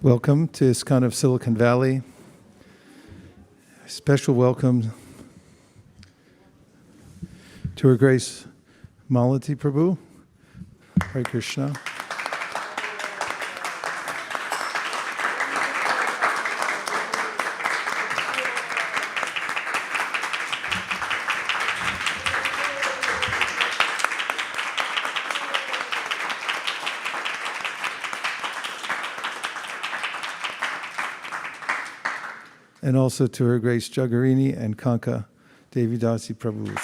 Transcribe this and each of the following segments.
Welcome to ISKCON of Silicon Valley. A special welcome to Her Grace Malati Prabhu. Hare Krishna. And also to Her Grace Jagarini and Katha Devi Dasi Prabhus.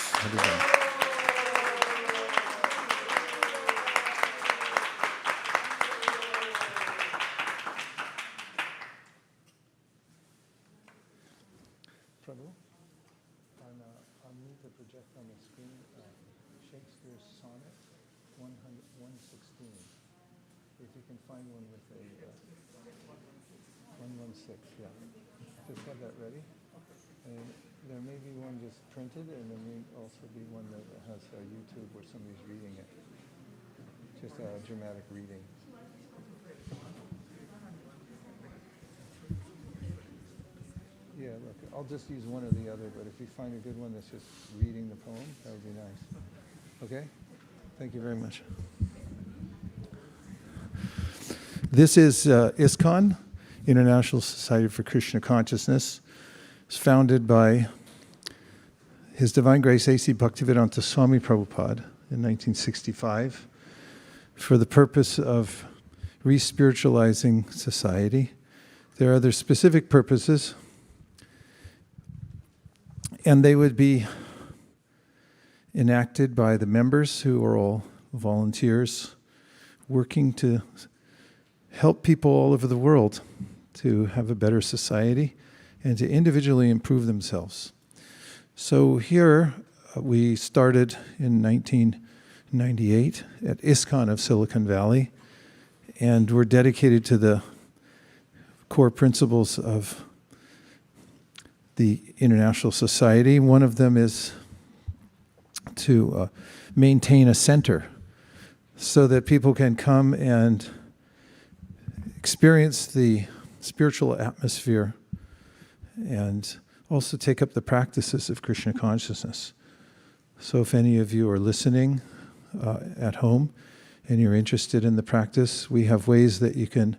Prabhu, I'll need to project on the screen Shakespeare's sonnet 116. If you can find one with a 116, yeah. Just have that ready. And there may be one just printed, and there may also be one that has YouTube where somebody's reading it. Just a dramatic reading. Yeah, look, I'll just use one or the other, but if you find a good one that's just reading the poem, that would be nice. Okay? Thank you very much. This is ISKCON, International Society for Krishna Consciousness. It's founded by His Divine Grace A.C. Bhaktivedanta Swami Prabhupada in 1965 for the purpose of re-spiritualizing society. There are other specific purposes, and they would be enacted by the members who are all volunteers working to help people all over the world to have a better society and to individually improve themselves. So here we started in 1998 at ISKCON of Silicon Valley, and we're dedicated to the core principles of the International Society. One of them is to maintain a center so that people can come and experience the spiritual atmosphere and also take up the practices of Krishna consciousness. So if any of you are listening at home and you're interested in the practice, we have ways that you can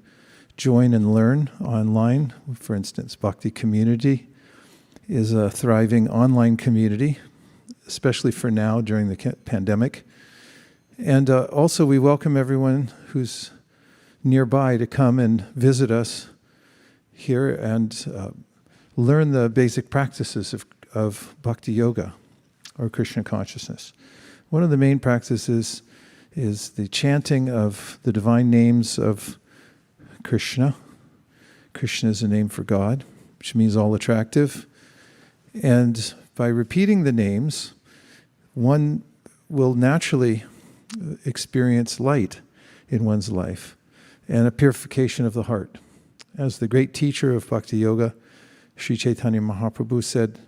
join and learn online. For instance, Bhakti Community is a thriving online community, especially for now during the pandemic. And also we welcome everyone who's nearby to come and visit us here and learn the basic practices of Bhakti Yoga or Krishna consciousness. One of the main practices is the chanting of the divine names of Krishna. Krishna is a name for God, which means all attractive. And by repeating the names, one will naturally experience light in one's life and a purification of the heart. As the great teacher of Bhakti Yoga, Sri Chaitanya Mahaprabhu said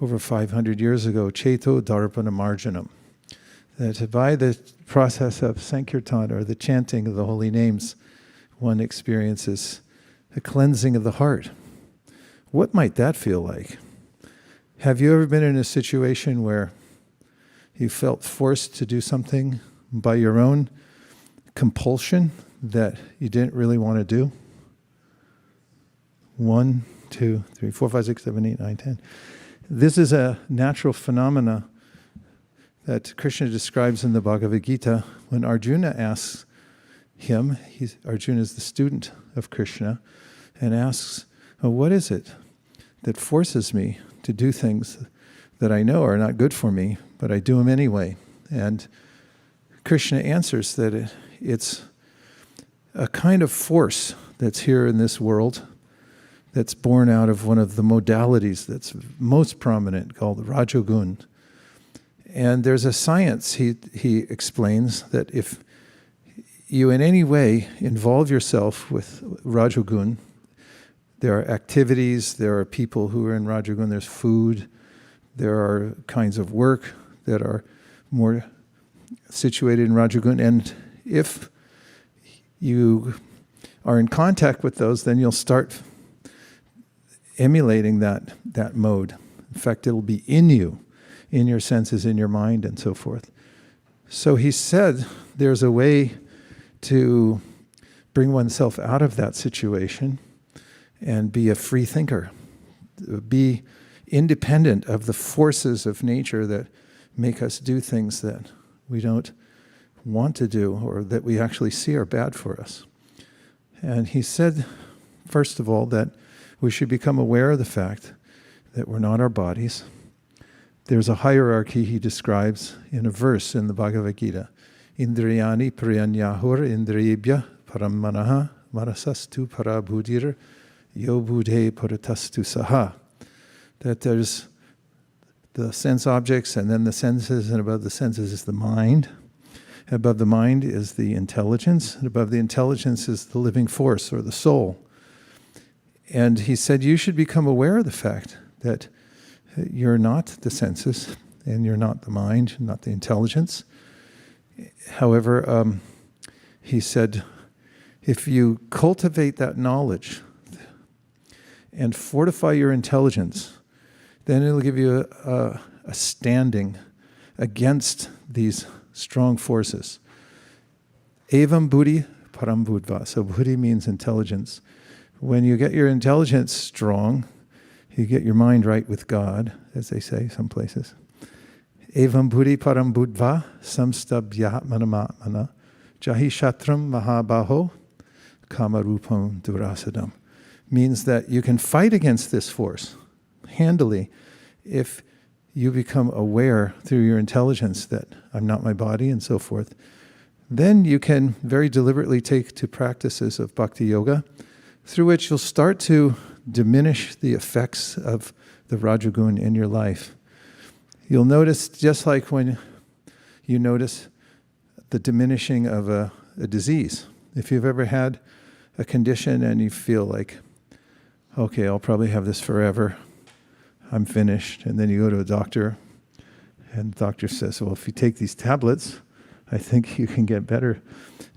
over 500 years ago, Cheto Darpana Marjanam, that by the process of Sankirtan, or the chanting of the holy names, one experiences the cleansing of the heart. What might that feel like? Have you ever been in a situation where you felt forced to do something by your own compulsion that you didn't really want to do? 1, 2, 3, 4, 5, 6, 7, 8, 9, 10. This is a natural phenomena that Krishna describes in the Bhagavad Gita when Arjuna asks him, Arjuna is the student of Krishna, and asks, what is it that forces me to do things that I know are not good for me, but I do them anyway? And Krishna answers that it's a kind of force that's here in this world that's born out of one of the modalities that's most prominent called the Rajogun. And there's a science, he explains, that if you in any way involve yourself with Rajogun, there are activities, there are people who are in Rajogun, there's food, there are kinds of work that are more situated in Rajogun, and if you are in contact with those, then you'll start emulating that mode. In fact, it'll be in you, in your senses, in your mind, and so forth. So he said there's a way to bring oneself out of that situation and be a free thinker, be independent of the forces of nature that make us do things that we don't want to do or that we actually see are bad for us. And he said, first of all, that we should become aware of the fact that we're not our bodies. There's a hierarchy he describes in a verse in the Bhagavad Gita. Indriyani priyanyahur indriyebhya paramanaha marasastu parabhudir yobudhe paratastu saha. That there's the sense objects and then the senses, and above the senses is the mind. Above the mind is the intelligence, and above the intelligence is the living force or the soul. And he said you should become aware of the fact that you're not the senses, and you're not the mind, not the intelligence. However, he said, if you cultivate that knowledge and fortify your intelligence, then it'll give you a standing against these strong forces. Evam buddhi param buddha. So buddhi means intelligence. When you get your intelligence strong, you get your mind right with God, as they say some places. Evam buddhi param buddha samstabhyaatmanamatmana jahi shatram mahabaho kamarupam durasadam. Means that you can fight against this force handily if you become aware through your intelligence that I'm not my body and so forth. Then you can very deliberately take to practices of bhakti yoga through which you'll start to diminish the effects of the Rajagun in your life. You'll notice, just like when you notice the diminishing of a disease. If you've ever had a condition and you feel like, okay, I'll probably have this forever, I'm finished, and then you go to a doctor, and the doctor says, well, if you take these tablets, I think you can get better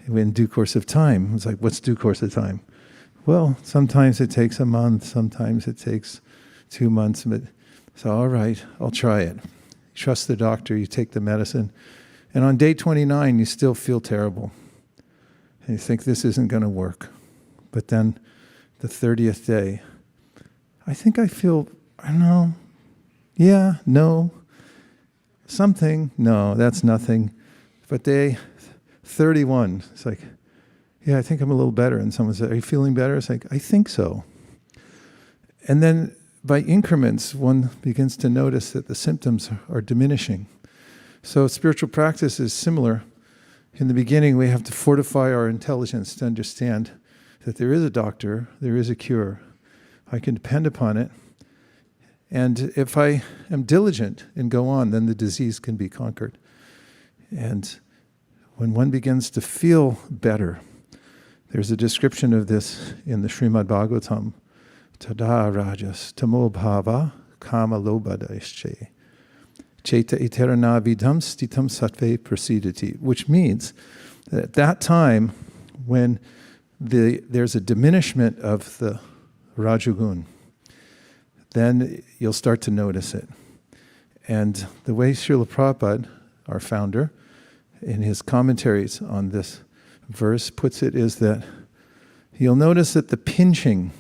in due course of time. It's like, what's due course of time? Well, sometimes it takes a month, sometimes it takes 2 months, but so all right, I'll try it. Trust the doctor, you take the medicine, and on day 29, you still feel terrible. And you think this isn't going to work. But then the 30th day, I think I feel, I don't know, yeah, no, something, no, that's nothing. But day 31, it's like, yeah, I think I'm a little better. And someone said, are you feeling better? It's like, I think so. And then by increments, one begins to notice that the symptoms are diminishing. So spiritual practice is similar. In the beginning, we have to fortify our intelligence to understand that there is a doctor, there is a cure. I can depend upon it. And if I am diligent and go on, then the disease can be conquered. And when one begins to feel better, there's a description of this in the Srimad Bhagavatam. Tada rajas tamo bhava kama lobhadaische cheta iterana vidam stitam sattve prasidati, which means that at that time when there's a diminishment of the rajagun, then you'll start to notice it. And the way Srila Prabhupada, our founder, in his commentaries on this verse puts it is that you'll notice that the pinching,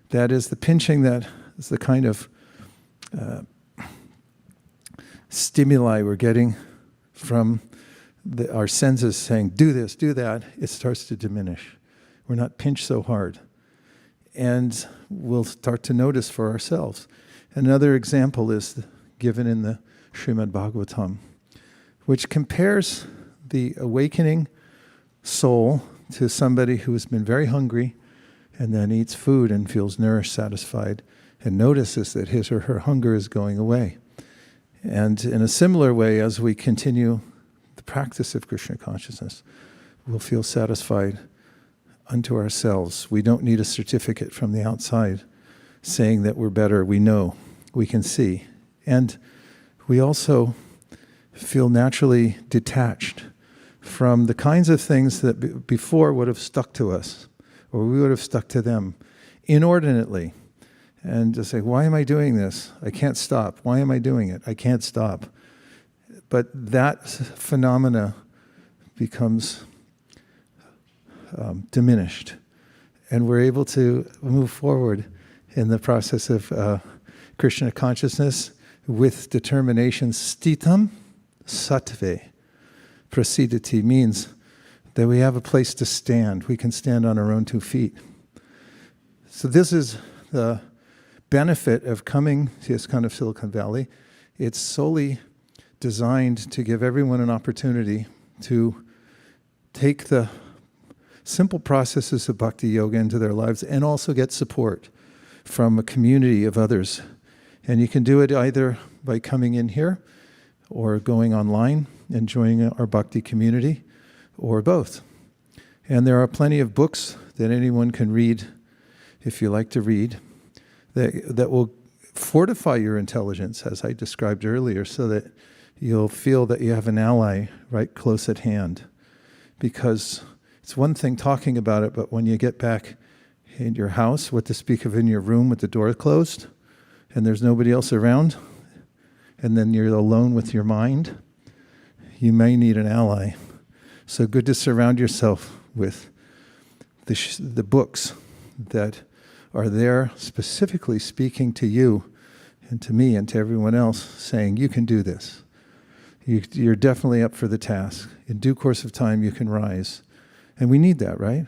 that is the kind of stimuli we're getting from our senses saying, do this, do that, it starts to diminish. We're not pinched so hard. And we'll start to notice for ourselves. Another example is given in the Srimad Bhagavatam, which compares the awakening soul to somebody who has been very hungry and then eats food and feels nourished, satisfied, and notices that his or her hunger is going away. And in a similar way, as we continue the practice of Krishna consciousness, we'll feel satisfied unto ourselves. We don't need a certificate from the outside saying that we're better. We know, we can see. And we also feel naturally detached from the kinds of things that before would have stuck to us, or we would have stuck to them inordinately. And just say, why am I doing this? I can't stop. Why am I doing it? I can't stop. But that phenomena becomes diminished. And we're able to move forward in the process of Krishna consciousness with determination. Stitam sattve prasidati means that we have a place to stand. We can stand on our own 2 feet. So this is the benefit of coming to ISKCON of Silicon Valley. It's solely designed to give everyone an opportunity to take the simple processes of bhakti yoga into their lives and also get support from a community of others. And you can do it either by coming in here or going online and joining our bhakti community, or both. And there are plenty of books that anyone can read if you like to read that will fortify your intelligence, as I described earlier, so that you'll feel that you have an ally right close at hand. Because it's one thing talking about it, but when you get back in your house, what to speak of in your room with the door closed, and there's nobody else around, and then you're alone with your mind, you may need an ally. So good to surround yourself with the books that are there specifically speaking to you and to me and to everyone else, saying, you can do this. You're definitely up for the task. In due course of time, you can rise. And we need that, right?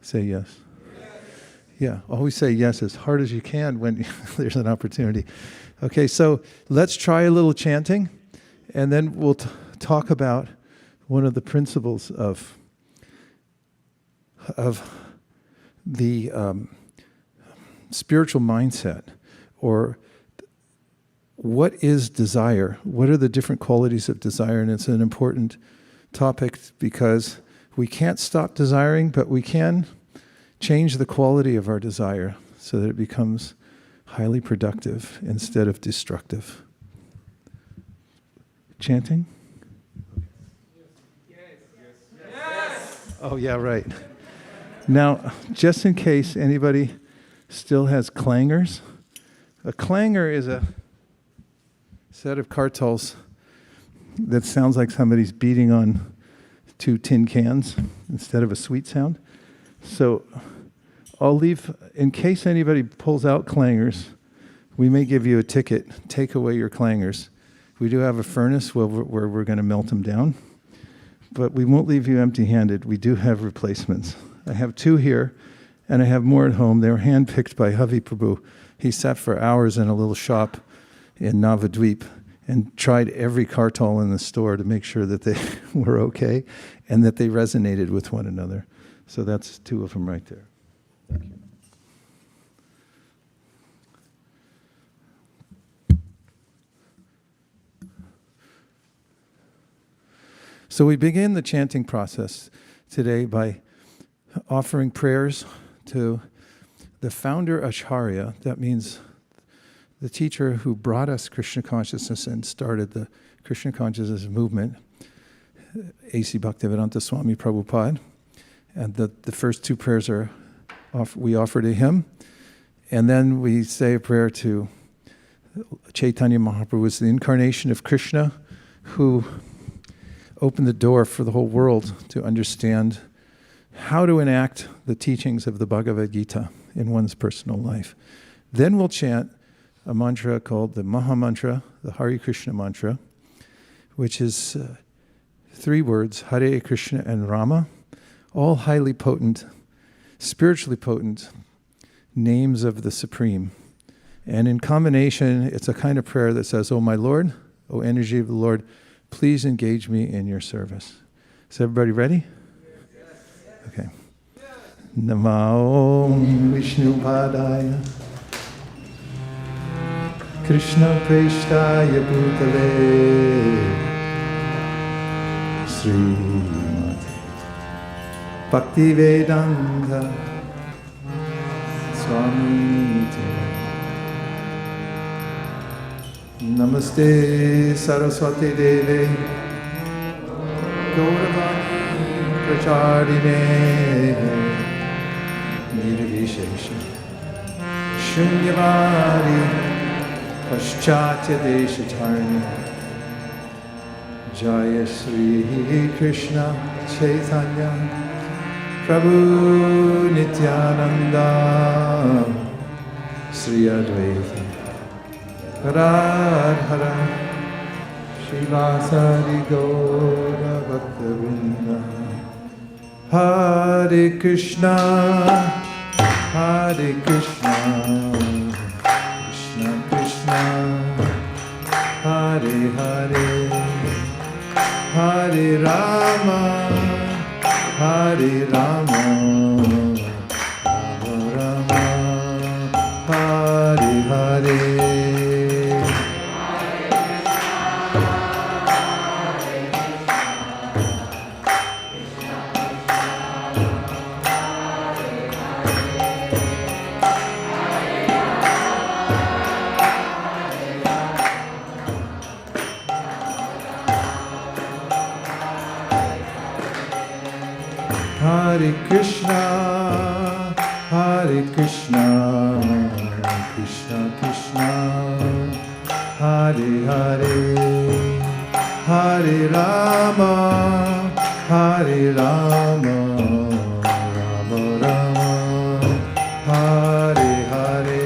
Say yes. Yeah, always say yes as hard as you can when there's an opportunity. Okay, so let's try a little chanting, and then we'll talk about one of the principles of the spiritual mindset, or what is desire? What are the different qualities of desire? And it's an important topic because we can't stop desiring, but we can change the quality of our desire so that it becomes highly productive instead of destructive. Chanting? Yes. Oh, yeah, right. Now, just in case anybody still has clangers, a clangor is a set of kartals that sounds like somebody's beating on 2 tin cans instead of a sweet sound. So I'll leave, in case anybody pulls out clangers, we may give you a ticket, take away your clangers. We do have a furnace where we're going to melt them down, but we won't leave you empty-handed. We do have replacements. I have 2 here, and I have more at home. They were handpicked by Havi Prabhu. He sat for hours in a little shop in Navadvip and tried every kartal in the store to make sure that they were okay and that they resonated with one another. So that's 2 of them right there. Thank you. So we begin the chanting process today by offering prayers to the founder Acharya. That means the teacher who brought us Krishna consciousness and started the Krishna consciousness movement, A.C. Bhaktivedanta Swami Prabhupada. And the first 2 prayers we offer to him. And then we say a prayer to Chaitanya Mahaprabhu, is the incarnation of Krishna, who opened the door for the whole world to understand how to enact the teachings of the Bhagavad Gita in one's personal life. Then we'll chant a mantra called the Maha mantra, the Hare Krishna mantra, which is 3 words, Hare Krishna and Rama, all highly potent, spiritually potent names of the Supreme. And in combination, it's a kind of prayer that says, "O my Lord, O energy of the Lord, please engage me in your service." Is everybody ready? Yes. Okay. Namo Vishnu Padaya Krishna Preshtaya Bhutale Srimati Bhaktivedanta Swami Namaste Saraswati Deve Gauravani Pracharine nirvishesha shunyavadi paschatya deshatarni Jaya Sri Krishna Chaitanya Prabhu Nityananda Sri Advaita Radhara Srivasadi Gaura Bhaktivinoda Hare Krishna Hare Krishna Krishna Krishna Hare Hare Hare Rama Hare Rama Rama Rama Hare Hare Hare Krishna, Hare Krishna, Krishna Krishna, Hare Hare, Hare Rama, Hare Rama, Rama Rama, Hare Hare.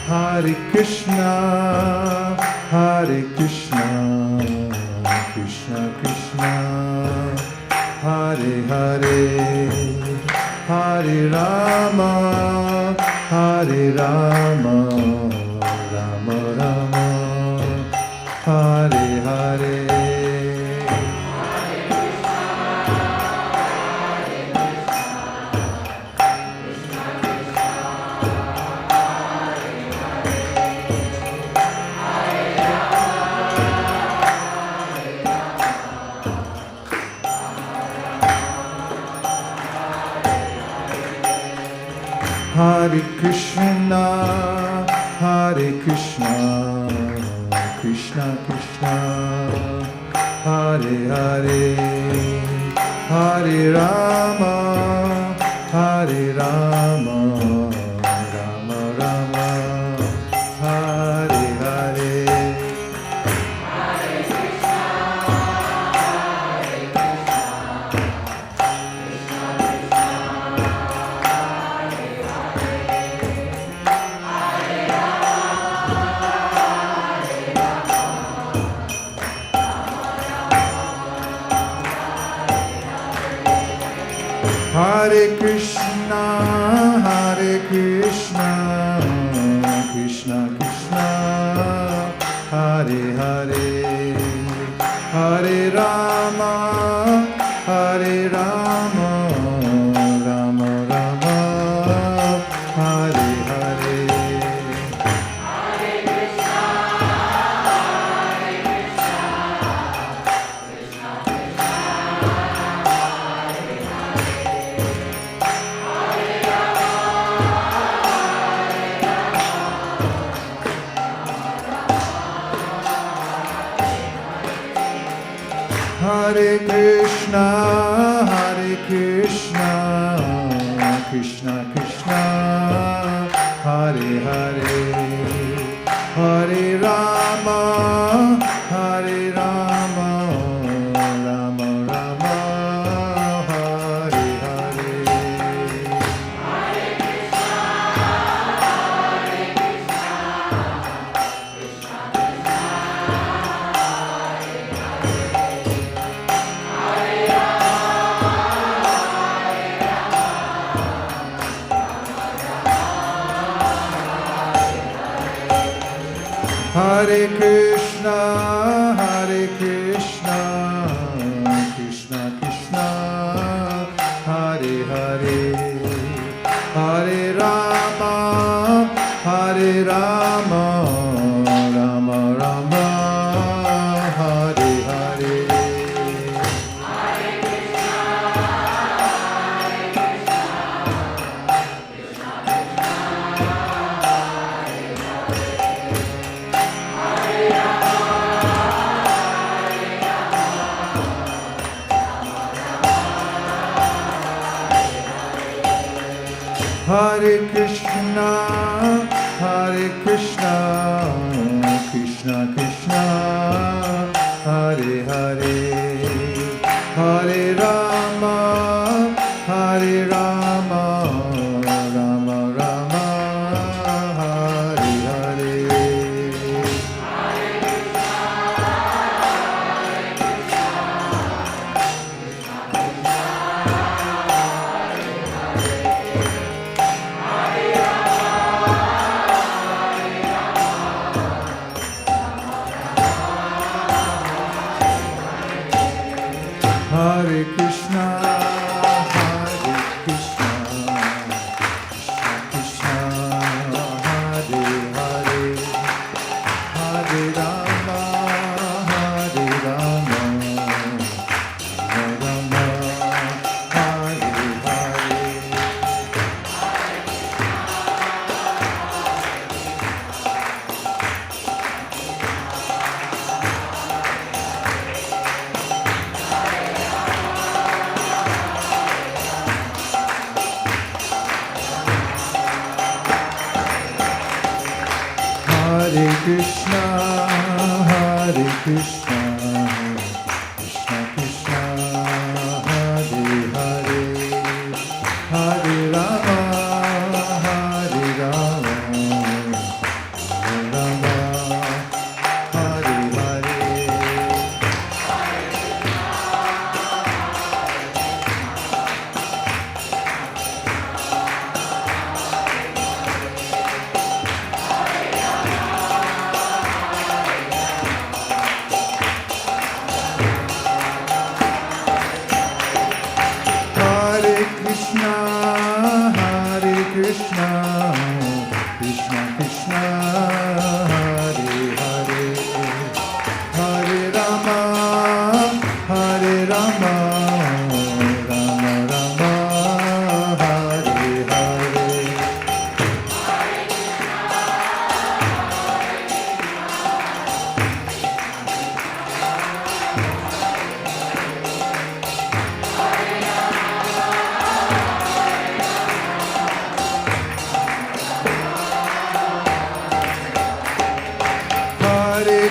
Hare Krishna, Hare Krishna, Krishna Krishna, Hare Hare, Hare Rama, Hare Rama, Rama Rama, Hare Hare. Hare Krishna, Hare Krishna, Krishna Krishna, Hare Hare, Hare Rama, Hare Rama, Rama Rama, Hare Hare. Hare Krishna, Hare Krishna, Krishna Krishna, Hare Hare, Hare Rama, Hare Rama, Rama Rama, Hare Hare. Hare Krishna, Hare Krishna, Krishna Krishna, Hare Hare, Hare Rama, Hare Rama, Rama Rama, Hare Hare. Hare Krishna, Hare Krishna, Krishna Krishna, Hare Hare, Hare Rama, Hare Rama, Rama Rama, Hare Hare. Hare Krishna, Krishna Krishna, Hare Hare, Hare Rama, Rama Rama, Hare Hare. Hare Krishna, Krishna Krishna, Hare Hare, Hare Rama, Rama Rama, Hare Hare. Hare Krishna, Krishna Krishna, Hare Hare, Hare Rama, Rama Hare Hare.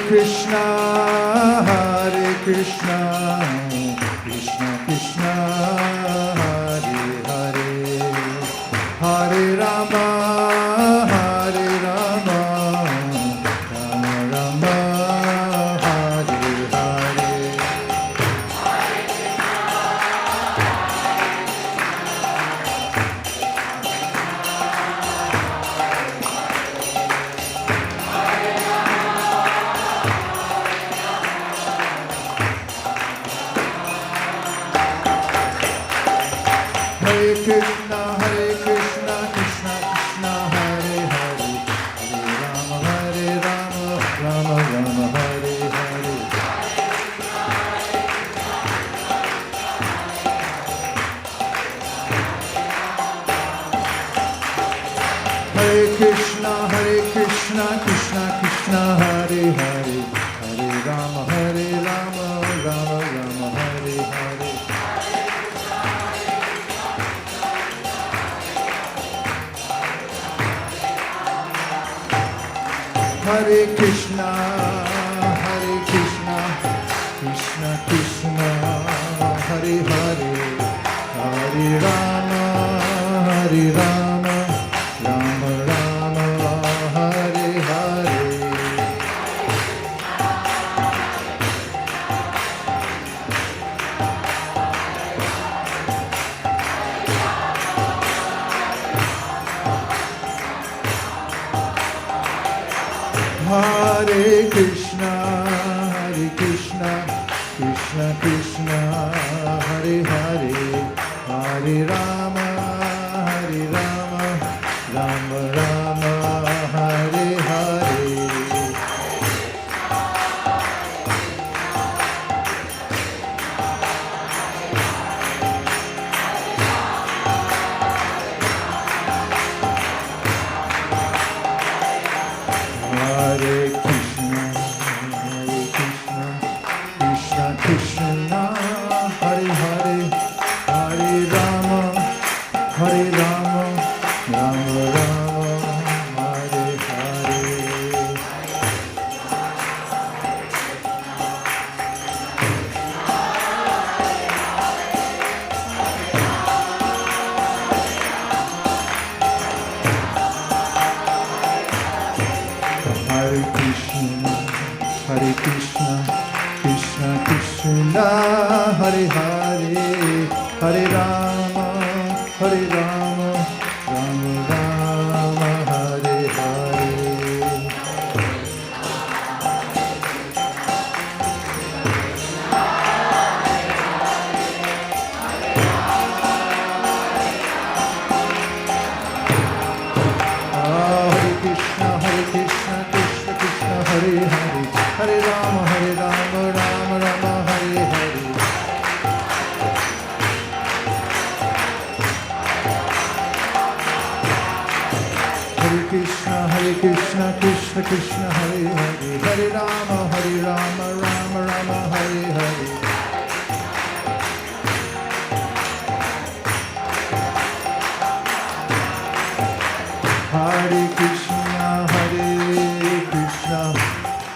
Krishna, Krishna Krishna, Hare Hare, Hare Rama, Rama Rama, Hare Hare. Krishna, Krishna Krishna, Hare Hare, Hare Rama, Rama Rama, Hare Hare. Hare Krishna, Krishna Krishna, Hare Hare, Hare Rama, Rama Rama, Hare Hare. Hare Krishna, Krishna Krishna, Hare Hare, Hare Rama, Rama Rama, Hare Hare. Hare Krishna, Krishna Krishna, Hare Hare, Hare Rama, Rama Rama, Hare Hare. Hare Krishna, Krishna Krishna, Hare Hare, Hare Rama, Rama Rama, Hare Hare. Hare Krishna, Krishna Krishna, Hare Hare, Hare Rama, Hare Hare, Hare Rama, Hare Rama, Rama Rama, Hare Hare. Hare Krishna, Krishna Krishna, Hare Hare, Hare Rama, Rama Rama, Hare Hare. Hare Krishna, Krishna Krishna, Hare Hare, Hare Rama, Rama Rama, Hare Hare. Hare Krishna,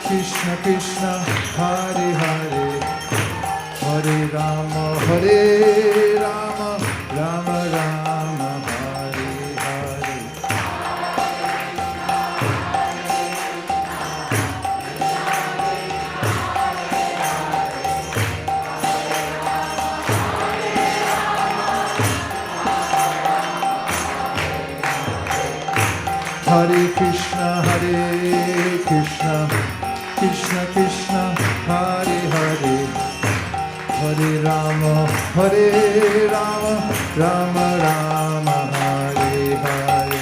Krishna Krishna, Hare Hare, Hare Rama, Rama Rama, Hare Hare. Hare Krishna, Krishna Krishna, Hare Hare, Hare Rama, Rama Rama, Hare Hare.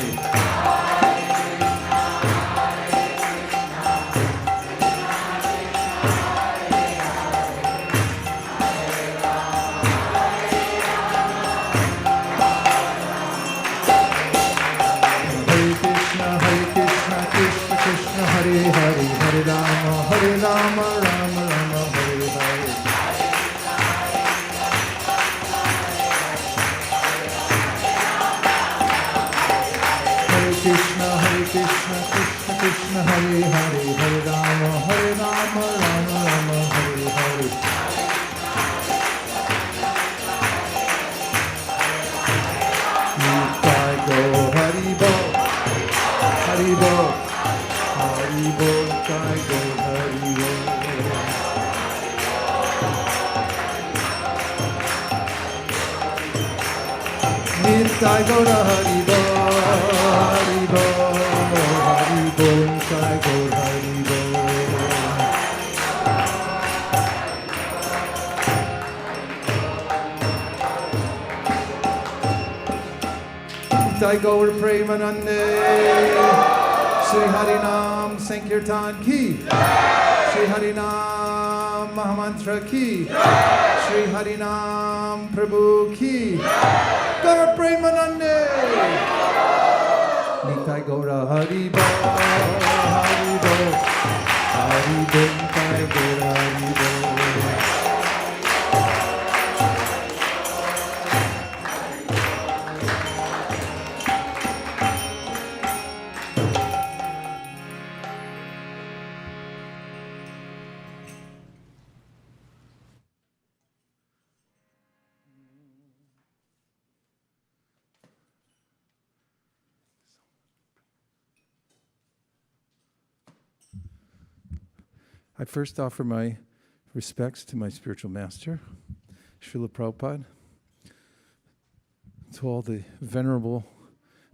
Krishna, Hare Hare, Hare Rama, Rama Rama, Hare Hare. Hare Krishna, Krishna Krishna, Hare Hare, Hare Rama, Rama Rama, Hare Hare. Nitai go Hari Bo, Hari Bo. Hari Bol, Jai Go Hari Bol. Nitai Gaura Hari Bol, Hari Bol, Hari Bol, Jai Go Hari Bol. Nitai Gaura Premanande, Shri Harinam Sankirtan Ki, Shri Harinam Mahamantra Ki, Shri Harinam Prabhu Ki, Gaura Premanande, Nitai Gaura Haribo, Haribo, Haribo, Nitai Gaura Haribo. I first offer my respects to my spiritual master, Srila Prabhupada, to all the venerable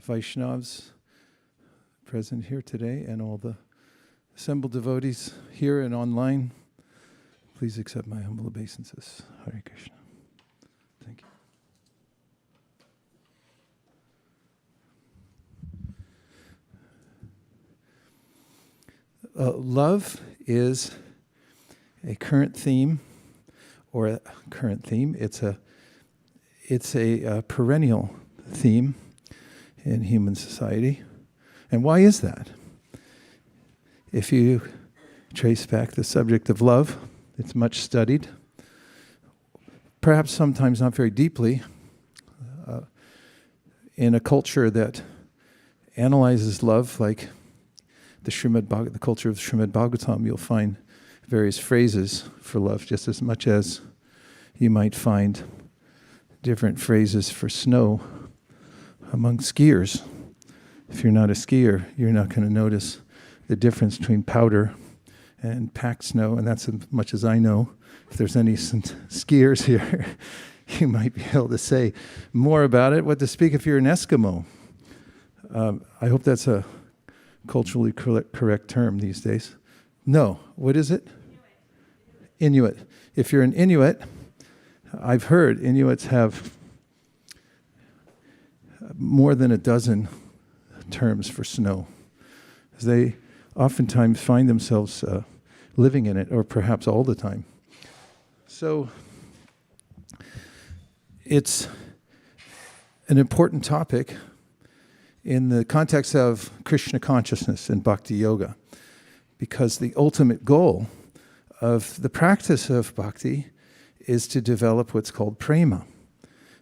Vaishnavas present here today, and all the assembled devotees here and online. Please accept my humble obeisances. Hare Krishna. Thank you. Love is a current theme, or a current theme. It's a perennial theme in human society. And why is that? If you trace back the subject of love, it's much studied, perhaps sometimes not very deeply, in a culture that analyzes love, like the culture of Srimad Bhagavatam. You'll find various phrases for love, just as much as you might find different phrases for snow among skiers. If you're not a skier, you're not going to notice the difference between powder and packed snow, and that's as much as I know. If there's any skiers here, you might be able to say more about it. What to speak if you're an Eskimo? I hope that's a culturally correct term these days. No, what is it? Inuit. If you're an Inuit, I've heard Inuits have more than a dozen terms for snow. They oftentimes find themselves living in it, or perhaps all the time. So it's an important topic in the context of Krishna consciousness and bhakti yoga, because the ultimate goal of the practice of bhakti is to develop what's called prema.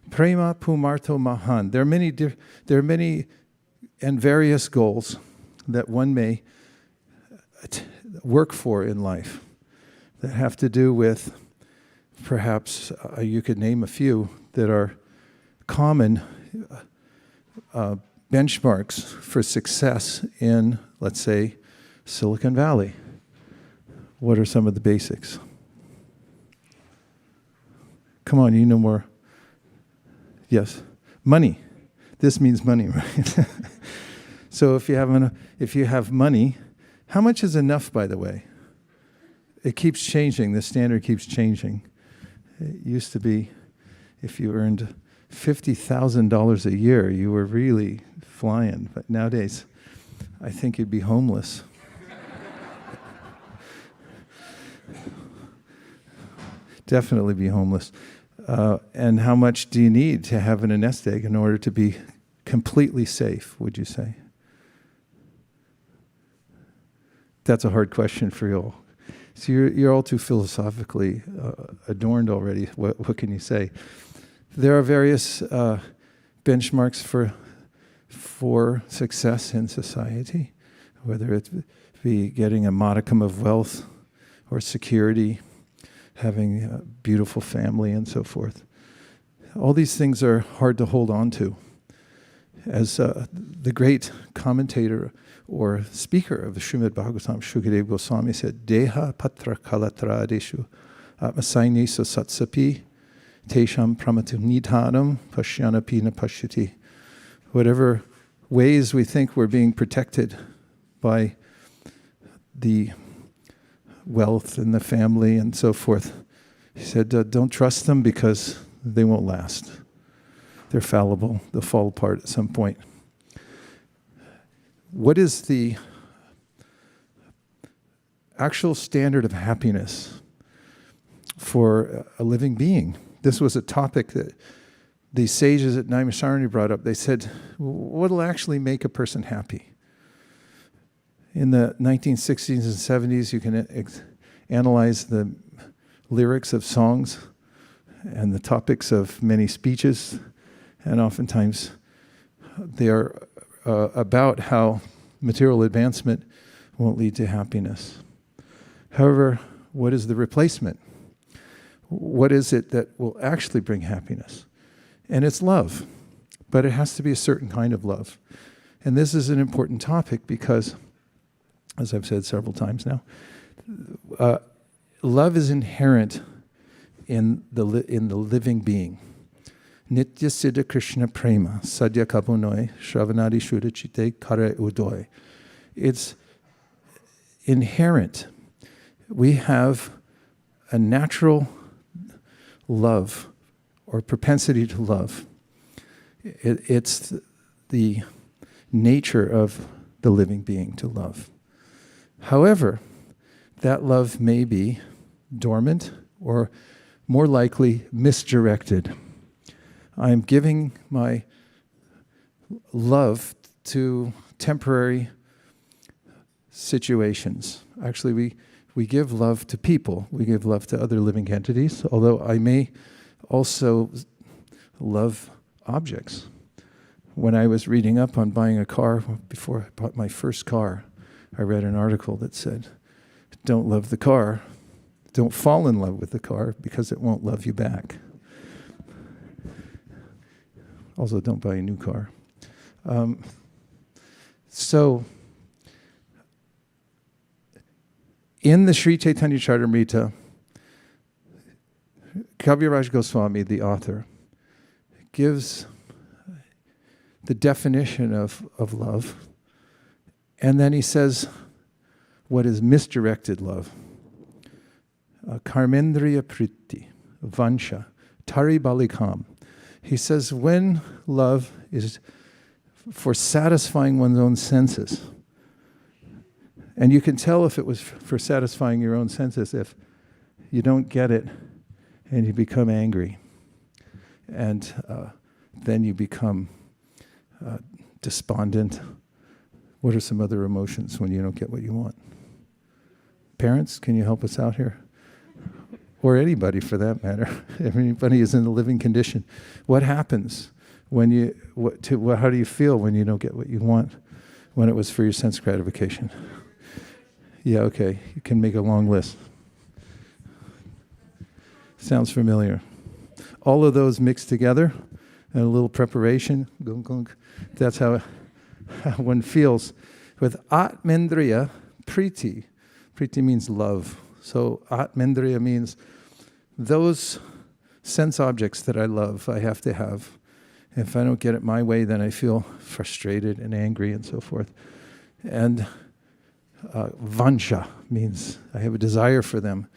Prema pumarto mahan. There are many and various goals that one may work for in life that have to do with, perhaps you could name a few that are common benchmarks for success in, let's say, Silicon Valley. What are some of the basics? Come on, you know more. Yes, money. This means money, right? So if you have money, how much is enough, by the way? It keeps changing. The standard keeps changing. It used to be if you earned $50,000 a year, you were really flying. But nowadays, I think you'd be homeless. Definitely be homeless. And how much do you need to have in a nest egg in order to be completely safe, would you say? That's a hard question for you all. So you're all too philosophically adorned already. What can you say? There are various benchmarks for success in society, whether it be getting a modicum of wealth or security, having a beautiful family, and so forth. All these things are hard to hold on to. As the great commentator or speaker of the Srimad Bhagavatam, Shukadeva Goswami, said, Deha patra kalatra adeshu atmasaineso satsapi tesham pramatu nidhanam pashyanapi na pashyati. Whatever ways we think we're being protected by the wealth and the family and so forth, he said, don't trust them because they won't last. They're fallible. They'll fall apart at some point. What is the actual standard of happiness for a living being? This was a topic that the sages at Naimisharani brought up. They said, what will actually make a person happy? In the 1960s and 70s, you can analyze the lyrics of songs and the topics of many speeches, and oftentimes they are about how material advancement won't lead to happiness. However, what is the replacement? What is it that will actually bring happiness? And it's love, but it has to be a certain kind of love. And this is an important topic because, as I've said several times now, love is inherent in the living being. Nitya Siddha Krishna Prema, Sadhya Kapunoi, Shravanadi Shudachite Kare Udoy. It's inherent. We have a natural love or propensity to love. It's the nature of the living being to love. However, that love may be dormant or more likely misdirected. I'm giving my love to temporary situations. Actually, we give love to people. We give love to other living entities, although I may also love objects. When I was reading up on buying a car, before I bought my first car, I read an article that said, don't love the car, don't fall in love with the car because it won't love you back. Also, don't buy a new car. So, In the Sri Chaitanya Charitamrita, Kaviraj Goswami, the author, gives the definition of love, and then he says what is misdirected love. Karmendriya priti, vansha, tari balikam. He says when love is for satisfying one's own senses, and you can tell if it was for satisfying your own senses if you don't get it and you become angry, and then you become despondent. What are some other emotions when you don't get what you want? Parents, can you help us out here? Or anybody for that matter. Everybody is in a living condition. What happens when how do you feel when you don't get what you want when it was for your sense gratification? Yeah, okay, you can make a long list. Sounds familiar. All of those mixed together and a little preparation, gung, gung, that's how one feels. With Atmendriya, priti. Priti means love. So Atmendriya means those sense objects that I love, I have to have. If I don't get it my way, then I feel frustrated and angry and so forth. And Vansha means I have a desire for them.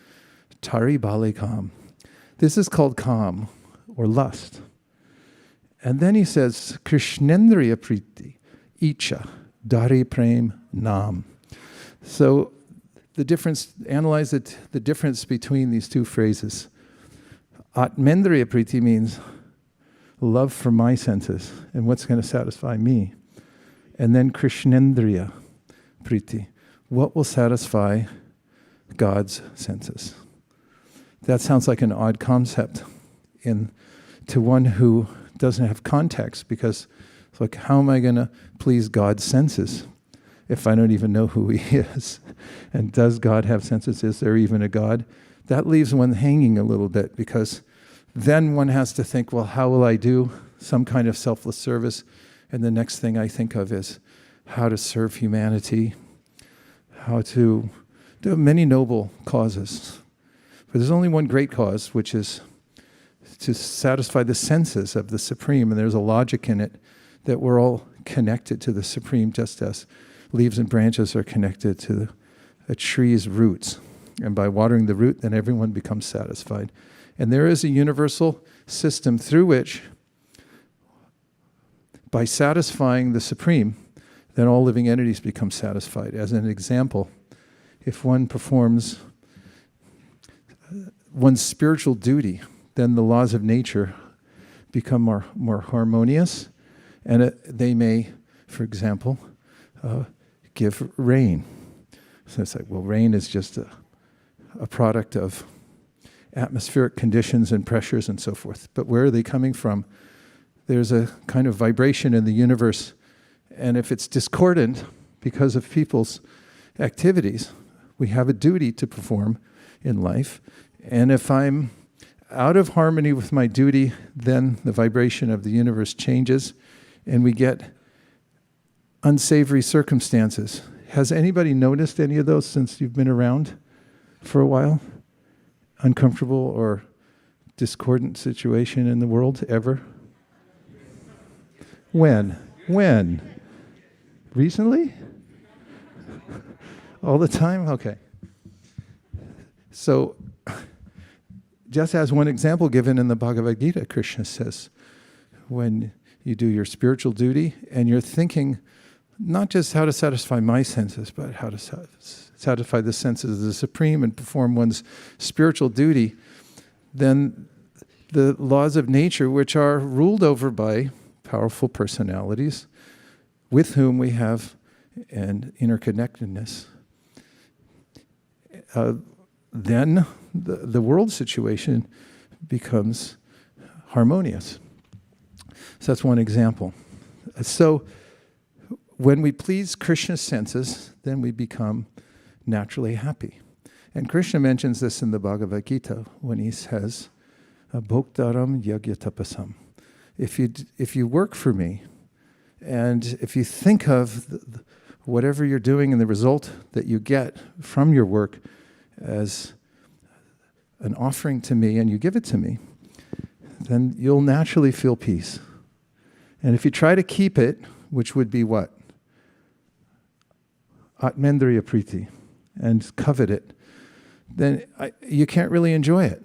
Tari balikam. This is called kam, or lust. And then he says, Krishnendriya priti, icha, dari prem nam. So the difference, analyze the difference between these two phrases. Atmendriya priti means love for my senses and what's going to satisfy me. And then Krishnendriya priti, what will satisfy God's senses. That sounds like an odd concept to one who doesn't have context, because it's like, how am I going to please God's senses if I don't even know who he is? And does God have senses? Is there even a God? That leaves one hanging a little bit, because then one has to think, well, how will I do some kind of selfless service? And the next thing I think of is how to serve humanity, how to do many noble causes. But there's only one great cause, which is to satisfy the senses of the Supreme. And there's a logic in it that we're all connected to the Supreme, just as leaves and branches are connected to a tree's roots. And by watering the root, then everyone becomes satisfied. And there is a universal system through which, by satisfying the Supreme, then all living entities become satisfied. As an example, if one performs one's spiritual duty, then the laws of nature become more harmonious, and they may, for example, give rain. So it's like, well, rain is just a product of atmospheric conditions and pressures and so forth. But where are they coming from? There's a kind of vibration in the universe, and if it's discordant because of people's activities, we have a duty to perform in life. And if I'm out of harmony with my duty, then the vibration of the universe changes, and we get unsavory circumstances. Has anybody noticed any of those since you've been around for a while? Uncomfortable or discordant situation in the world ever? When? Recently? All the time? Okay. So, just as one example given in the Bhagavad Gita, Krishna says, when you do your spiritual duty and you're thinking not just how to satisfy my senses, but how to satisfy the senses of the Supreme and perform one's spiritual duty, then the laws of nature, which are ruled over by powerful personalities with whom we have an interconnectedness, then the world situation becomes harmonious. So that's one example. So when we please Krishna's senses, then we become naturally happy. And Krishna mentions this in the Bhagavad Gita when he says, Bhoktaram yagya tapasam. If you work for me, and if you think of whatever you're doing and the result that you get from your work as an offering to me and you give it to me, then you'll naturally feel peace. And if you try to keep it, which would be what? Atmendriya priti, and covet it, then you can't really enjoy it.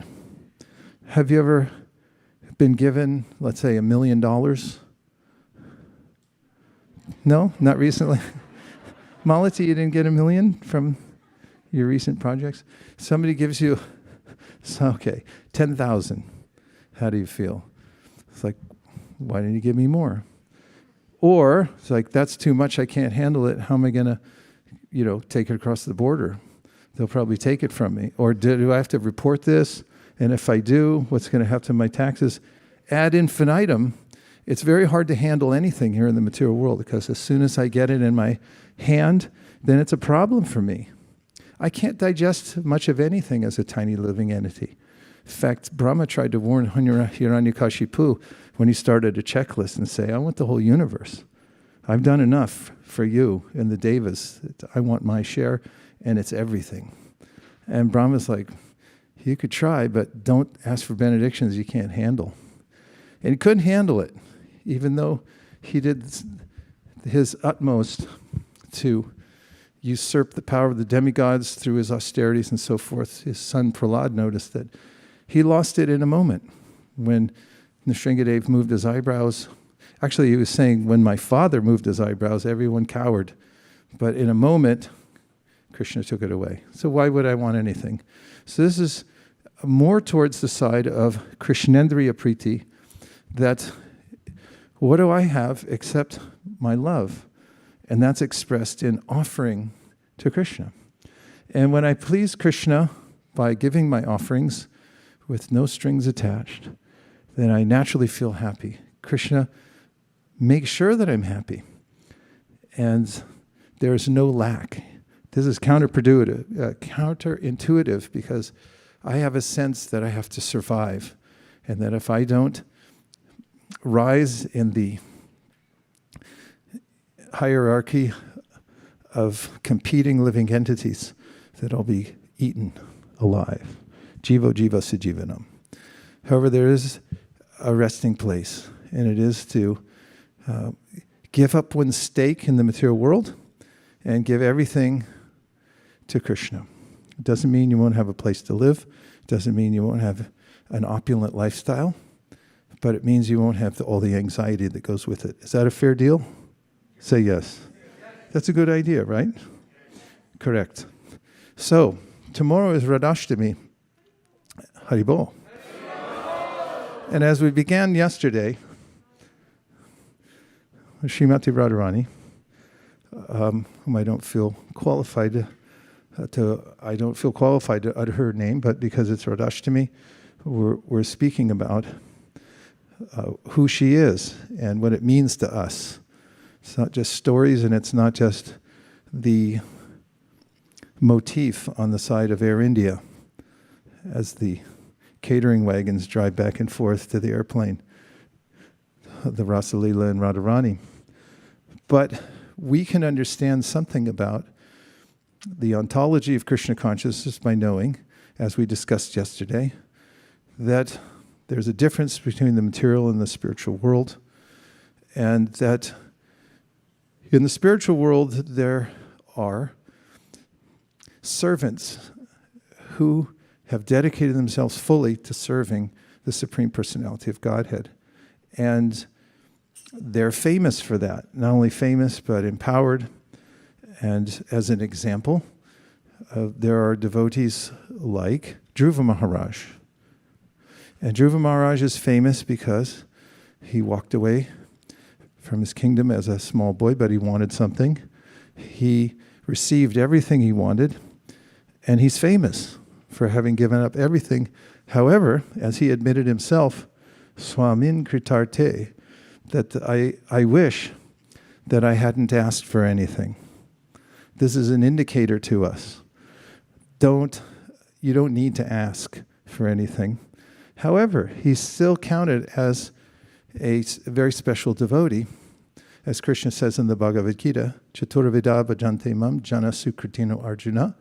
Have you ever been given, let's say, $1 million? No, not recently. Malati, you didn't get $1 million from your recent projects? Somebody gives you, okay, 10,000. How do you feel? It's like, why didn't you give me more? Or it's like, that's too much, I can't handle it. How am I going to, take it across the border? They'll probably take it from me. Or do I have to report this? And if I do, what's going to happen to my taxes? Ad infinitum, it's very hard to handle anything here in the material world, because as soon as I get it in my hand, then it's a problem for me. I can't digest much of anything as a tiny living entity. In fact, Brahma tried to warn Hiranyakashipu when he started a checklist and say, I want the whole universe. I've done enough for you and the Devas. I want my share, and it's everything. And Brahma's like, you could try, but don't ask for benedictions you can't handle. And he couldn't handle it, even though he did his utmost to usurp the power of the demigods through his austerities and so forth. His son Prahlad noticed that he lost it in a moment when Nrsingadev moved his eyebrows. Actually, he was saying, when my father moved his eyebrows, everyone cowered. But in a moment, Krishna took it away. So why would I want anything? So this is more towards the side of Krishnendriya priti, that what do I have except my love? And that's expressed in offering to Krishna. And when I please Krishna by giving my offerings with no strings attached, then I naturally feel happy. Krishna makes sure that I'm happy. And there's no lack. This is counterintuitive, because I have a sense that I have to survive, and that if I don't rise in the hierarchy of competing living entities, that I'll be eaten alive. Jivo jiva sajivanam. However, there is a resting place, and it is to give up one's stake in the material world and give everything to Krishna. It doesn't mean you won't have a place to live. It doesn't mean you won't have an opulent lifestyle, but it means you won't have all the anxiety that goes with it. Is that a fair deal? Say yes. That's a good idea, right? Correct. So, tomorrow is Radhashtami. Haribol. And as we began yesterday, Srimati Radharani, whom I don't feel qualified to utter her name, but because it's Radhashtami, we're speaking about who she is and what it means to us. It's not just stories, and it's not just the motif on the side of Air India as the catering wagons drive back and forth to the airplane, the Rasalila and Radharani. But we can understand something about the ontology of Krishna consciousness by knowing, as we discussed yesterday, that there's a difference between the material and the spiritual world, and that in the spiritual world there are servants who have dedicated themselves fully to serving the Supreme Personality of Godhead. And they're famous for that. Not only famous, but empowered. And as an example, there are devotees like Dhruva Maharaj. And Dhruva Maharaj is famous because he walked away from his kingdom as a small boy, but he wanted something. He received everything he wanted, and he's famous for having given up everything. However, as he admitted himself, Swamin Kritarte, that I wish that I hadn't asked for anything. This is an indicator to us. You don't need to ask for anything. However, he's still counted as a very special devotee. As Krishna says in the Bhagavad Gita, Chaturveda bhajante mam jana sukritino arjuna.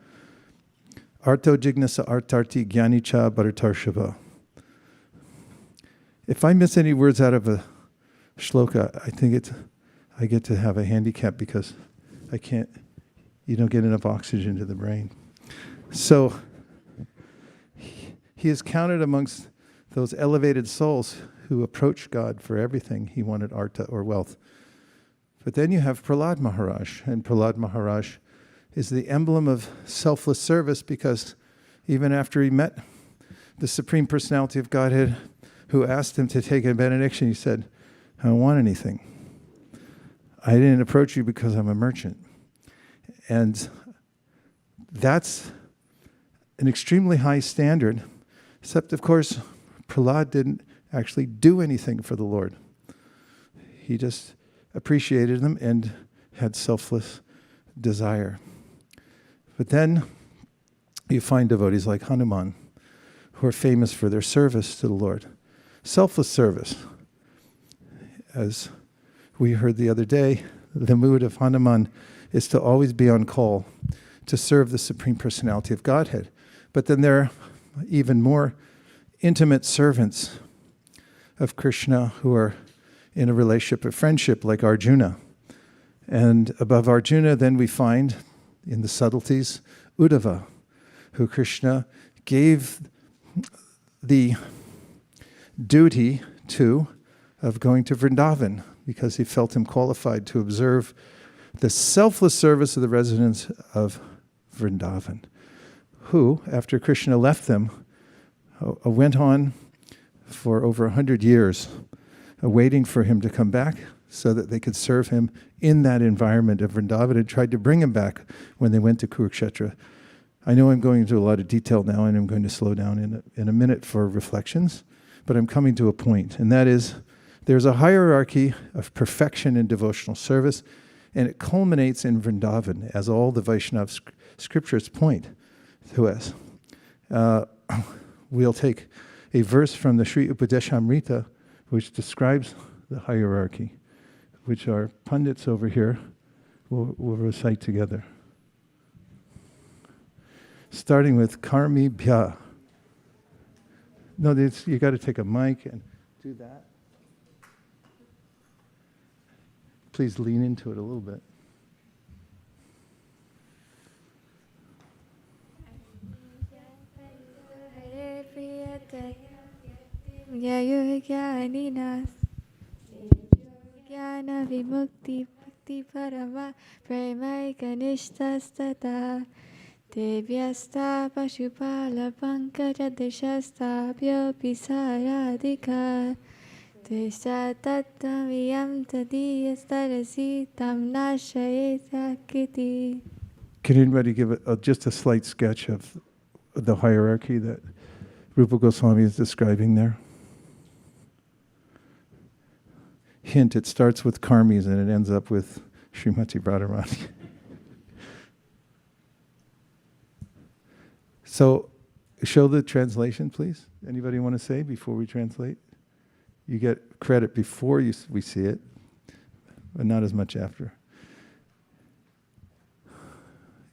Arto jignasa artarti gyanicha bharatarshava. If I miss any words out of a shloka, I think I get to have a handicap because you don't get enough oxygen to the brain. So he is counted amongst those elevated souls who approach God for everything. He wanted arta or wealth. But then you have Prahlad Maharaj, and Prahlad Maharaj is the emblem of selfless service because even after he met the Supreme Personality of Godhead who asked him to take a benediction, he said, I don't want anything. I didn't approach you because I'm a merchant. And that's an extremely high standard, except of course, Prahlad didn't actually do anything for the Lord. He just appreciated them and had selfless desire. But then you find devotees like Hanuman, who are famous for their service to the Lord. Selfless service. As we heard the other day, the mood of Hanuman is to always be on call to serve the Supreme Personality of Godhead. But then there are even more intimate servants of Krishna who are in a relationship of friendship, like Arjuna. And above Arjuna, then we find, in the subtleties, Uddhava, who Krishna gave the duty to of going to Vrindavan because he felt him qualified to observe the selfless service of the residents of Vrindavan, who, after Krishna left them, went on for over 100 years, waiting for him to come back so that they could serve him in that environment of Vrindavan, and tried to bring him back when they went to Kurukshetra. I know I'm going into a lot of detail now, and I'm going to slow down in a minute for reflections, but I'm coming to a point, and that is there's a hierarchy of perfection in devotional service, and it culminates in Vrindavan, as all the Vaishnava scriptures point to us. We'll take a verse from the Sri Upadeshamrita, which describes the hierarchy, which our pundits over here will recite together. Starting with Karmi Bhya. No, you got to take a mic and do that. Please lean into it a little bit. Jnana vimukti bhakti parama premaika nishtastata devyasta pashupala pankaja deshasta pisaradika desha tattviyam tadiyastarasi tam nashayetakriti. Can anybody give just a slight sketch of the hierarchy that Rupa Goswami is describing there? Hint, it starts with karmis and it ends up with Srimati Radharani. So, show the translation, please. Anybody want to say before we translate? You get credit before we see it, but not as much after.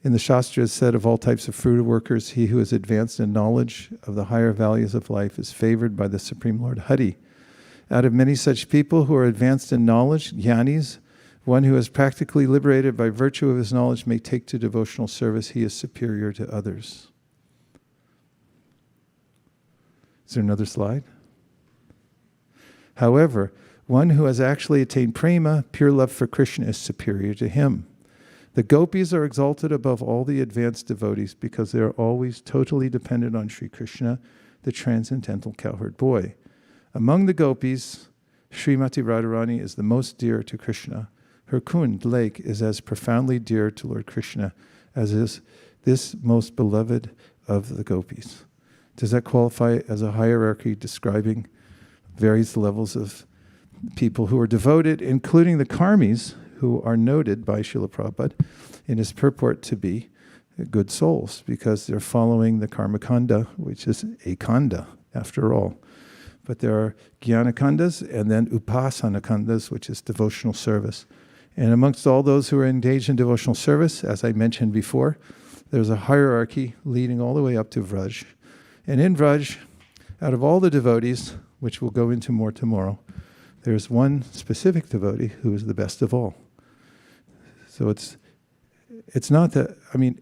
In the Shastra, it's said of all types of fruit workers, he who is advanced in knowledge of the higher values of life is favored by the Supreme Lord Hari. Out of many such people who are advanced in knowledge, jnanis, one who is practically liberated by virtue of his knowledge may take to devotional service. He is superior to others. Is there another slide? However, one who has actually attained prema, pure love for Krishna, is superior to him. The gopis are exalted above all the advanced devotees because they are always totally dependent on Sri Krishna, the transcendental cowherd boy. Among the gopis, Srimati Radharani is the most dear to Krishna. Her Kund lake is as profoundly dear to Lord Krishna as is this most beloved of the gopis. Does that qualify as a hierarchy describing various levels of people who are devoted, including the karmis, who are noted by Srila Prabhupada in his purport to be good souls because they're following the karma kanda, which is a kanda after all. But there are jnana kandas and then upasana kandas, which is devotional service. And amongst all those who are engaged in devotional service, as I mentioned before, there's a hierarchy leading all the way up to Vraj. And in Vraj, out of all the devotees, which we'll go into more tomorrow, there's one specific devotee who is the best of all. So it's not that, I mean,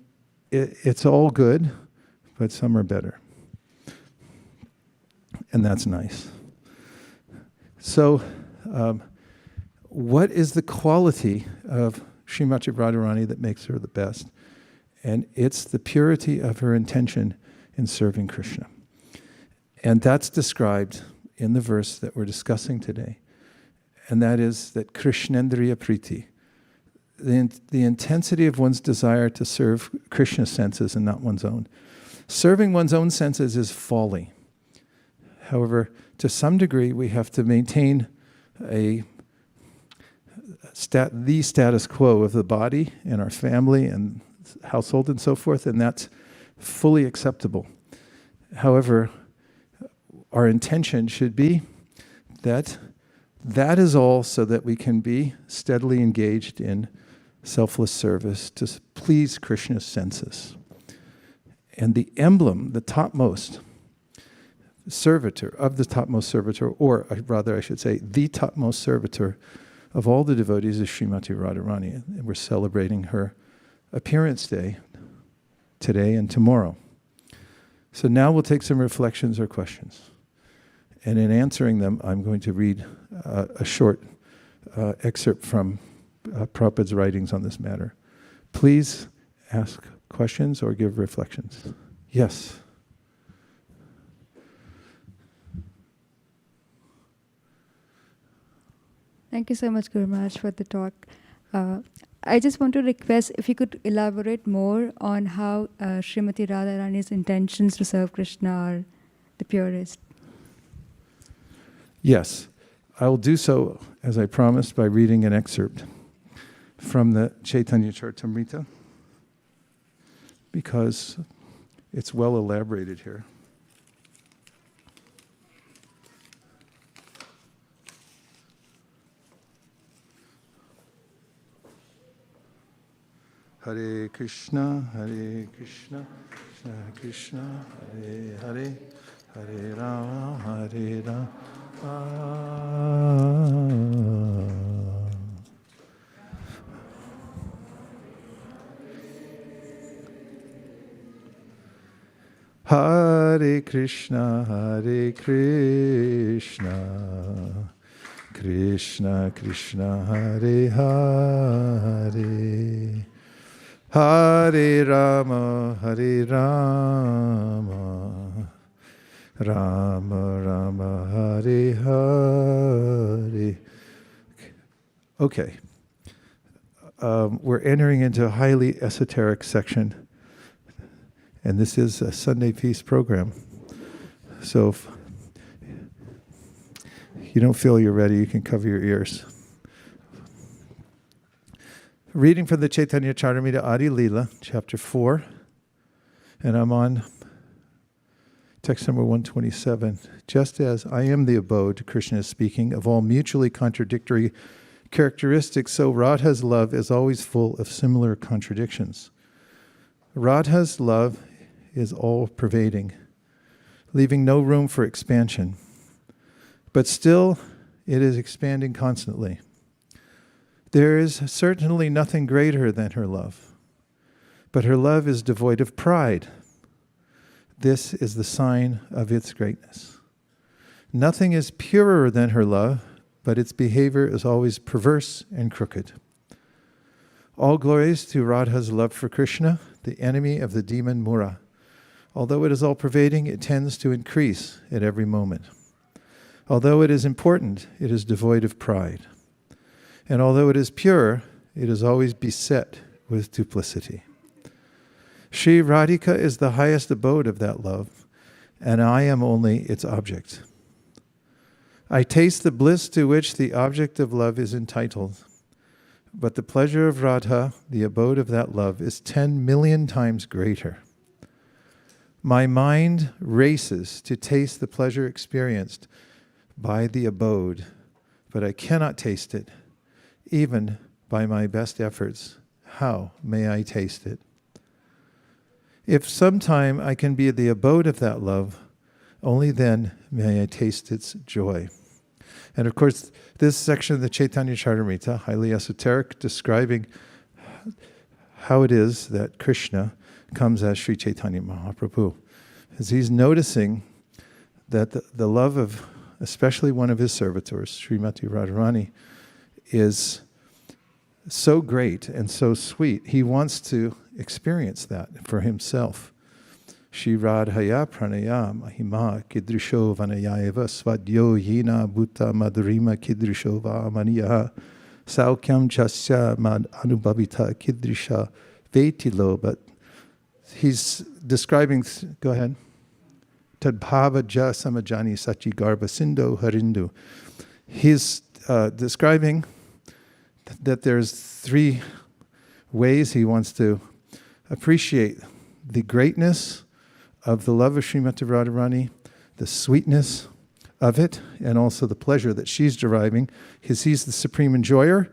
it's all good, but some are better. And that's nice. So, what is the quality of Srimati Radharani that makes her the best? And it's the purity of her intention in serving Krishna. And that's described in the verse that we're discussing today. And that is that Krishnendriya Priti, the intensity of one's desire to serve Krishna's senses and not one's own. Serving one's own senses is folly. However, to some degree, we have to maintain the status quo of the body and our family and household and so forth, and that's fully acceptable. However, our intention should be that is all so that we can be steadily engaged in selfless service to please Krishna's senses. And the emblem, the topmost servitor of the topmost servitor, or rather I should say the topmost servitor of all the devotees is Srimati Radharani. And we're celebrating her appearance day today and tomorrow. So now we'll take some reflections or questions. And in answering them, I'm going to read a short excerpt from Prabhupada's writings on this matter. Please ask questions or give reflections. Yes. Thank you so much, Guru Maharaj, for the talk. I just want to request if you could elaborate more on how Srimati Radharani's intentions to serve Krishna are the purest. Yes, I will do so, as I promised, by reading an excerpt from the Chaitanya Charitamrita, because it's well elaborated here. Hare Krishna, Krishna Krishna, Hare Hare, Hare Rama, Hare Rama. Hare Krishna, Krishna Krishna, Hare Hare, Hare Rama, Hare Rama, Rama Rama, Hare Hare. Okay. We're entering into a highly esoteric section. And this is a Sunday Peace program. So if you don't feel you're ready, you can cover your ears. Reading from the Chaitanya Charitamrita Adi Leela, chapter 4. And I'm on text number 127. Just as I am the abode, Krishna is speaking, of all mutually contradictory characteristics, so Radha's love is always full of similar contradictions. Radha's love is all-pervading, leaving no room for expansion. But still, it is expanding constantly. There is certainly nothing greater than her love, but her love is devoid of pride. This is the sign of its greatness. Nothing is purer than her love, but its behavior is always perverse and crooked. All glories to Radha's love for Krishna, the enemy of the demon Mura. Although it is all-pervading, it tends to increase at every moment. Although it is important, it is devoid of pride. And although it is pure, it is always beset with duplicity. Sri Radhika is the highest abode of that love, and I am only its object. I taste the bliss to which the object of love is entitled, but the pleasure of Radha, the abode of that love, is 10 million times greater. My mind races to taste the pleasure experienced by the abode, but I cannot taste it, even by my best efforts. How may I taste it? If sometime I can be the abode of that love, only then may I taste its joy. And of course, this section of the Chaitanya Charitamrita, highly esoteric, describing how it is that Krishna comes as Sri Chaitanya Mahaprabhu. As he's noticing that the love of especially one of his servitors, Srimati Radharani, is so great and so sweet, he wants to experience that for himself. Shri Radhaya pranaya mahima kidrisho vanayayava svadyo yina bhuta madhurima kidrisho va maniyaha saukyam chasya mad anubhavita kidrisha vetilo. But he's describing, go ahead. Tadbhava ja samajani sachi garba sindo harindu. He's describing that there's three ways he wants to appreciate the greatness of the love of Srimati Radharani, the sweetness of it, and also the pleasure that she's deriving, because he's the supreme enjoyer,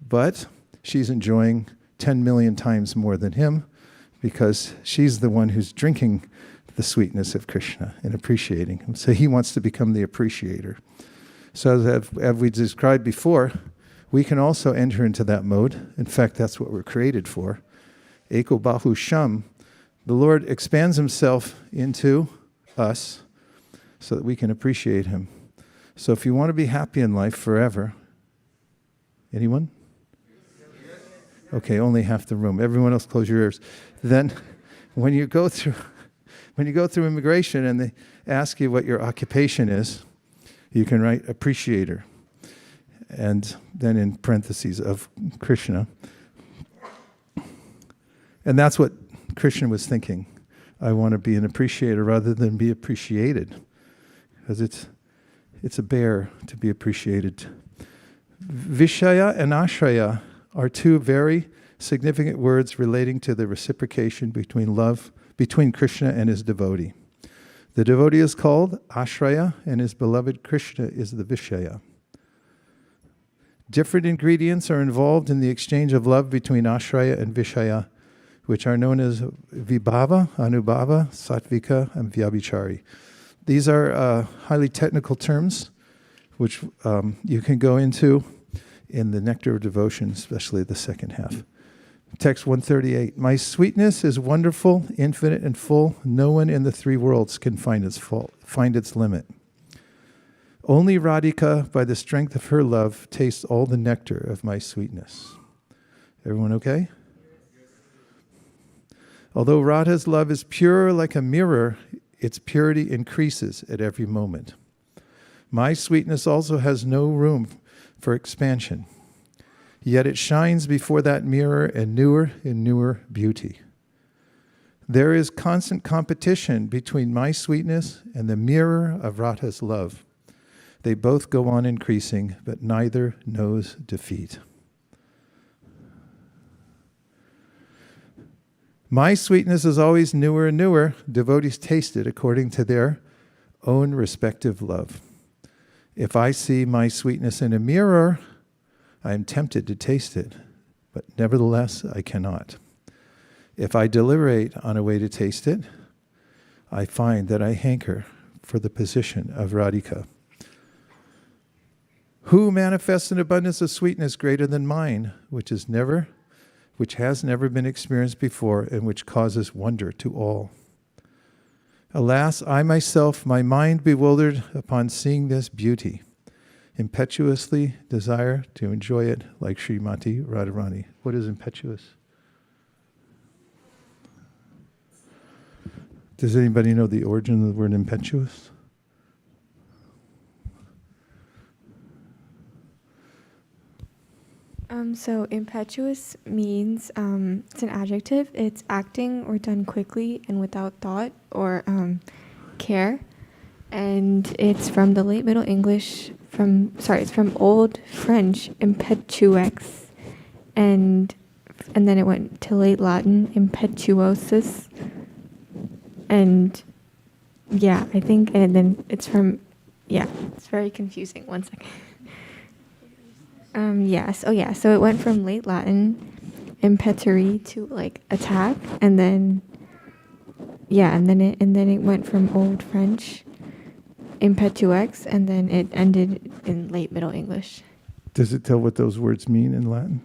but she's enjoying 10 million times more than him, because she's the one who's drinking the sweetness of Krishna and appreciating him. So he wants to become the appreciator. So as we described before, we can also enter into that mode. In fact, that's what we're created for. Eko Bahu Sham. The Lord expands himself into us so that we can appreciate him. So if you want to be happy in life forever, anyone? Okay, only half the room. Everyone else close your ears. Then when you go through immigration and they ask you what your occupation is, you can write appreciator. And then in parentheses of Krishna. And that's what Krishna was thinking. I want to be an appreciator rather than be appreciated. Because it's a bear to be appreciated. Vishaya and Ashraya are two very significant words relating to the reciprocation between Krishna and his devotee. The devotee is called Ashraya, and his beloved Krishna is the Vishaya. Different ingredients are involved in the exchange of love between Ashraya and Vishaya, which are known as Vibhava, Anubhava, Sattvika, and Vyabhichari. These are highly technical terms, which you can go into in the Nectar of Devotion, especially the second half. Text 138. My sweetness is wonderful, infinite, and full. No one in the three worlds can find its limit. Only Radhika, by the strength of her love, tastes all the nectar of my sweetness. Everyone okay? Although Radha's love is pure like a mirror, its purity increases at every moment. My sweetness also has no room for expansion, yet it shines before that mirror in newer beauty. There is constant competition between my sweetness and the mirror of Radha's love. They both go on increasing, but neither knows defeat. My sweetness is always newer and newer. Devotees taste it according to their own respective love. If I see my sweetness in a mirror, I am tempted to taste it, but nevertheless I cannot. If I deliberate on a way to taste it, I find that I hanker for the position of Radhika. Who manifests an abundance of sweetness greater than mine, which has never been experienced before and which causes wonder to all? Alas, I myself, my mind bewildered upon seeing this beauty, impetuously desire to enjoy it like Srimati Radharani. What is impetuous? Does anybody know the origin of the word impetuous? So impetuous means, it's an adjective. It's acting or done quickly and without thought or care. And it's from the late Middle English, it's from Old French, impetuex. And then it went to late Latin, impetuosus. And yeah, I think, and then it's very confusing. One second. So it went from late Latin, impetere, to like attack, and then Yeah, and then it went from Old French, impetueux, and then it ended in Late Middle English. Does it tell what those words mean in Latin?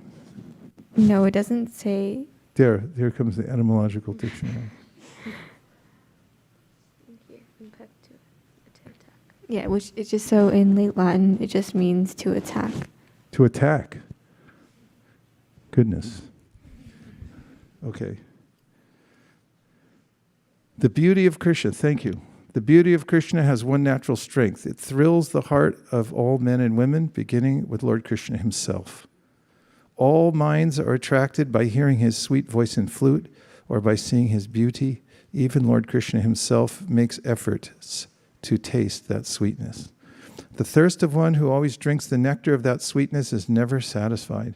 No, it doesn't say. There comes the etymological dictionary. Yeah, which it's just so in late Latin, it just means to attack. To attack. Goodness. Okay. The beauty of Krishna, thank you. The beauty of Krishna has one natural strength. It thrills the heart of all men and women, beginning with Lord Krishna himself. All minds are attracted by hearing his sweet voice and flute, or by seeing his beauty. Even Lord Krishna himself makes efforts to taste that sweetness. The thirst of one who always drinks the nectar of that sweetness is never satisfied.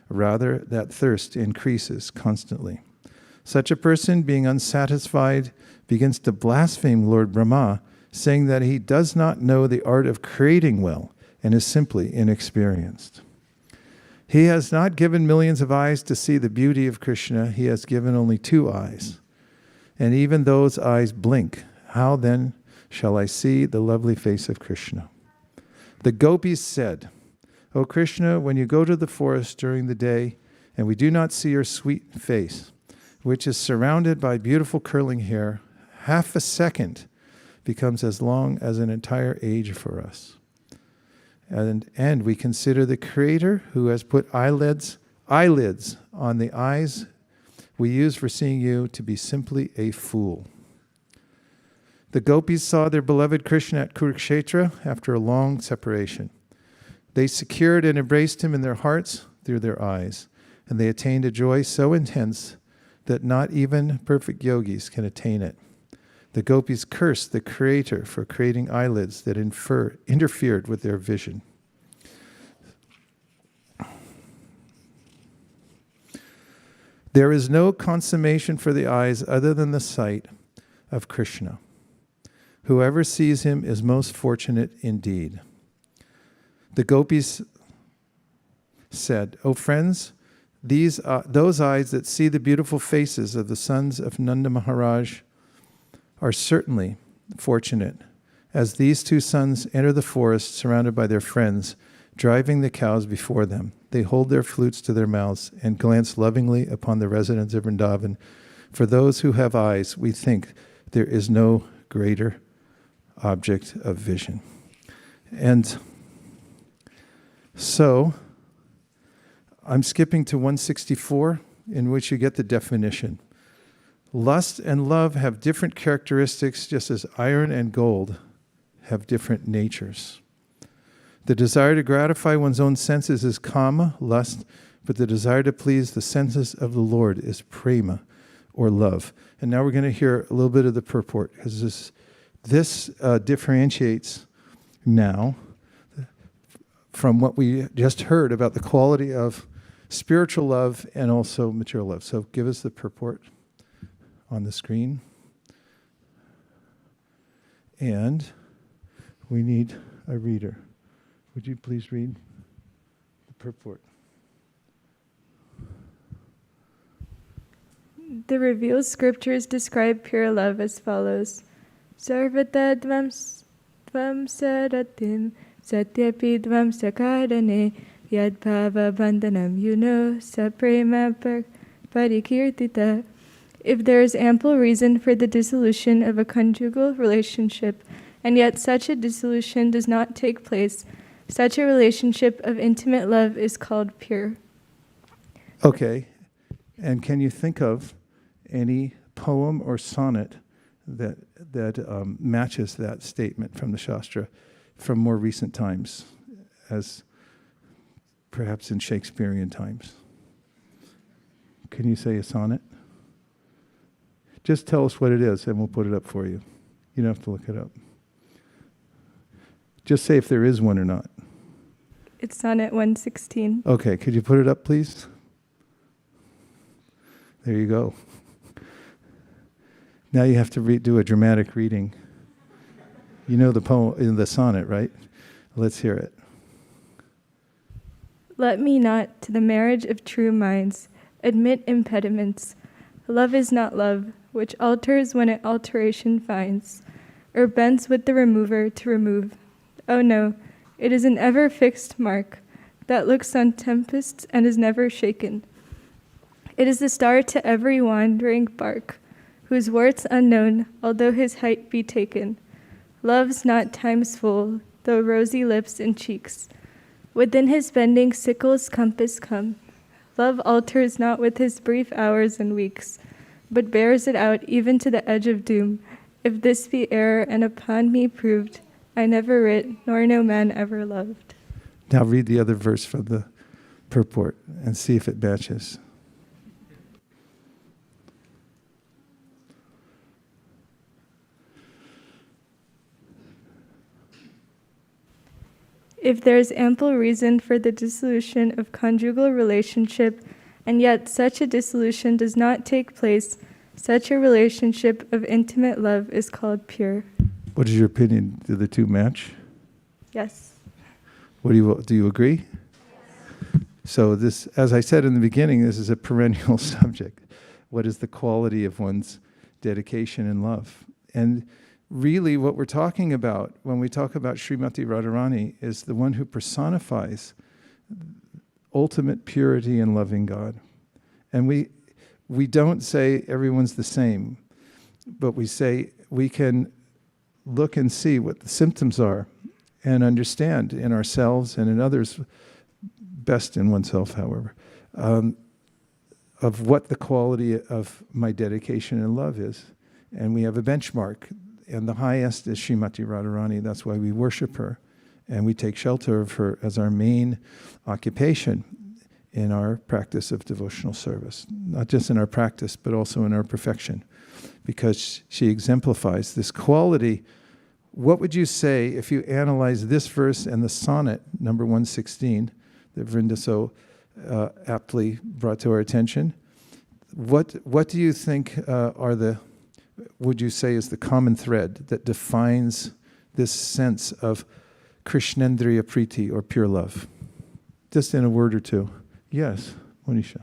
Rather, that thirst increases constantly. Such a person, being unsatisfied, begins to blaspheme Lord Brahma, saying that he does not know the art of creating well and is simply inexperienced. He has not given millions of eyes to see the beauty of Krishna. He has given only 2 eyes. And even those eyes blink. How then shall I see the lovely face of Krishna? The gopis said, O Krishna, when you go to the forest during the day, and we do not see your sweet face, which is surrounded by beautiful curling hair, half a second becomes as long as an entire age for us. And we consider the Creator who has put eyelids on the eyes we use for seeing you to be simply a fool. The gopis saw their beloved Krishna at Kurukshetra after a long separation. They secured and embraced him in their hearts through their eyes, and they attained a joy so intense that not even perfect yogis can attain it. The gopis cursed the Creator for creating eyelids that interfered with their vision. There is no consummation for the eyes other than the sight of Krishna. Whoever sees him is most fortunate indeed. The gopis said, O friends, those eyes that see the beautiful faces of the sons of Nanda Maharaj are certainly fortunate, as these 2 sons enter the forest surrounded by their friends, driving the cows before them. They hold their flutes to their mouths and glance lovingly upon the residents of Vrindavan. For those who have eyes, we think there is no greater object of vision. And so, I'm skipping to 164, in which you get the definition. Lust and love have different characteristics, just as iron and gold have different natures. The desire to gratify one's own senses is kama, lust, but the desire to please the senses of the Lord is prema, or love. And now we're going to hear a little bit of the purport, because this differentiates now from what we just heard about the quality of spiritual love and also material love. So give us the purport on the screen. And we need a reader. Would you please read the purport? The revealed scriptures describe pure love as follows. Sarvata dvam saratim satyapi dvam sakarane yadbhava bandhanam saprema parikirtita. If there is ample reason for the dissolution of a conjugal relationship, and yet such a dissolution does not take place, such a relationship of intimate love is called pure. Okay. And can you think of any poem or sonnet that matches that statement from the Shastra from more recent times, as perhaps in Shakespearean times? Can you say a sonnet? Just tell us what it is and we'll put it up for you. You don't have to look it up. Just say if there is one or not. It's sonnet 116. Okay, could you put it up, please? There you go. Now you have to do a dramatic reading. You know the poem in the sonnet, right? Let's hear it. Let me not, to the marriage of true minds, admit impediments. Love is not love, which alters when it alteration finds, or bends with the remover to remove. Oh no, it is an ever-fixed mark that looks on tempests and is never shaken. It is the star to every wandering bark, whose warts unknown, although his height be taken. Love's not time's full, though rosy lips and cheeks. Within his bending sickle's compass come. Love alters not with his brief hours and weeks, but bears it out even to the edge of doom. If this be error and upon me proved, I never writ, nor no man ever loved. Now read the other verse from the purport and see if it matches. If there is ample reason for the dissolution of conjugal relationship, and yet such a dissolution does not take place, such a relationship of intimate love is called pure. What is your opinion? Do the two match? Yes. Do you agree? So this, as I said in the beginning, this is a perennial subject. What is the quality of one's dedication and love? And really what we're talking about when we talk about Srimati Radharani is the one who personifies ultimate purity and loving God. And we don't say everyone's the same, but we say we can look and see what the symptoms are and understand in ourselves and in others, best in oneself, however, of what the quality of my dedication and love is. And we have a benchmark, and the highest is Srimati Radharani. That's why we worship her, and we take shelter of her as our main occupation in our practice of devotional service. Not just in our practice, but also in our perfection, because she exemplifies this quality. What would you say if you analyze this verse and the sonnet, number 116, that Vrinda so aptly brought to our attention? What do you think would you say is the common thread that defines this sense of Krishnendriya Priti, or pure love? Just in a word or two. Yes, Monisha.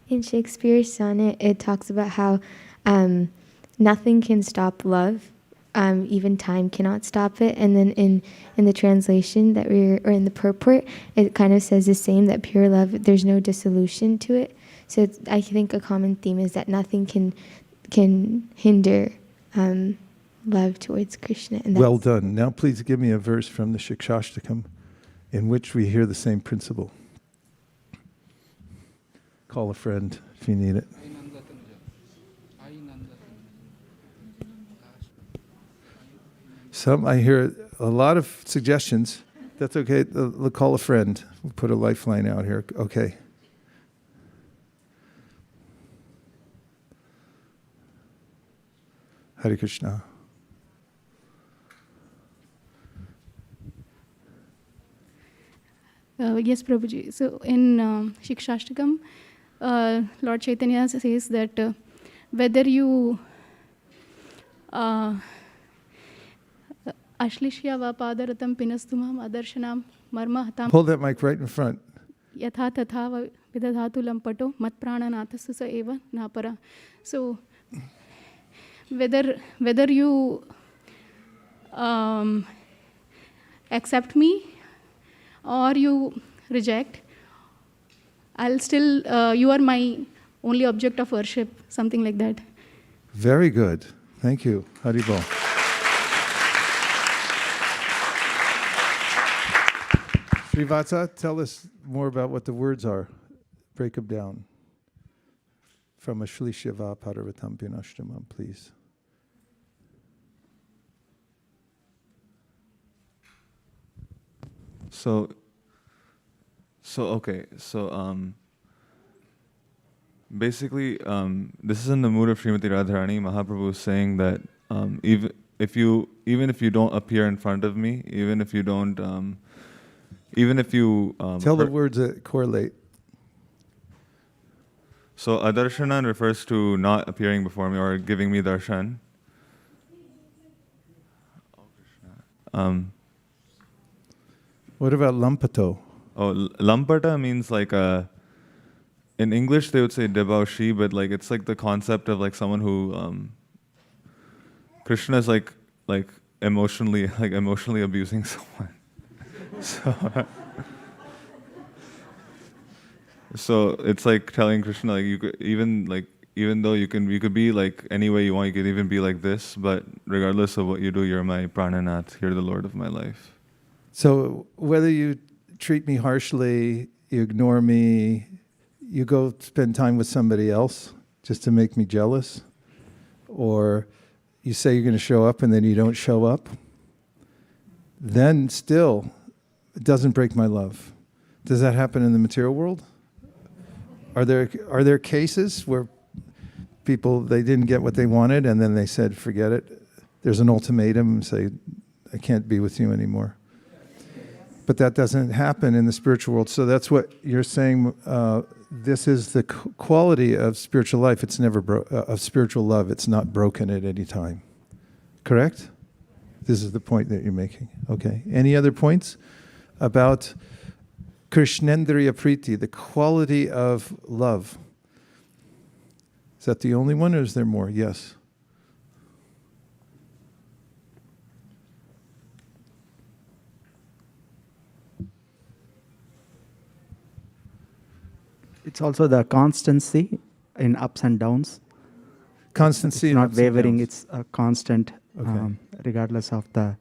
In Shakespeare's sonnet, it talks about how nothing can stop love. Even time cannot stop it. And then in the translation or in the purport, it kind of says the same, that pure love, there's no dissolution to it. So I think a common theme is that nothing can hinder love towards Krishna. And Well done. Now please give me a verse from the Shikshashtakam in which we hear the same principle. Call a friend if you need it. I hear a lot of suggestions. That's okay. Call a friend. We'll put a lifeline out here. Okay. Hare Krishna. Yes, Prabhuji. So in Shikshashtakam, Lord Chaitanya says that whether you Ashlishya va padaratam pinastumam adarshanam marma hatam. Hold that mic right in front. Yatha tatha va vidadhatu lampato mat prananathasya sa eva napara. So whether you accept me or you reject, I'll still, you are my only object of worship, something like that. Very good. Thank you. Haribol. Srivatsa, tell us more about what the words are. Break them down. From Ashlishya Paravatam Pinashtamam, please. So basically, this is in the mood of Srimati Radharani. Mahaprabhu is saying that even if you don't appear in front of me, even if you don't, tell the words that correlate. So adarshanan refers to not appearing before me or giving me darshan. What about lampato? Lampata means like a in English they would say debauchee, but like it's like the concept of like someone who Krishna is like emotionally abusing someone. So it's like telling Krishna like you could even though you could be like any way you want, you could even be like this, but regardless of what you do, you're my prananath, you're the Lord of my life. So whether you treat me harshly, you ignore me, you go spend time with somebody else just to make me jealous, or you say you're going to show up and then you don't show up, then still it doesn't break my love. Does that happen in the material world? Are there cases where people, they didn't get what they wanted and then they said, forget it? There's an ultimatum and say, I can't be with you anymore. But that doesn't happen in the spiritual world. So that's what you're saying. This is the quality of spiritual life. It's never of spiritual love. It's not broken at any time. Correct? This is the point that you're making. Okay. Any other points about Krishnendriya Priti, the quality of love? Is that the only one, or is there more? Yes. It's also the constancy in ups and downs. Constancy It's in not ups and wavering, downs. it's a constant, Okay. regardless of the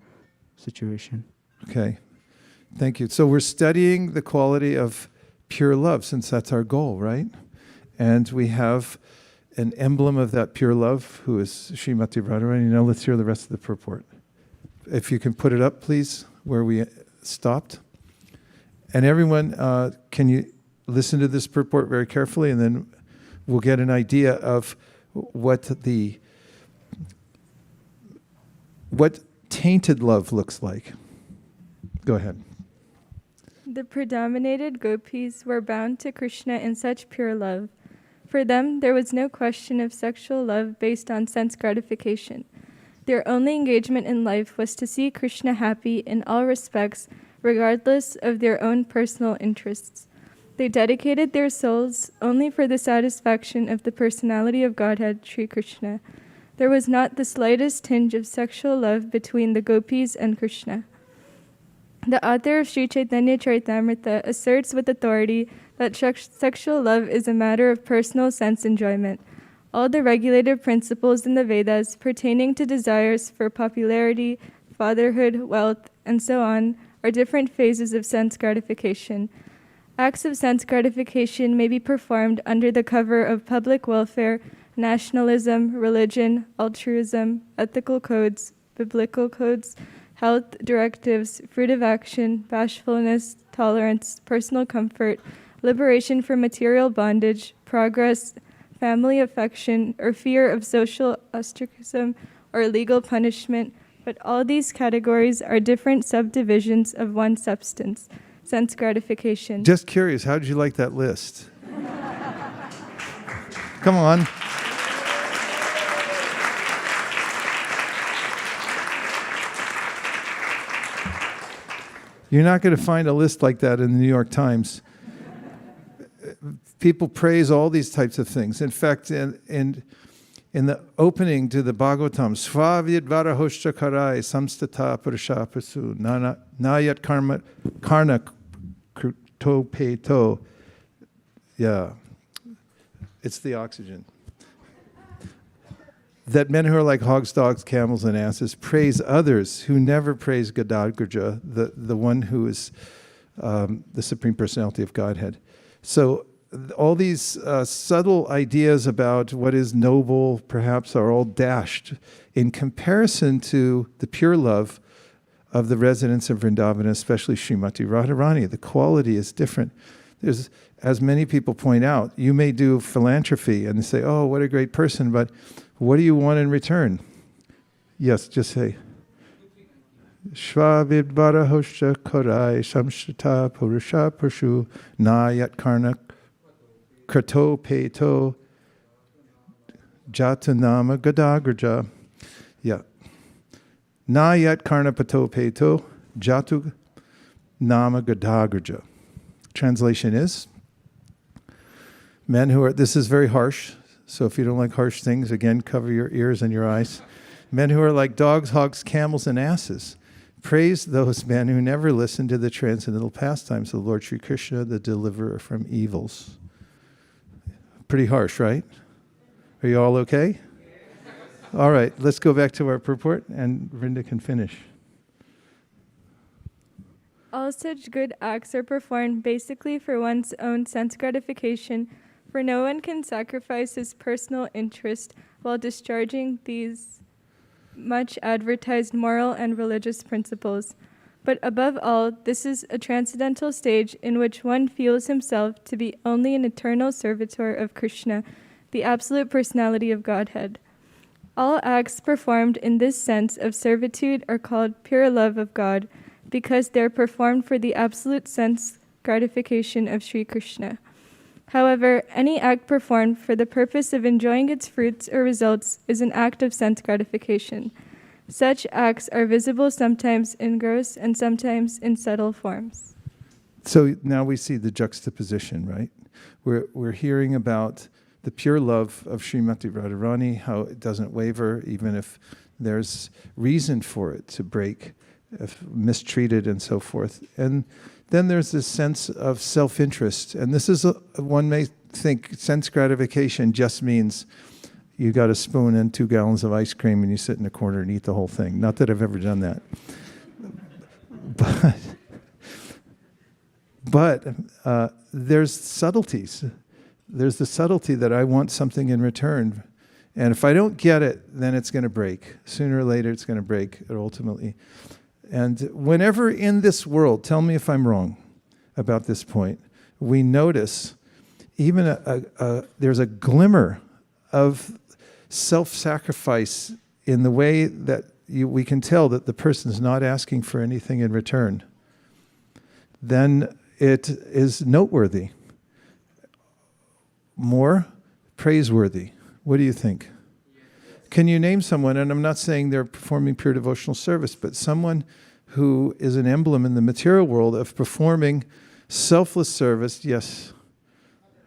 situation. Okay. Thank you. So we're studying the quality of pure love, since that's our goal, right? And we have an emblem of that pure love, who is Srimati Radharani. Now let's hear the rest of the purport. If you can put it up, please, where we stopped. And everyone, can you listen to this purport very carefully, and then we'll get an idea of what tainted love looks like. Go ahead. The predominated gopis were bound to Krishna in such pure love. For them, there was no question of sexual love based on sense gratification. Their only engagement in life was to see Krishna happy in all respects, regardless of their own personal interests. They dedicated their souls only for the satisfaction of the personality of Godhead, Sri Krishna. There was not the slightest tinge of sexual love between the gopis and Krishna. The author of Sri Chaitanya Charitamrita asserts with authority that sexual love is a matter of personal sense enjoyment. All the regulative principles in the Vedas pertaining to desires for popularity, fatherhood, wealth, and so on are different phases of sense gratification. Acts of sense gratification may be performed under the cover of public welfare, nationalism, religion, altruism, ethical codes, biblical codes, health directives, fruit of action, bashfulness, tolerance, personal comfort, liberation from material bondage, progress, family affection, or fear of social ostracism or legal punishment, but all these categories are different subdivisions of one substance, sense gratification. Just curious, how did you like that list? Come on. You're not going to find a list like that in the New York Times. People praise all these types of things. In fact, in the opening to the Bhagavatam, Svavidvara hoscha karai samstata purushapasu nayat karna kruto peto. Yeah, it's the oxygen. That men who are like hogs, dogs, camels, and asses praise others who never praise Gadadgraja, the one who is the Supreme Personality of Godhead. So all these subtle ideas about what is noble, perhaps, are all dashed in comparison to the pure love of the residents of Vrindavan, especially Srimati Radharani. The quality is different. There's, as many people point out, you may do philanthropy and say, oh, what a great person, but what do you want in return? Yes, just say. Shvavidvara hosha korai samshita purusha purshu nayat karna krato peto jatanama gadagraja. Yeah. Nayat karna pato peto jatu nama gadagraja. Translation is, Men who are, this is very harsh, so if you don't like harsh things, again, cover your ears and your eyes. Men who are like dogs, hogs, camels, and asses. Praise those men who never listen to the transcendental pastimes of the Lord Sri Krishna, the deliverer from evils. Pretty harsh, right? Are you all okay? All right, let's go back to our purport, and Vrinda can finish. All such good acts are performed basically for one's own sense gratification, for no one can sacrifice his personal interest while discharging these much advertised moral and religious principles. But above all, this is a transcendental stage in which one feels himself to be only an eternal servitor of Krishna, the absolute personality of Godhead. All acts performed in this sense of servitude are called pure love of God, because they are performed for the absolute sense gratification of Sri Krishna. However, any act performed for the purpose of enjoying its fruits or results is an act of sense gratification. Such acts are visible sometimes in gross and sometimes in subtle forms. So now we see the juxtaposition, right? We're hearing about the pure love of Srimati Radharani, how it doesn't waver, even if there's reason for it to break, if mistreated and so forth. And then there's this sense of self-interest. And this is, one may think sense gratification just means you got a spoon and 2 gallons of ice cream and you sit in a corner and eat the whole thing. Not that I've ever done that. But there's subtleties. There's the subtlety that I want something in return. And if I don't get it, then it's going to break. Sooner or later, it's going to break ultimately. And whenever in this world, tell me if I'm wrong about this point, we notice even there's a glimmer of self-sacrifice in the way that we can tell that the person is not asking for anything in return, then it is noteworthy, more praiseworthy. What do you think? Can you name someone, and I'm not saying they're performing pure devotional service, but someone who is an emblem in the material world of performing selfless service? Yes,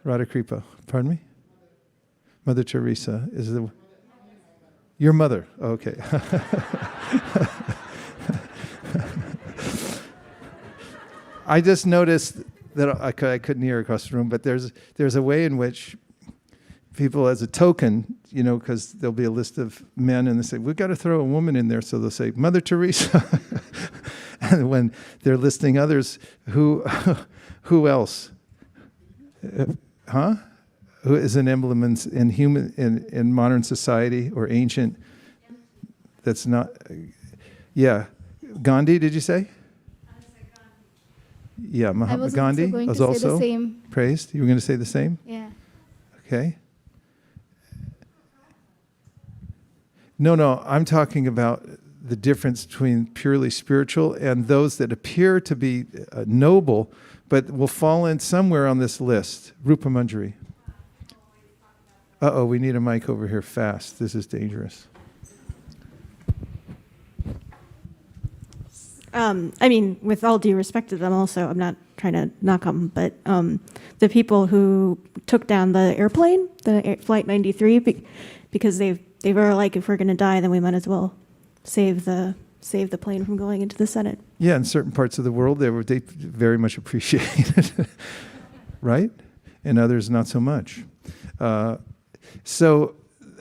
Radhakripa. Pardon me? Mother Teresa is the... Your mother. Okay. I just noticed that I couldn't hear across the room, but there's a way in which people, as a token, you know, because there'll be a list of men and they say, we've got to throw a woman in there. So they'll say, Mother Teresa. And when they're listing others, who else? Who is an emblem in modern society or ancient? That's not, yeah. Gandhi, did you say? Yeah, Mahatma Gandhi was also the same. praised. You were going to say the same? Yeah. Okay. No, I'm talking about the difference between purely spiritual and those that appear to be noble, but will fall in somewhere on this list. Rupa Manjari. Uh-oh, we need a mic over here fast. This is dangerous. I mean, with all due respect to them also, I'm not trying to knock them, but the people who took down the airplane, Flight 93, because they were like, if we're going to die, then we might as well save the plane from going into the Senate. Yeah, in certain parts of the world, they very much appreciate it, right? In others, not so much. So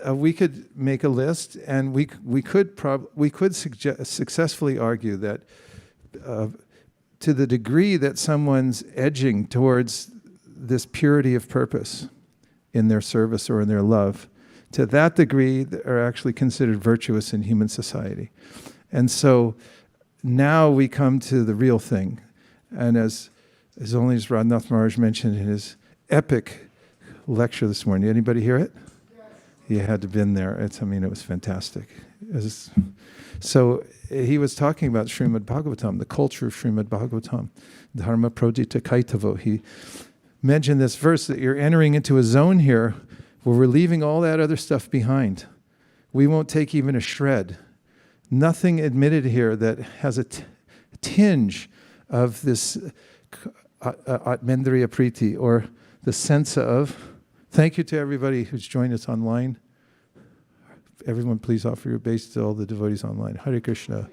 we could make a list, and we could successfully argue that to the degree that someone's edging towards this purity of purpose in their service or in their love, to that degree, they are actually considered virtuous in human society. And so now we come to the real thing. And as only as Prahlad Maharaja mentioned in his epic lecture this morning, anybody hear it? You had to have been there. It was fantastic. So he was talking about Srimad Bhagavatam, the culture of Srimad Bhagavatam, Dharma Prodita Kaitavo. He mentioned this verse that you're entering into a zone here where we're leaving all that other stuff behind. We won't take even a shred. Nothing admitted here that has a tinge of this Atmendriya Priti, or the sense of Thank you to everybody who's joined us online. Everyone, please offer your base to all the devotees online. Hare Krishna.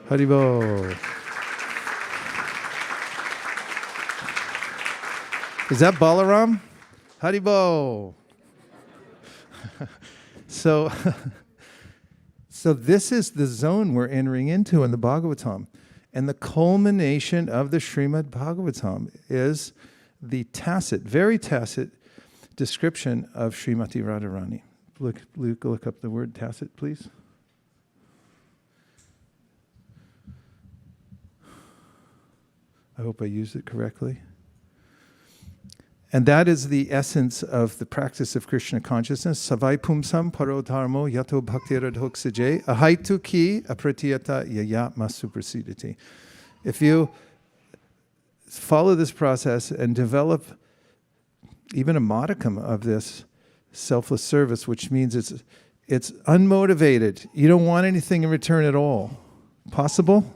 Haribol. Is that Balaram? Haribol. So this is the zone we're entering into in the Bhagavatam. And the culmination of the Srimad Bhagavatam is the tacit, very tacit description of Srimati Radharani. Look up the word tacit, please. I hope I used it correctly. And that is the essence of the practice of Krishna consciousness. Savai pumsam paro dharmo yato bhaktiradhoksaje ahaitu ki apratiyata yayatma suprasidati. If you follow this process and develop even a modicum of this selfless service, which means it's unmotivated. You don't want anything in return at all. Possible?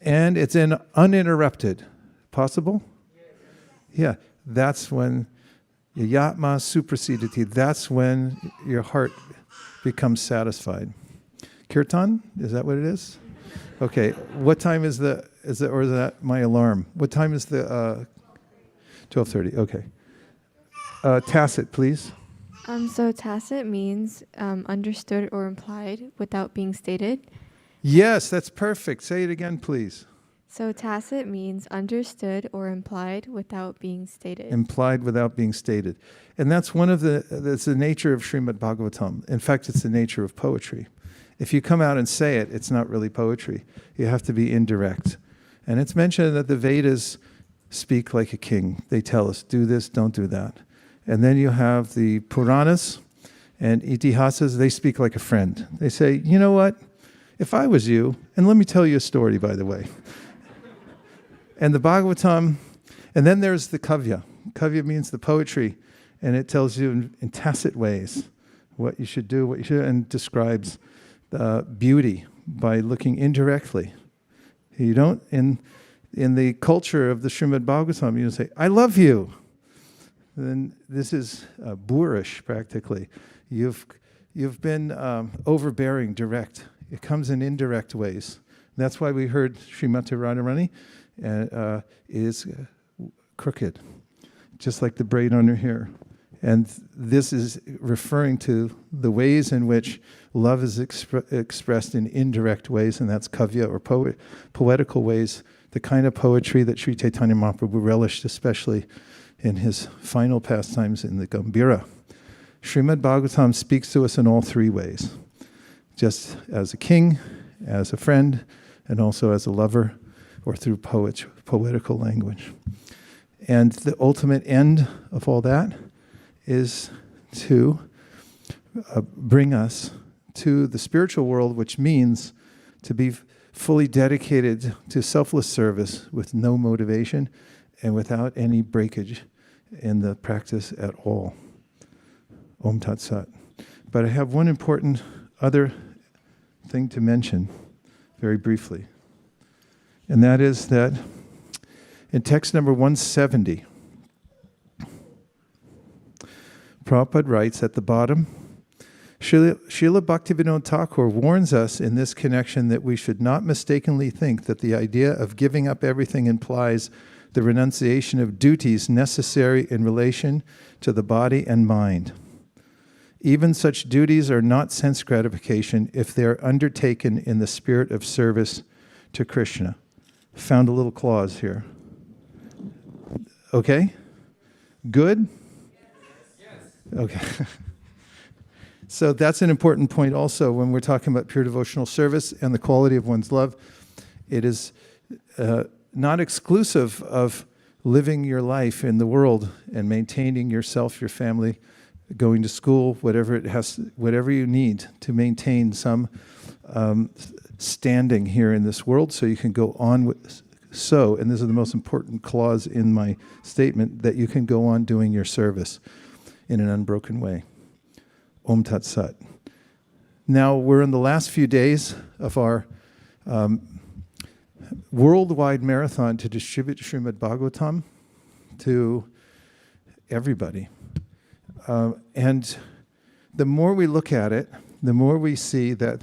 And it's uninterrupted. Possible? Yeah, that's when yatma suprasidati, that's when your heart becomes satisfied. Kirtan, is that what it is? Okay, what time is or is that my alarm? What time is the, 12:30, okay. Tacit, please. So tacit means understood or implied without being stated. Yes, that's perfect. Say it again, please. So tacit means understood or implied without being stated. Implied without being stated. And that's that's the nature of Srimad Bhagavatam. In fact, it's the nature of poetry. If you come out and say it, it's not really poetry. You have to be indirect. And it's mentioned that the Vedas speak like a king. They tell us, do this, don't do that. And then you have the Puranas and Itihasas, they speak like a friend. They say, you know what? If I was you, and let me tell you a story, by the way. And the Bhagavatam, and then there's the Kavya. Kavya means the poetry, and it tells you in tacit ways what you should do, and describes beauty by looking indirectly. You don't, in the culture of the Srimad Bhagavatam, you don't say, I love you. Then this is boorish, practically. You've been overbearing, direct. It comes in indirect ways. That's why we heard Srimati Radharani is crooked, just like the braid on her hair. And this is referring to the ways in which love is expressed in indirect ways, and that's kavya, or poetical ways, the kind of poetry that Sri Chaitanya Mahaprabhu relished, especially in his final pastimes in the Gambhira. Srimad Bhagavatam speaks to us in all three ways, just as a king, as a friend, and also as a lover, or through poetical language. And the ultimate end of all that is to bring us to the spiritual world, which means to be fully dedicated to selfless service with no motivation and without any breakage in the practice at all. Om Tat Sat. But I have one important other thing to mention very briefly. And that is that in text number 170, Prabhupada writes at the bottom, Srila Bhaktivinoda Thakur warns us in this connection that we should not mistakenly think that the idea of giving up everything implies the renunciation of duties necessary in relation to the body and mind. Even such duties are not sense gratification if they are undertaken in the spirit of service to Krishna. Found a little clause here. Okay? Good? Yes. Okay. So that's an important point also when we're talking about pure devotional service and the quality of one's love. It is not exclusive of living your life in the world and maintaining yourself, your family, going to school, whatever you need to maintain some standing here in this world, so you can go on with. And this is the most important clause in my statement, that you can go on doing your service in an unbroken way. Om Tat Sat. Now we're in the last few days of our worldwide marathon to distribute Srimad Bhagavatam to everybody. And the more we look at it, the more we see that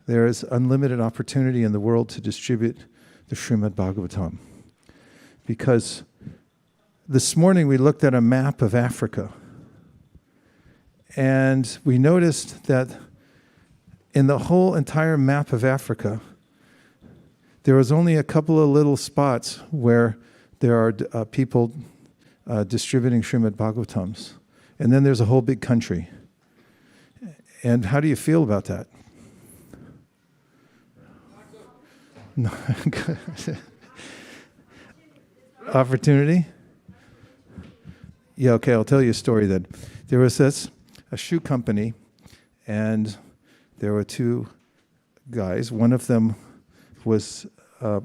there is unlimited opportunity in the world to distribute the Srimad Bhagavatam. Because this morning we looked at a map of Africa, and we noticed that in the whole entire map of Africa, there was only a couple of little spots where there are people distributing Srimad Bhagavatams. And then there's a whole big country. And how do you feel about that? No. Opportunity? Yeah, okay, I'll tell you a story then. There was a shoe company, and there were two guys. One of them was a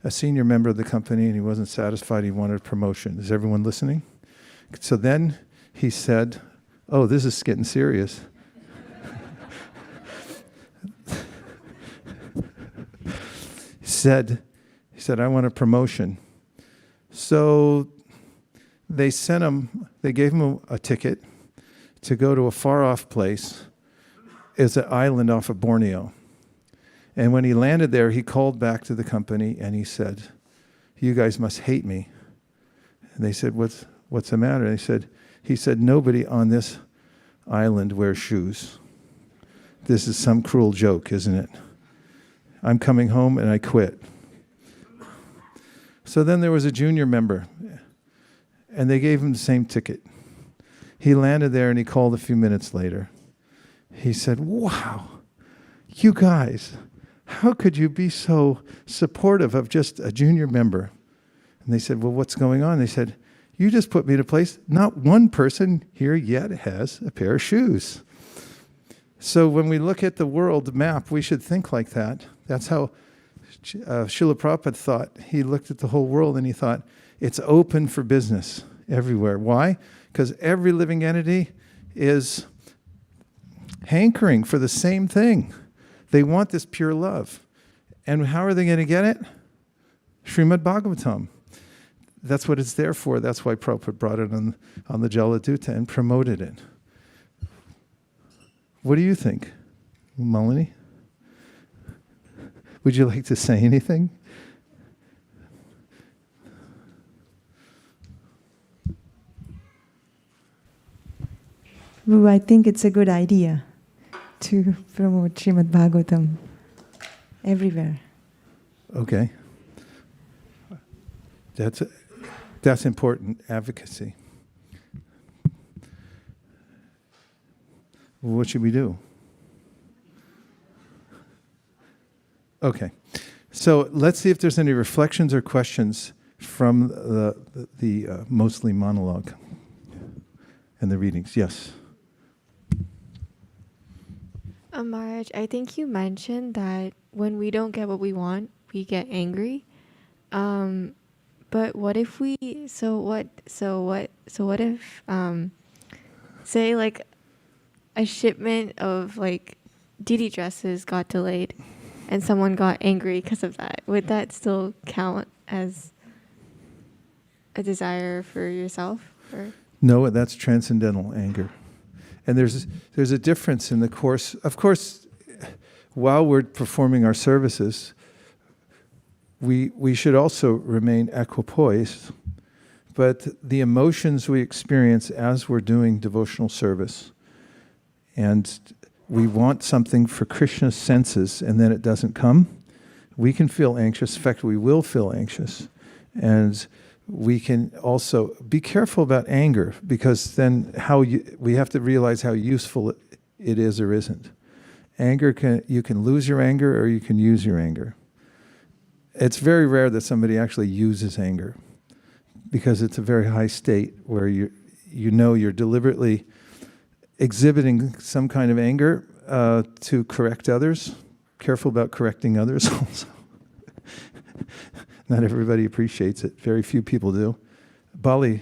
senior member of the company, and he wasn't satisfied. He wanted a promotion. Is everyone listening? So then he said, oh, this is getting serious. He said, I want a promotion. So they gave him a ticket to go to a far-off place. It's an island off of Borneo. And when he landed there, he called back to the company and he said, you guys must hate me. And they said, what's the matter? And he said, nobody on this island wears shoes. This is some cruel joke, isn't it? I'm coming home and I quit. So then there was a junior member, and they gave him the same ticket. He landed there and he called a few minutes later. He said, wow, you guys, how could you be so supportive of just a junior member? And they said, well, what's going on? They said, you just put me in a place, not one person here yet has a pair of shoes. So when we look at the world map, we should think like that. That's how Srila Prabhupada thought. He looked at the whole world and he thought, it's open for business everywhere. Why? Because every living entity is hankering for the same thing. They want this pure love. And how are they going to get it? Srimad Bhagavatam. That's what it's there for. That's why Prabhupada brought it on the Jaladuta and promoted it. What do you think, Malini? Would you like to say anything? Well, I think it's a good idea to promote Srimad Bhagavatam everywhere. Okay. That's important advocacy. Well, what should we do? Okay. So let's see if there's any reflections or questions from the mostly monologue and the readings. Yes. Maharaj, I think you mentioned that when we don't get what we want, we get angry. But what if say like a shipment of like Didi dresses got delayed and someone got angry because of that? Would that still count as a desire for yourself? Or? No, that's transcendental anger. And there's a difference in the course. Of course, while we're performing our services, we should also remain equipoised. But the emotions we experience as we're doing devotional service, and we want something for Krishna's senses, and then it doesn't come, we can feel anxious. In fact, we will feel anxious. And we can also be careful about anger, because then we have to realize how useful it is or isn't. You can lose your anger or you can use your anger. It's very rare that somebody actually uses anger, because it's a very high state where you're deliberately exhibiting some kind of anger to correct others. Careful about correcting others also. Not everybody appreciates it. Very few people do. Bali.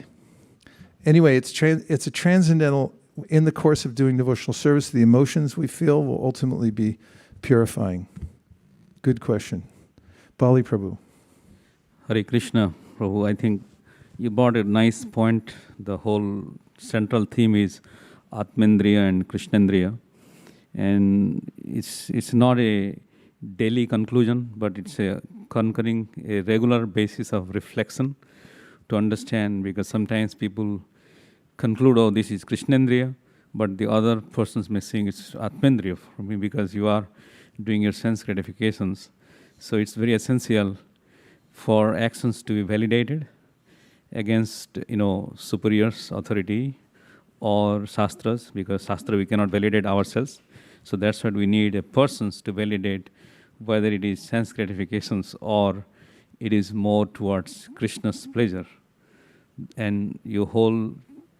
Anyway, it's a transcendental, in the course of doing devotional service, the emotions we feel will ultimately be purifying. Good question. Bali Prabhu. Hare Krishna, Prabhu. I think you brought a nice point, the whole central theme is Atmendriya and Krishnendriya. And it's not a daily conclusion, but it's a concurring, a regular basis of reflection to understand, because sometimes people conclude, oh, this is Krishnendriya, but the other person's missing it's Atmendriya for me, because you are doing your sense gratifications. So it's very essential for actions to be validated against, superiors, authority, or shastras, because shastra we cannot validate ourselves. So that's what we need, a persons to validate whether it is sense gratifications or it is more towards Krishna's pleasure. And your whole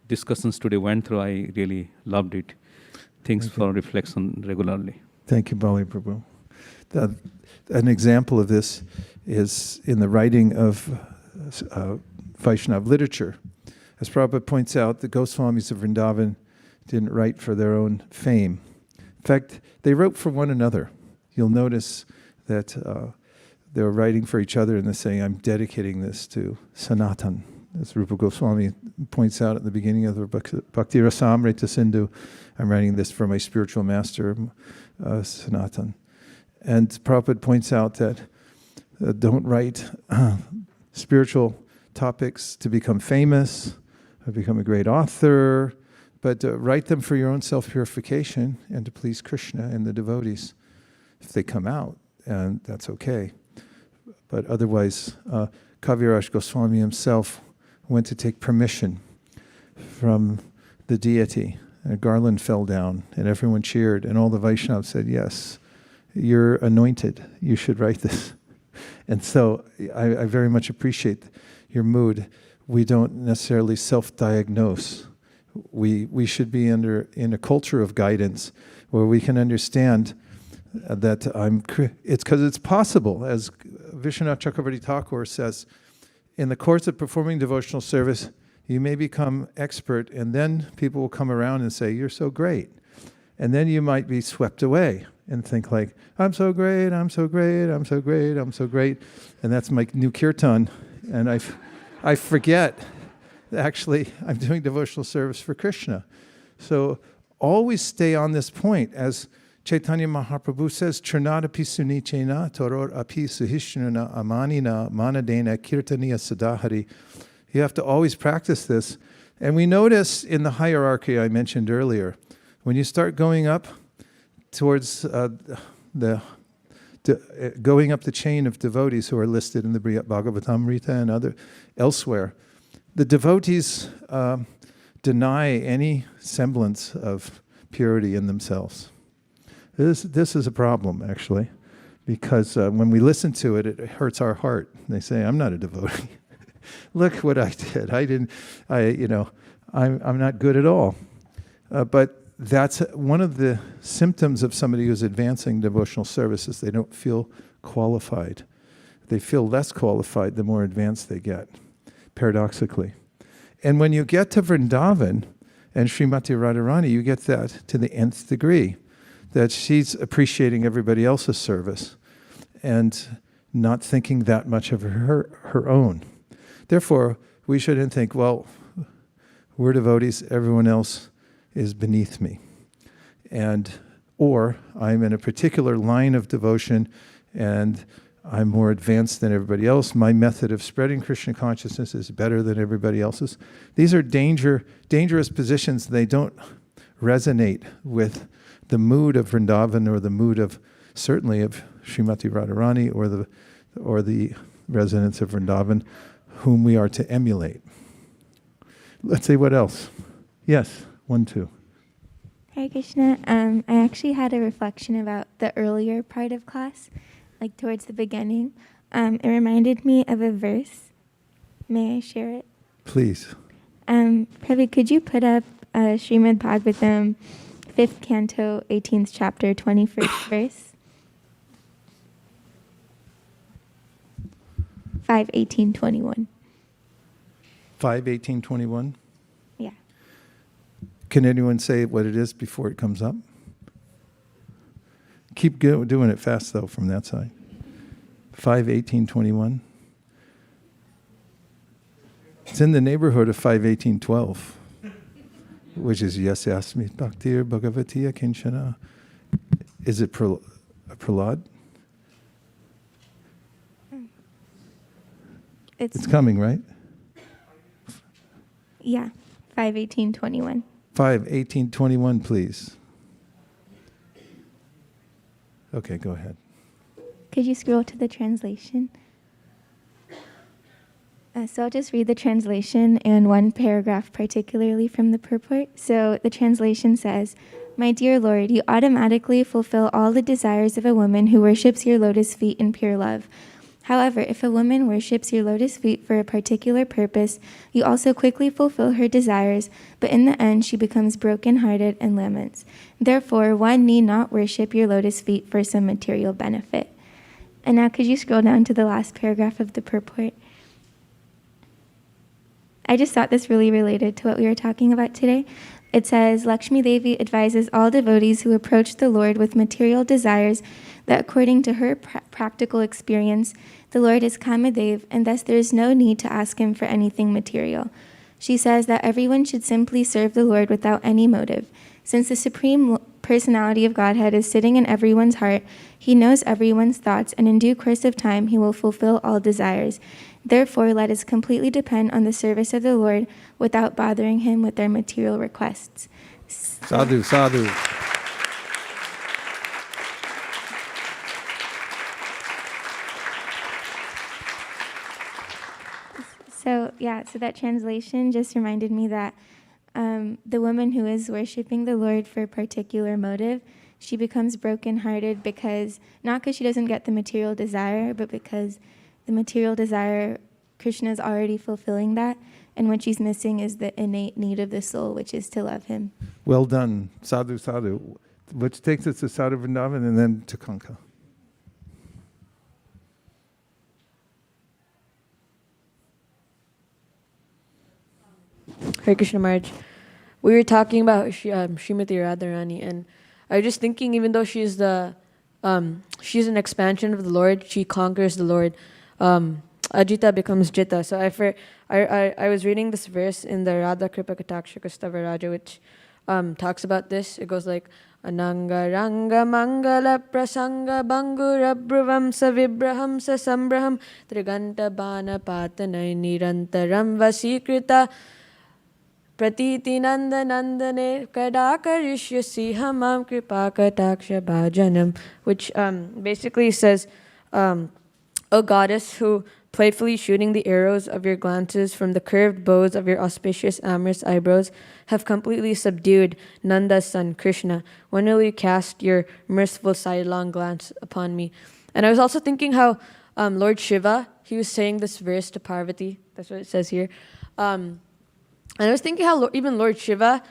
discussions today went through, I really loved it. Thanks for reflection regularly. Thank you, Bali Prabhu. An example of this is in the writing of Vaishnava literature. As Prabhupada points out, the Goswamis of Vrindavan didn't write for their own fame. In fact, they wrote for one another. You'll notice that they were writing for each other and they're saying, I'm dedicating this to Sanatan. As Rupa Goswami points out at the beginning of the Bhakti Rasamrita Sindhu, I'm writing this for my spiritual master, Sanatan. And Prabhupada points out that don't write spiritual topics to become famous or become a great author, but write them for your own self-purification and to please Krishna and the devotees. If they come out, and that's okay. But otherwise, Kaviraj Goswami himself went to take permission from the deity. A garland fell down, and everyone cheered, and all the Vaishnavas said, yes, you're anointed. You should write this. And so I very much appreciate your mood. We don't necessarily self-diagnose. We should be in a culture of guidance where we can understand that it's because it's possible, as Vishwanath Chakravarti Thakur says, in the course of performing devotional service, you may become expert, and then people will come around and say, you're so great. And then you might be swept away and think like, I'm so great, I'm so great, I'm so great, I'm so great. And that's my new kirtan. And I forget, actually, I'm doing devotional service for Krishna. So always stay on this point. As Chaitanya Mahaprabhu says, Trinadapi sunichena toror api suhishnuna amanina manadena kirtaniya sadahari. You have to always practice this. And we notice in the hierarchy I mentioned earlier, when you start going up towards going up the chain of devotees who are listed in the Bhagavatamrita and elsewhere, the devotees deny any semblance of purity in themselves. This is a problem, actually, because when we listen to it, it hurts our heart. They say, I'm not a devotee. Look what I did. I'm not good at all. But that's one of the symptoms of somebody who's advancing devotional services. They don't feel qualified. They feel less qualified the more advanced they get, paradoxically. And when you get to Vrindavan and Srimati Radharani, you get that to the nth degree, that she's appreciating everybody else's service and not thinking that much of her own. Therefore, we shouldn't think, well, we're devotees, everyone else is beneath me. Or I'm in a particular line of devotion and I'm more advanced than everybody else. My method of spreading Krishna consciousness is better than everybody else's. These are dangerous positions. They don't resonate with the mood of Vrindavan or the mood of, certainly of Srimati Radharani or the residents of Vrindavan, whom we are to emulate. Let's see what else. Yes, 1, 2. Hare Krishna. I actually had a reflection about the earlier part of class, like towards the beginning. It reminded me of a verse. May I share it? Please. Prabhu, could you put up Srimad Bhagavatam, 5th canto, 18th chapter, 21st verse? 5:18:21. 5:18:21? Yeah. Can anyone say what it is before it comes up? Keep doing it fast, though, from that side. 5:18:21. It's in the neighborhood of 5:18:12. which is Yasyasmi Bhaktir Bhagavatiya Kinchana. Is it Prahlad? It's coming, right? Yeah, 5:18:21. 5:18:21, please. Okay, go ahead. Could you scroll to the translation? So I'll just read the translation and one paragraph particularly from the purport. So the translation says, "My dear Lord, you automatically fulfill all the desires of a woman who worships your lotus feet in pure love. However, if a woman worships your lotus feet for a particular purpose, you also quickly fulfill her desires, but in the end she becomes broken-hearted and laments. Therefore, one need not worship your lotus feet for some material benefit." And now could you scroll down to the last paragraph of the purport? I just thought this really related to what we were talking about today. It says, Lakshmi Devi advises all devotees who approach the Lord with material desires that according to her practical experience, the Lord is Kamadev, and thus there is no need to ask him for anything material. She says that everyone should simply serve the Lord without any motive. Since the Supreme Personality of Godhead is sitting in everyone's heart, he knows everyone's thoughts, and in due course of time he will fulfill all desires. Therefore, let us completely depend on the service of the Lord without bothering him with their material requests. Sadhu, sadhu. So that translation just reminded me that the woman who is worshiping the Lord for a particular motive, she becomes brokenhearted not because she doesn't get the material desire, but because the material desire, Krishna is already fulfilling that, and what she's missing is the innate need of the soul, which is to love him. Well done. Sadhu, sadhu. Which takes us to Sadhu Vrindavan and then to Kanka. Hare Krishna Maharaj. We were talking about Srimati Radharani, and I was just thinking, even though she's she's an expansion of the Lord, she conquers the Lord. Ajita becomes Jita. So I was reading this verse in the Radha Kripa Kataksha Kastavaraja, which talks about this. It goes like, Ananga Ranga Mangala Prasanga Bangura Bruvam Savibraham Sasambraham Triganta Bana Patanai Nirantaram Vasikrita Pratiti Nanda Nandane Kadakarishyasi Hamam Kripa Kataksha Bhajanam, which basically says, O goddess who, playfully shooting the arrows of your glances from the curved bows of your auspicious amorous eyebrows, have completely subdued Nanda's son Krishna. When will you cast your merciful sidelong glance upon me? And I was also thinking how Lord Shiva, he was saying this verse to Parvati. That's what it says here. And I was thinking how even Lord Shiva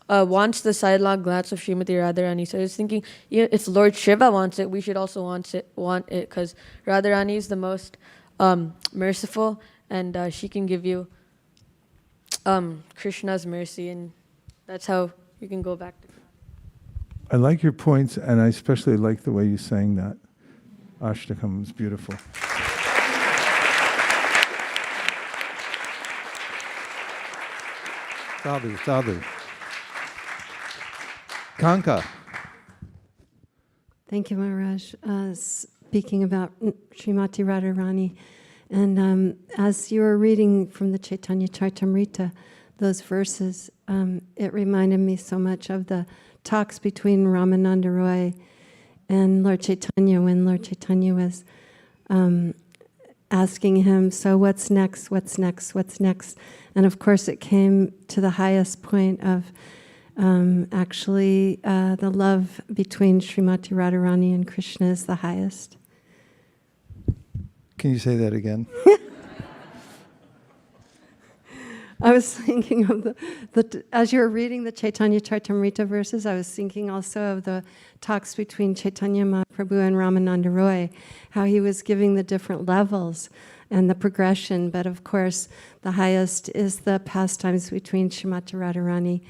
wants the sidelong glance of Srimati Radharani. So I was thinking, if Lord Shiva wants it, we should also want it, because Radharani is the most merciful, and she can give you Krishna's mercy, and that's how you can go back to God. I like your points, and I especially like the way you sang that. Ashtakam is beautiful. Sadhu, sadhu. Kanka. Thank you, Maharaj. Speaking about Srimati Radharani, and as you were reading from the Chaitanya Charitamrita, those verses, it reminded me so much of the talks between Ramananda Roy and Lord Chaitanya, when Lord Chaitanya was asking him, so what's next, what's next, what's next? And of course it came to the highest point of actually the love between Srimati Radharani and Krishna is the highest. Can you say that again? I was thinking of as you were reading the Chaitanya Charitamrita verses, I was thinking also of the talks between Chaitanya Mahaprabhu and Ramananda Roy, how he was giving the different levels and the progression, but of course the highest is the pastimes between Srimati Radharani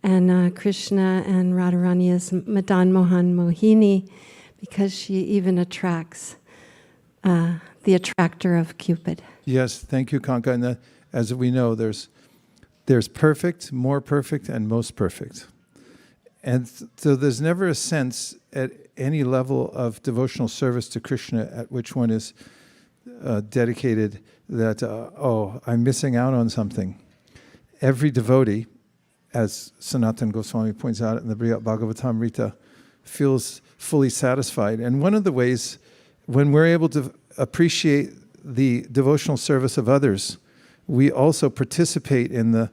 and Krishna, and Radharani is Madan Mohan Mohini, because she even attracts the attractor of Cupid. Yes, thank you, Kanka. And as we know, there's There's perfect, more perfect, and most perfect. And so there's never a sense at any level of devotional service to Krishna at which one is dedicated that, I'm missing out on something. Every devotee, as Sanatana Goswami points out in the Bhagavatamrita, feels fully satisfied. And one of the ways, when we're able to appreciate the devotional service of others, we also participate in the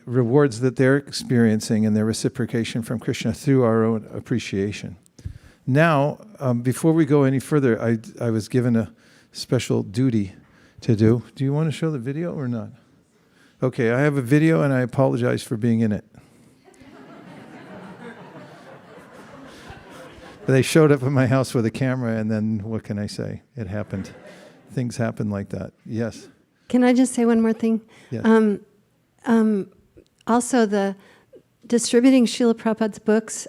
rewards that they're experiencing and their reciprocation from Krishna through our own appreciation. Now, before we go any further, I was given a special duty to do. Do you want to show the video or not? Okay, I have a video and I apologize for being in it. They showed up at my house with a camera, and then what can I say? It happened. Things happen like that. Yes. Can I just say one more thing? Yes. Also, the distributing Srila Prabhupada's books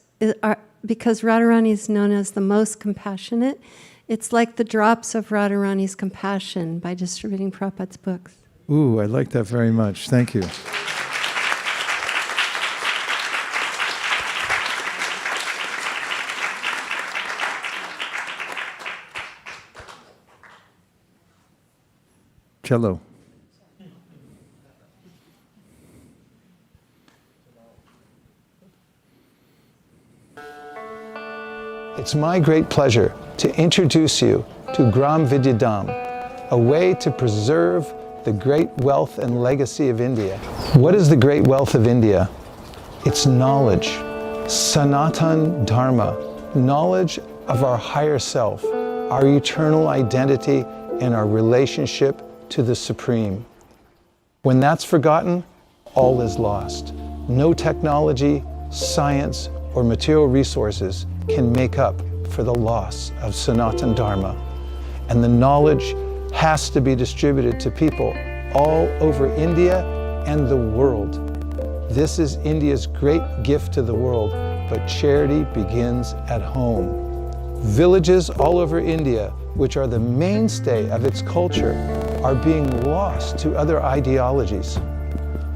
because Radharani is known as the most compassionate. It's like the drops of Radharani's compassion by distributing Prabhupada's books. Ooh, I like that very much. Thank you. Cello. It's my great pleasure to introduce you to Gram Vidyadham, a way to preserve the great wealth and legacy of India. What is the great wealth of India? It's knowledge, Sanatan Dharma, knowledge of our higher self, our eternal identity, and our relationship to the Supreme. When that's forgotten, all is lost. No technology, science, or material resources can make up for the loss of Sanatan Dharma. And the knowledge has to be distributed to people all over India and the world. This is India's great gift to the world, but charity begins at home. Villages all over India, which are the mainstay of its culture, are being lost to other ideologies.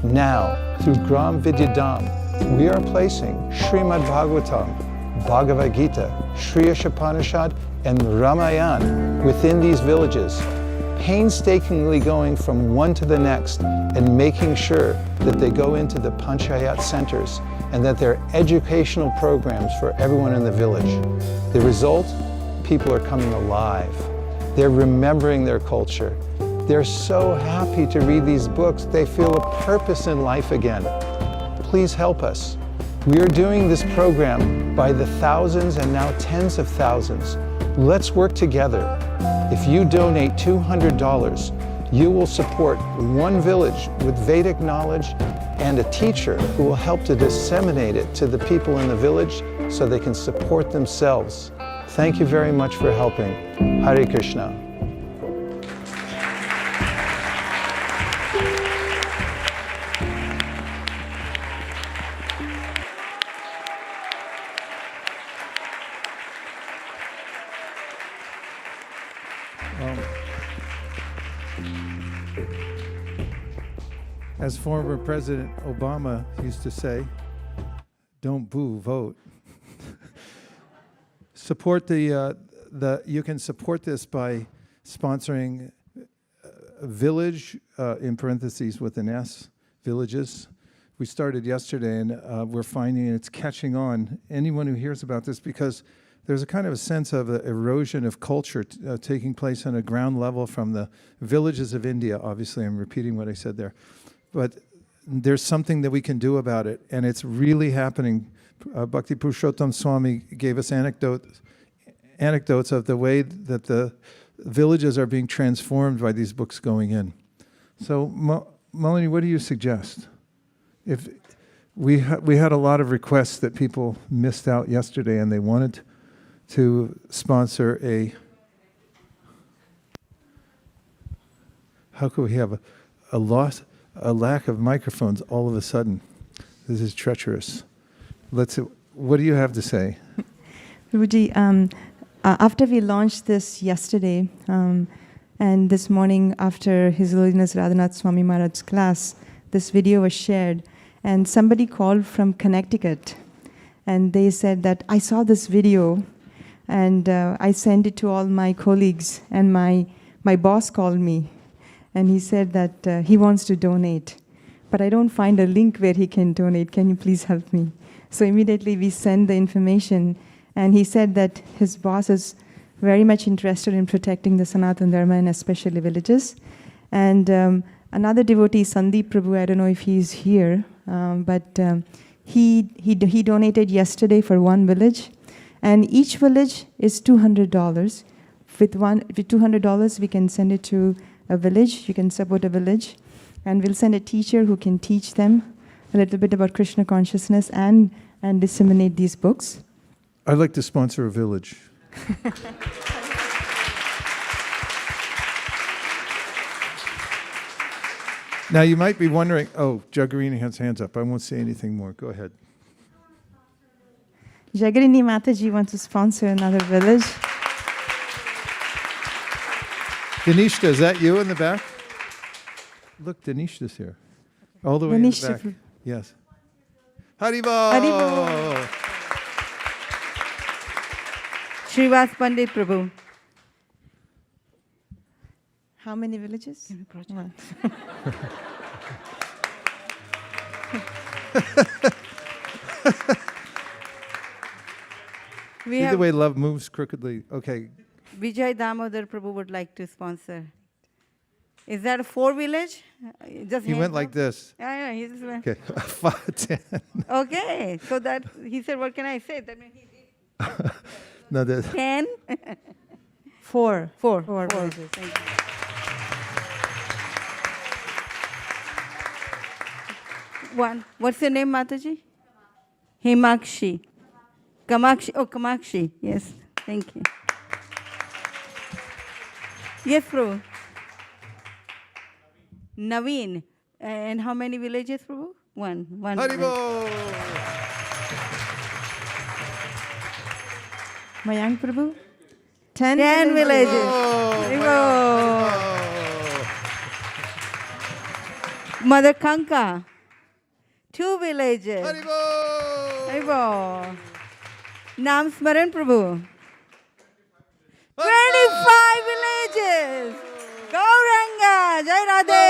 Now, through Gram Vidyadham, we are placing Srimad Bhagavatam, Bhagavad Gita, Sri Ishapanishad, and Ramayana within these villages, painstakingly going from one to the next and making sure that they go into the Panchayat centers and that they're educational programs for everyone in the village. The result? People are coming alive. They're remembering their culture. They're so happy to read these books. They feel a purpose in life again. Please help us. We are doing this program by the thousands and now tens of thousands. Let's work together. If you donate $200, you will support one village with Vedic knowledge and a teacher who will help to disseminate it to the people in the village so they can support themselves. Thank you very much for helping. Hare Krishna. As former President Obama used to say, don't boo, vote. Support you can support this by sponsoring a village, in parentheses with an S, villages. We started yesterday and we're finding it's catching on. Anyone who hears about this, because there's a kind of a sense of erosion of culture taking place on a ground level from the villages of India. Obviously, I'm repeating what I said there. But there's something that we can do about it, and it's really happening. Bhakti Purushottam Swami gave us anecdotes of the way that the villages are being transformed by these books going in. So, Malini, what do you suggest? If we had a lot of requests that people missed out yesterday, and they wanted to sponsor how could we have a lack of microphones all of a sudden? This is treacherous. What do you have to say? Guruji, after we launched this yesterday, And this morning, after His Holiness Radhanath Swami Maharaj's class, this video was shared. And somebody called from Connecticut. And they said that, I saw this video, and I sent it to all my colleagues. And my boss called me. And he said that he wants to donate. But I don't find a link where he can donate. Can you please help me? So immediately we send the information. And he said that his boss is very much interested in protecting the Sanatana Dharma and especially villages. And another devotee, Sandeep Prabhu, I don't know if he's here, but he donated yesterday for one village. And each village is $200. With $200, we can send it to a village. You can support a village. And we'll send a teacher who can teach them a little bit about Krishna consciousness and disseminate these books. I'd like to sponsor a village. Now you might be wondering, Jagarini has hands up. I won't say anything more. Go ahead. Jagarini Mataji wants to sponsor another village. Danishta, is that you in the back? Look, Danishta's here. All the way in the back. Yes. Haribol! Haribol! Srivas Pandit Prabhu. How many villages? One. The way love moves crookedly. Okay. Vijay Damodar Prabhu would like to sponsor. Is that a 4 village? Just He went like this. Yeah, he just went. Okay, 5, 10. Okay, so that he said, what can I say? That means he did. No, 10? 4. 4 villages. Thank you. One. What's your name, Mataji? Himakshi. Kamakshi. Oh, Kamakshi. Yes. Thank you. Yes, Prabhu. Naveen. And how many villages, Prabhu? One. Haribol! Mayank Prabhu? 10 villages. Mother Kanka. 2 villages. Haribol! Naam Smaran Prabhu. 25 villages. Gauranga. Jai Radhe.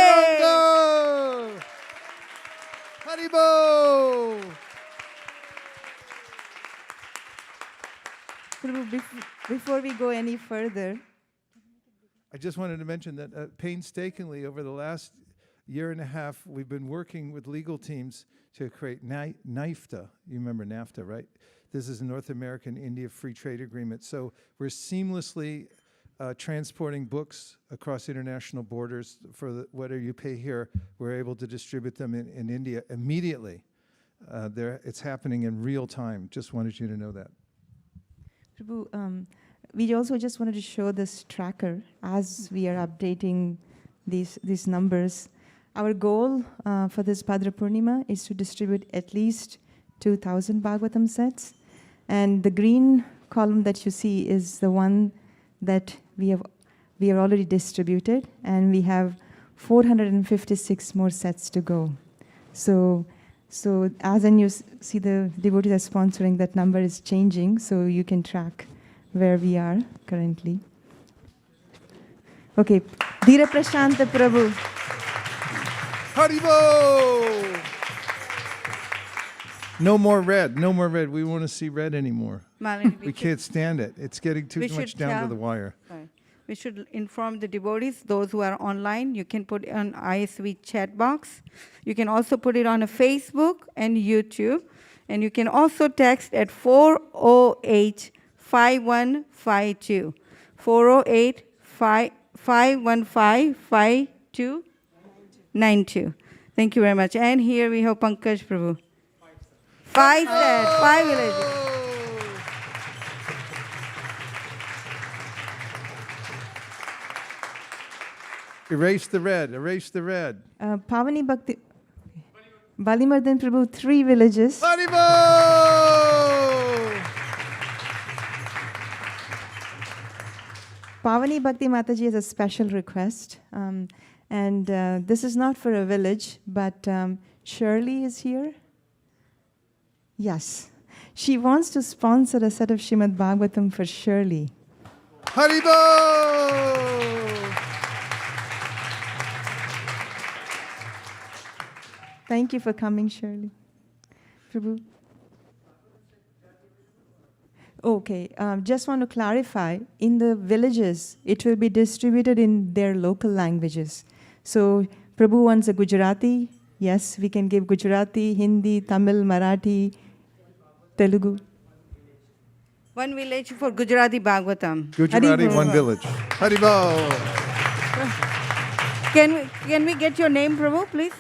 Haribol! Prabhu, before we go any further, I just wanted to mention that painstakingly over the last year and a half, we've been working with legal teams to create NAFTA. You remember NAFTA, right? This is a North American India Free Trade Agreement. So we're seamlessly transporting books across international borders for whatever you pay here. We're able to distribute them in India immediately. It's happening in real time. Just wanted you to know that. Prabhu, we also just wanted to show this tracker as we are updating these numbers. Our goal for this Bhadra Purnima is to distribute at least 2,000 Bhagavatam sets. And the green column that you see is the one that we have already distributed, and we have 456 more sets to go. So as you see the devotees are sponsoring, that number is changing, so you can track where we are currently. Okay, Dhira Prashanta Prabhu. Haribol! No more red. No more red. We want to see red anymore. We can't stand it. It's getting too much down to the wire. Sorry. We should inform the devotees, those who are online. You can put it on ISV chat box. You can also put it on a Facebook and YouTube. And you can also text at 408-5152. 408-515-5292. Thank you very much. And here we have Pankaj Prabhu. 5 sets, 5 villages. Erase the red. Erase the red. Pavani Bhakti. Balimardhan Prabhu, 3 villages. Haribol! 5 Pavani Bhakti Mataji has a special request. And this is not for a village, but Shirley is here. Yes. She wants to sponsor a set of Srimad Bhagavatam for Shirley. Haribo! Thank you for coming, Shirley. Prabhu. Okay, just want to clarify, in the villages, it will be distributed in their local languages. So, Prabhu wants a Gujarati. Yes, we can give Gujarati, Hindi, Tamil, Marathi, Telugu. One village for Gujarati Bhagavatam. Gujarati, one village. Haribo! Can we get your name, Prabhu, please?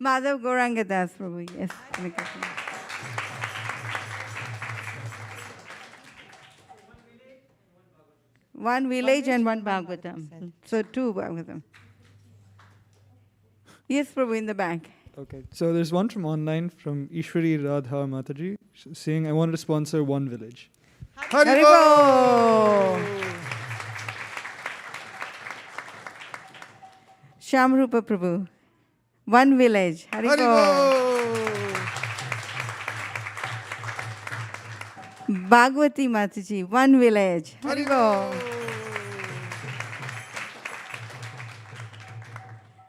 Madhav Gaurangadas, Prabhu, yes. One village and one Bhagavatam. So 2 Bhagavatam. Yes, Prabhu, in the back. Okay, so there's one from online from Ishwari Radha Mataji saying, I wanted to sponsor one village. Haribo! Shamrupa Prabhu. One village. Haribo! Bhagwati Mataji. One village. Haribo!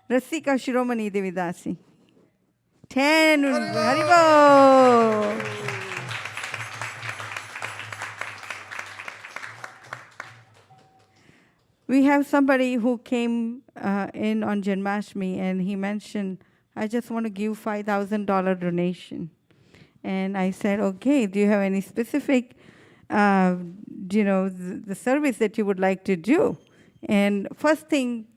Rasika Shiromani Devidasi. 10. Haribo! We have somebody who came in on Janmashtami and he mentioned, I just want to give $5,000 donation. And I said, okay, do you have any specific, the service that you would like to do? And first thing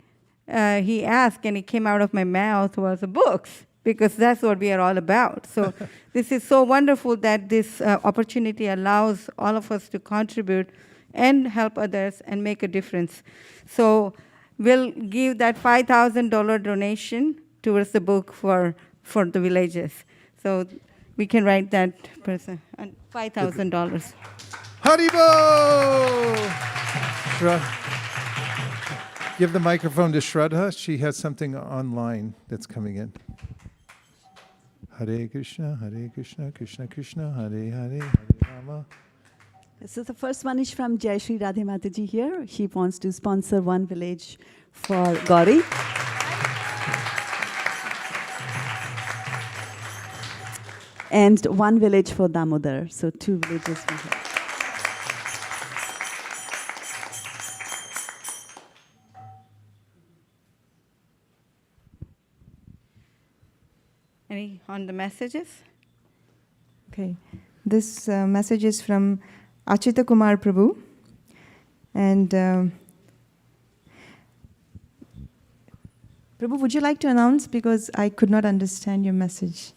he asked, and it came out of my mouth, was books, because that's what we are all about. So this is so wonderful that this opportunity allows all of us to contribute and help others and make a difference. So we'll give that $5,000 donation towards the book for the villages. So we can write that person $5,000. Haribo! Give the microphone to Shraddha. She has something online that's coming in. Hare Krishna, Krishna Krishna, Hare Hare, Hare Rama. So the first one is from Jai Shri Radhe Mataji here. She wants to sponsor one village for Gauri. And one village for Damodar. So 2 villages from here. Any on the messages? Okay. This message is from Achita Kumar Prabhu. And Prabhu, would you like to announce? Because I could not understand your message.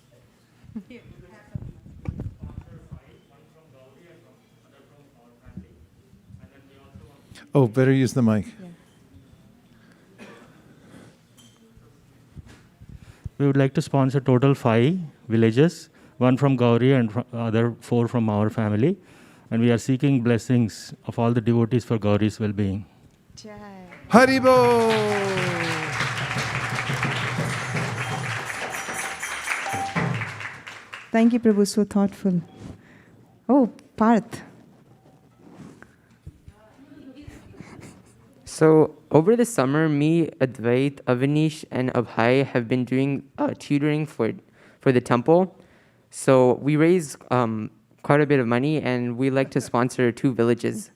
Oh, better use the mic. Yeah. We would like to sponsor total 5 villages, 1 from Gauri and other 4 from our family. And we are seeking blessings of all the devotees for Gauri's well-being. Haribo! Thank you, Prabhu, so thoughtful. Oh, Parth. So over the summer, me, Advait, Avanish, and Abhay have been doing tutoring for the temple. So we raise quite a bit of money, and we like to sponsor 2 villages.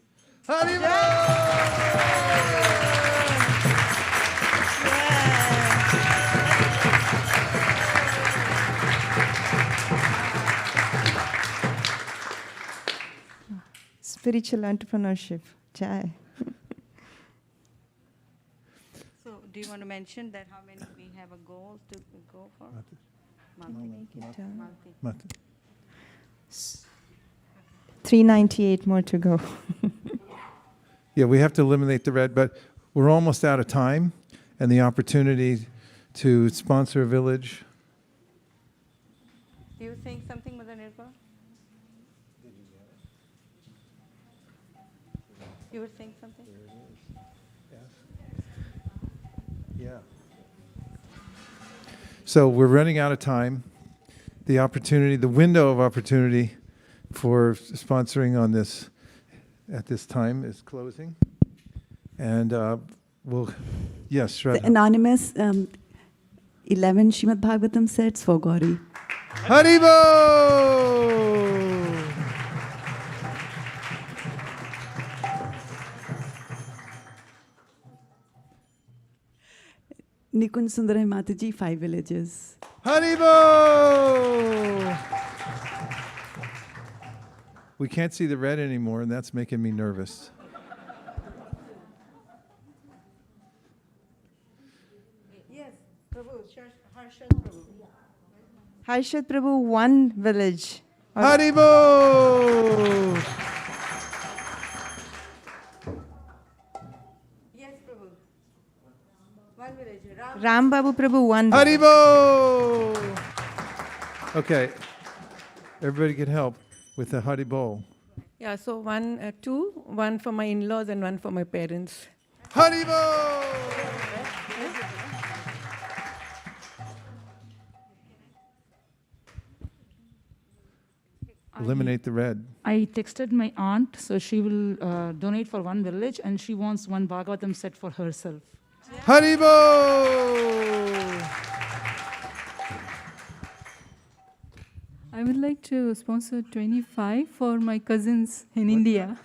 Spiritual entrepreneurship. Jai. So do you want to mention that how many we have a goal to go for? Multi. 398 more to go. Yeah, we have to eliminate the red, but we're almost out of time, and the opportunity to sponsor a village. Do you think something, Mother Nirpa? You were saying something? Yeah. So we're running out of time. The opportunity, the window of opportunity for sponsoring on this at this time is closing. And yes, The Shraddha. anonymous 11 Srimad Bhagavatam sets for Gauri. Haribo! Nikun Sundarai Mataji, 5 villages. Haribo! We can't see the red anymore, and that's making me nervous. Yes, Prabhu, Harshad Prabhu. Harshad Prabhu, 1 village. Haribo! Yes, Prabhu. 1 village. Ram Babu Prabhu, 1 village. Haribo! Okay, everybody can help with the Haribo. Yeah, so 1 for my in-laws and 1 for my parents. Haribo! Eliminate the red. I texted my aunt, so she will donate for 1 village, and she wants 1 Bhagavatam set for herself. Haribo! I would like to sponsor 25 for my cousins in India.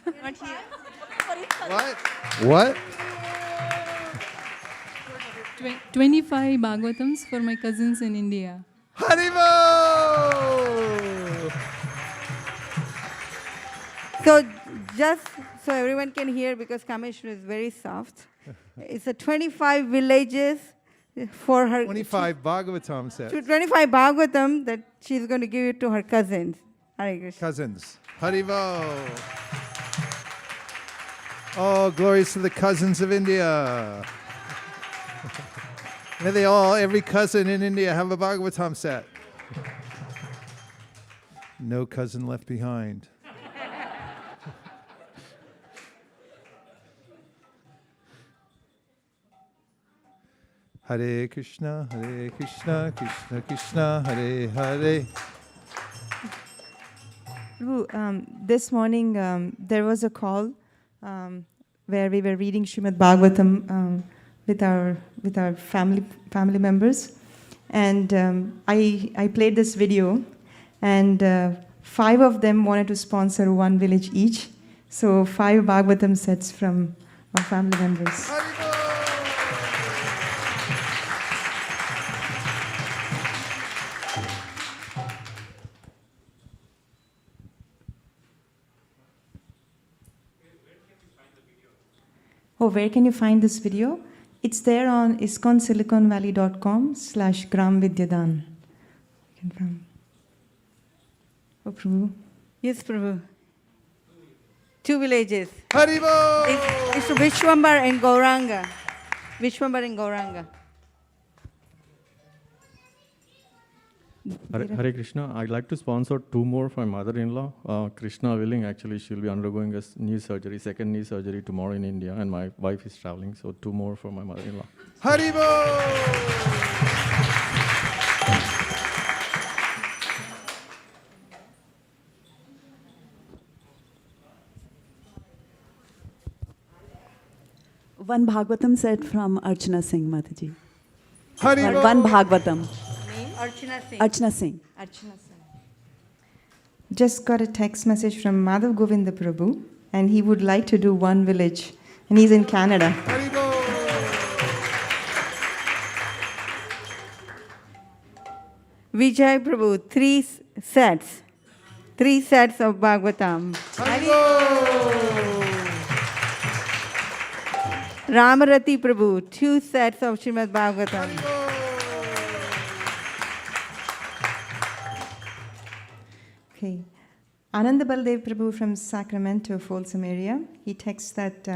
What? 25 Bhagavatams for my cousins in India. Haribo! So just so everyone can hear, because Kameshwar is very soft, it's a 25 villages for her. 25 Bhagavatam sets. 25 Bhagavatam that she's going to give it to her cousins. Hare Krishna. Cousins. Haribo! Oh, glories to the cousins of India. May they all, every cousin in India, have a Bhagavatam set. No cousin left behind. Hare Krishna, Krishna Krishna, Hare Hare. Prabhu, this morning there was a call where we were reading Srimad Bhagavatam with our family members, and I played this video, and 5 of them wanted to sponsor 1 village each, so 5 Bhagavatam sets from our family members. Oh, where can you find this video? It's there on ISKCON Oh, Prabhu. Yes, Prabhu. 2 villages. Haribo! It's Vishwambar and Gauranga. Vishwambar and Gauranga. Hare Krishna. I'd like to sponsor 2 more for my mother-in-law. Krishna willing, actually, she'll be undergoing a knee surgery, 2nd knee surgery tomorrow in India, and my wife is traveling, so 2 more for my mother-in-law. Haribo! One Bhagavatam set from Archana Singh Mataji. Haribo! One Bhagavatam. Archana Singh. Archana Singh. Archana Singh. Just got a text message from Madhav Govinda Prabhu, and he would like to do 1 village, and he's in Canada. Vijay Prabhu, 3 sets. 3 sets of Bhagavatam. Ramarati Prabhu, 2 sets of Srimad Bhagavatam. Okay. Ananda Baldev Prabhu from Sacramento, Folsom area, he texts that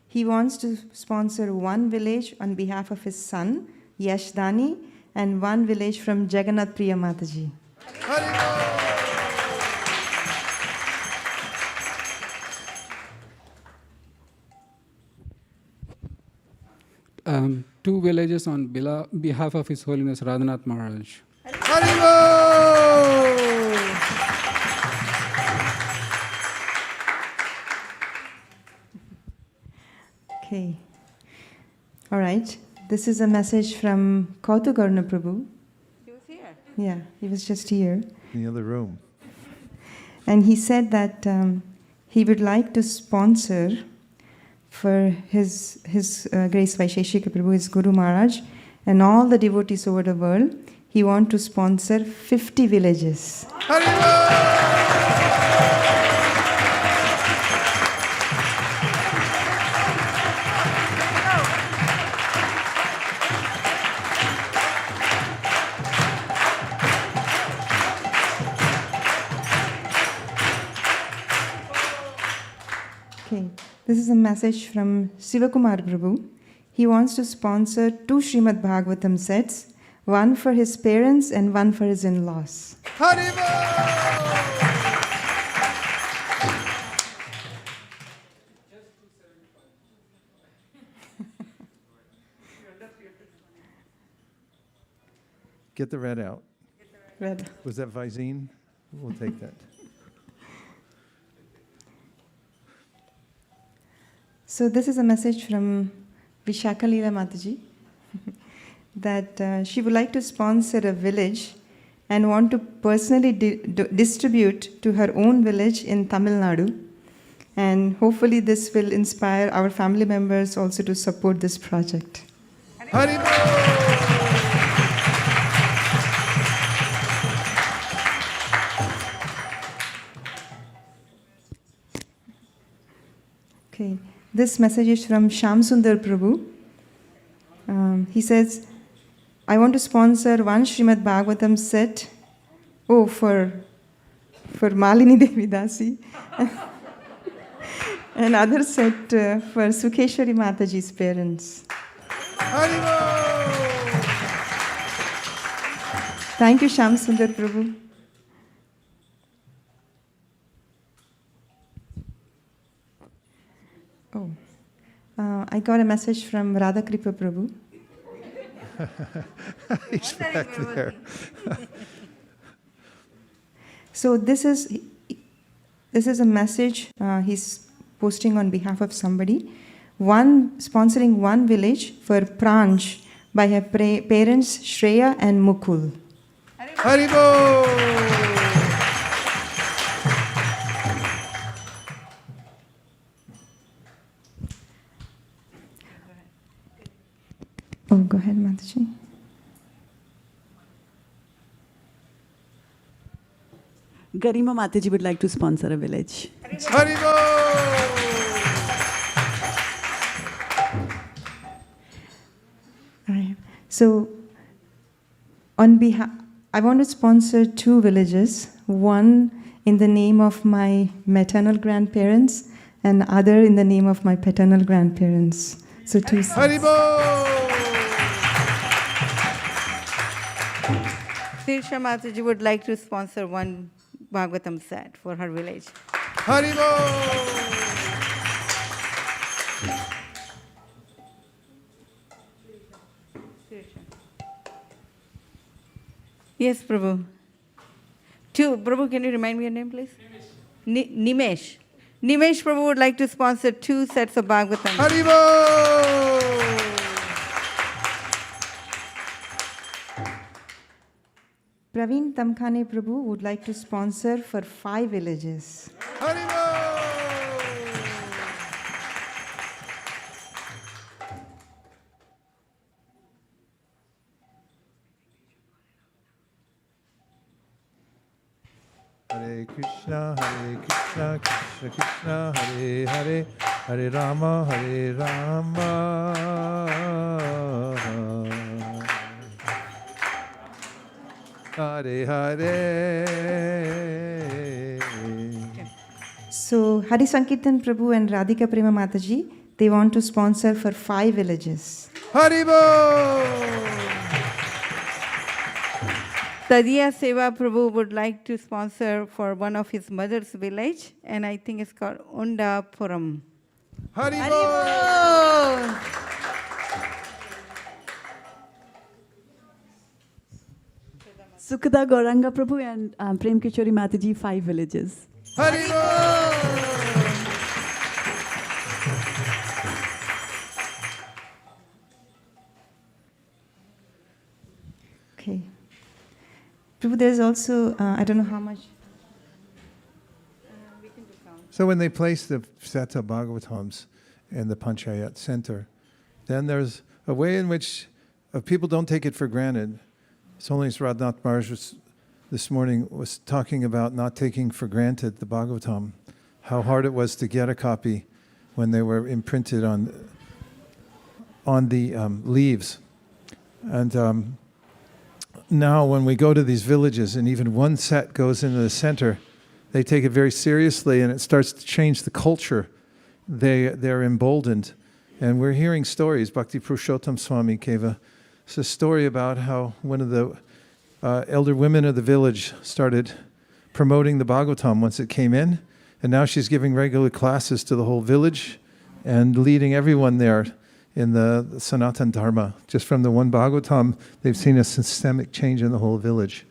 he wants to sponsor 1 village on behalf of his son, Yashdani, and 1 village from Jagannath Priya Mataji. 2 villages on behalf of His Holiness Radhanath Maharaj. Okay. All right. This is a message from Kautu Garna Prabhu. He was here. Yeah, he was just here. In the other room. And he said that he would like to sponsor for his Grace Vaisesika Prabhu, his Guru Maharaj, and all the devotees over the world. He wants to sponsor 50 villages. Okay, this is a message from Sivakumar Prabhu. He wants to sponsor 2 Srimad Bhagavatam sets, one for his parents and one for his in-laws. Get the red out. Red. Was that Visine? We'll take that. So this is a message from Vishaka Leela Mataji that she would like to sponsor a village and want to personally distribute to her own village in Tamil Nadu. And hopefully this will inspire our family members also to support this project. Okay, this message is from Shyam Sundar Prabhu. He says, I want to sponsor one Srimad Bhagavatam set, for Malini Devi Dasi, and other set for Sukeshwari Mataji's parents. Thank you, Shyam Sundar Prabhu. I got a message from Radha Kripa Prabhu. He's back there. So this is a message he's posting on behalf of somebody. Sponsoring one village for Pranj by her parents Shreya and Mukul. Haribo! Oh, go ahead, Mataji. Garima Mataji would like to sponsor a village. Haribo! All right. So, on behalf, I want to sponsor 2 villages. One in the name of my maternal grandparents, and other in the name of my paternal grandparents. So 2 sets. Haribo! Sirsha Mataji would like to sponsor one Bhagavatam set for her village. Haribo! Yes, Prabhu. 2, Prabhu, can you remind me your name, please? Nimesh. Nimesh Prabhu would like to sponsor 2 sets of Bhagavatam. Haribo! Praveen Tamkhane Prabhu would like to sponsor for 5 villages. Hare Krishna, Krishna Krishna, Hare Hare, Hare Rama, Hare Rama. Hare Hare. So Hari Sankirtan Prabhu and Radhika Prema Mataji, they want to sponsor for 5 villages. Haribo! Tadiya Seva Prabhu would like to sponsor for one of his mother's village, and I think it's called Undapuram. Haribo! Sukhada Gauranga Prabhu and Prem Kishori Mataji, 5 villages. Okay. Prabhu, there's also, I don't know how much. So when they place the Seta Bhagavatams in the Panchayat center, then there's a way in which people don't take it for granted. It's only as Radhanath Maharaj this morning was talking about not taking for granted the Bhagavatam, how hard it was to get a copy when they were imprinted on the leaves. And now when we go to these villages and even one set goes into the center, they take it very seriously and it starts to change the culture. They're emboldened. And we're hearing stories. Bhakti Purushottam Swami gave a story about how one of the elder women of the village started promoting the Bhagavatam once it came in. And now she's giving regular classes to the whole village and leading everyone there in the Sanatan Dharma. Just from the one Bhagavatam, they've seen a systemic change in the whole village.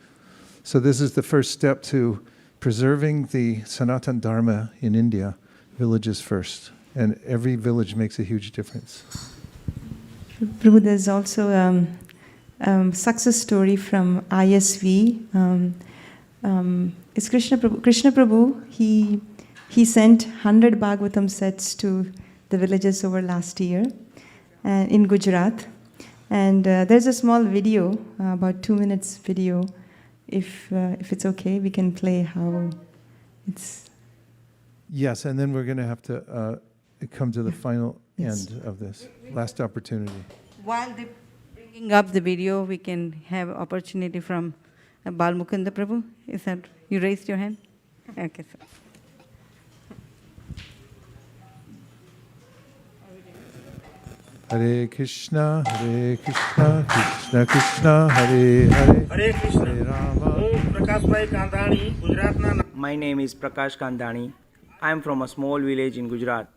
So this is the first step to preserving the Sanatan Dharma in India, villages first. And every village makes a huge difference. Prabhu, there's also success story from ISV. It's Krishna Prabhu. Krishna Prabhu, he sent 100 Bhagavatam sets to the villages over last year in Gujarat. And there's a small video, about 2 minutes video. If it's okay, we can play how it's... Yes, and then we're going to have to come to the final end of this. Last opportunity. While they're bringing up the video, we can have opportunity from Balmukunda Prabhu. Is that, you raised your hand? Okay, sir. Hare Krishna, Krishna Krishna, Hare Hare, Hare Krishna. Hare Rama. My name is Prakash Kandani. I am from a small village in Gujarat.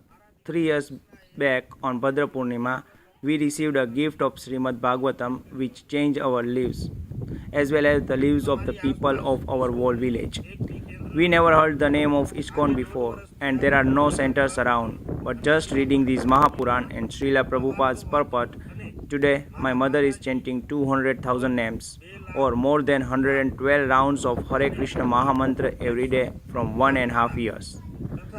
3 years back on Bhadra Purnima, we received a gift of Srimad Bhagavatam which changed our lives, as well as the lives of the people of our whole village. We never heard the name of ISKCON before, and there are no centers around. But just reading these Mahapuran and Srila Prabhupada's purport, today my mother is chanting 200,000 names, or more than 112 rounds of Hare Krishna Maha Mantra every day from 1.5 years.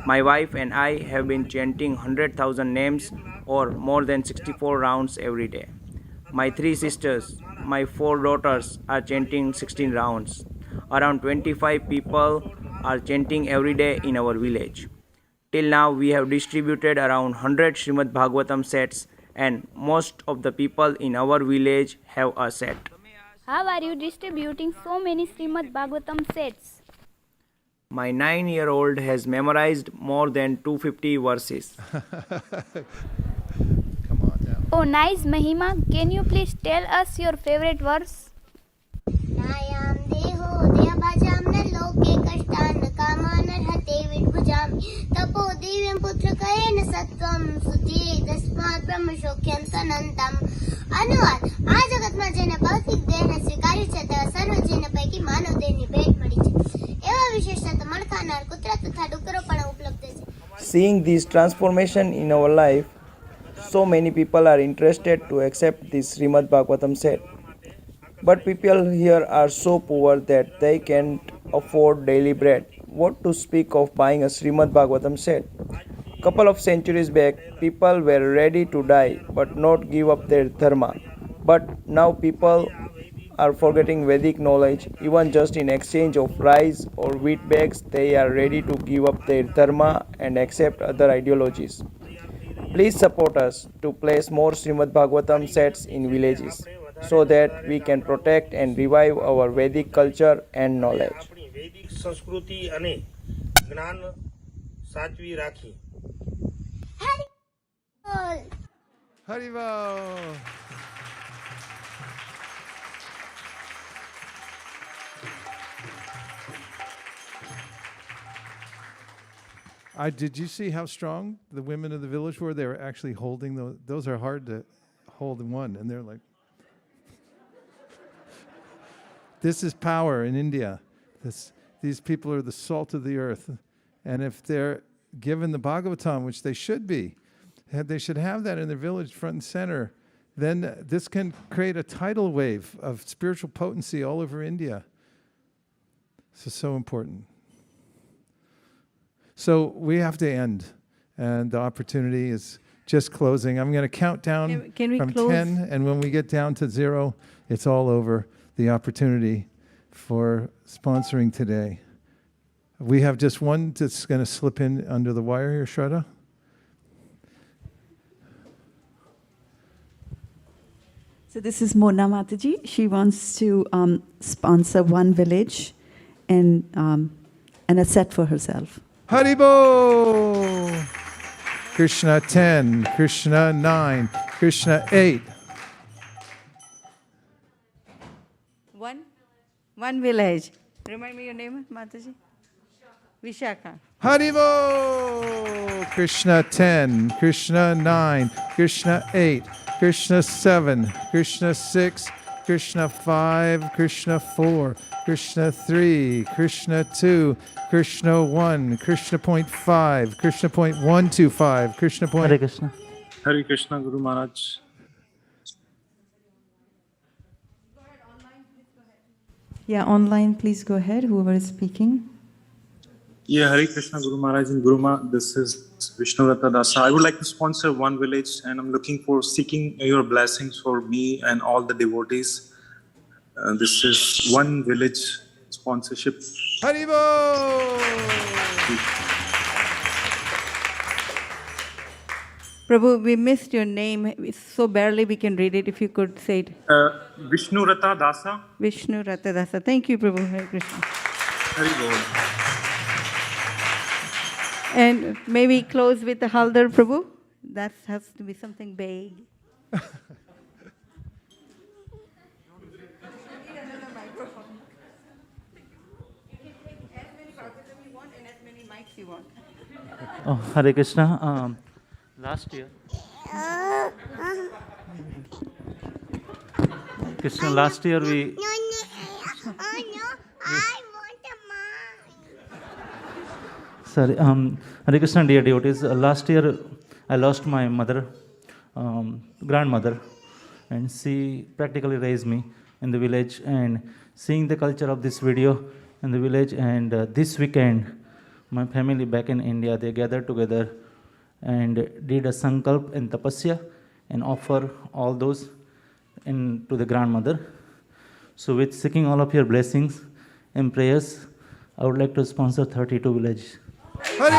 My wife and I have been chanting 100,000 names or more than 64 rounds every day. My 3 sisters, my 4 daughters are chanting 16 rounds. Around 25 people are chanting every day in our village. Till now we have distributed around 100 Srimad Bhagavatam sets and most of the people in our village have a set. How are you distributing so many Srimad Bhagavatam sets? My 9-year-old has memorized more than 250 verses. Oh, nice, Mahima. Can you please tell us your favorite verse? अनुवाद આ જગતમાં જેને ભૌતિક દેહને સ્વીકાર્યું છે તેવા સર્વ જીવને પૈકી માનવ દેહની ભેટ મળી છે એવા વિશેષતા તો મણકાનાર કૂતરા તથા ડુકરો પણ ઉપલબ્ધ છે. Seeing this transformation in our life, so many people are interested to accept this Srimad Bhagavatam set. But people here are so poor that they can't afford daily bread. What to speak of buying a Srimad Bhagavatam set? Couple of centuries back, people were ready to die but not give up their dharma. But now people are forgetting Vedic knowledge. Even just in exchange of rice or wheat bags, they are ready to give up their dharma and accept other ideologies. Please support us to place more Srimad Bhagavatam sets in villages so that we can protect and revive our Vedic culture and knowledge. સંસ્કૃતિ અને જ્ઞાન સાચવી રાખી. Haribol. Did you see how strong the women of the village were? They were actually holding those are hard to hold in one, and they're like This is power in India. These people are the salt of the earth. And if they're given the Bhagavatam, which they should be, they should have that in their village front and center, then this can create a tidal wave of spiritual potency all over India. This is so important. So we have to end, and the opportunity is just closing. I'm going to count down Can we from close? 10, and when we get down to 0, it's all over, the opportunity for sponsoring today. We have just one that's going to slip in under the wire here, Shraddha. So this is Mona Mataji. She wants to sponsor one village and a set for herself. Haribo! Krishna 10, Krishna 9, Krishna 8. One village. Remind me your name, Mataji? Vishaka. Haribo! Krishna 10, Krishna 9, Krishna 8, Krishna 7, Krishna 6, Krishna 5, Krishna 4, Krishna 3, Krishna 2, Krishna 1, Krishna point 5, Krishna point 125, Krishna point... Hare Krishna. Hare Krishna, Guru Maharaj. Yeah, online, please go ahead, whoever is speaking. Yeah, Hare Krishna, Guru Maharaj and Guru Ma. This is Vishnurata Dasa. I would like to sponsor one village, and I'm looking for seeking your blessings for me and all the devotees. This is one village sponsorship. Haribo! Prabhu, we missed your name. It's so barely we can read it. If you could say it. Vishnurata Dasa. Vishnurata Dasa. Thank you, Prabhu. Hare Krishna. Haribo. And may we close with the Haldar, Prabhu? That has to be something big. Oh, Hare Krishna. Last year, Krishna, last year we... Sorry, Hare Krishna, dear devotees, last year I lost my mother, grandmother, and she practically raised me in the village. And seeing the culture of this video in the village, and this weekend, my family back in India, they gathered together and did a sankalp and tapasya and offer all those to the grandmother. So with seeking all of your blessings and prayers, I would like to sponsor 32 villages. Haribo!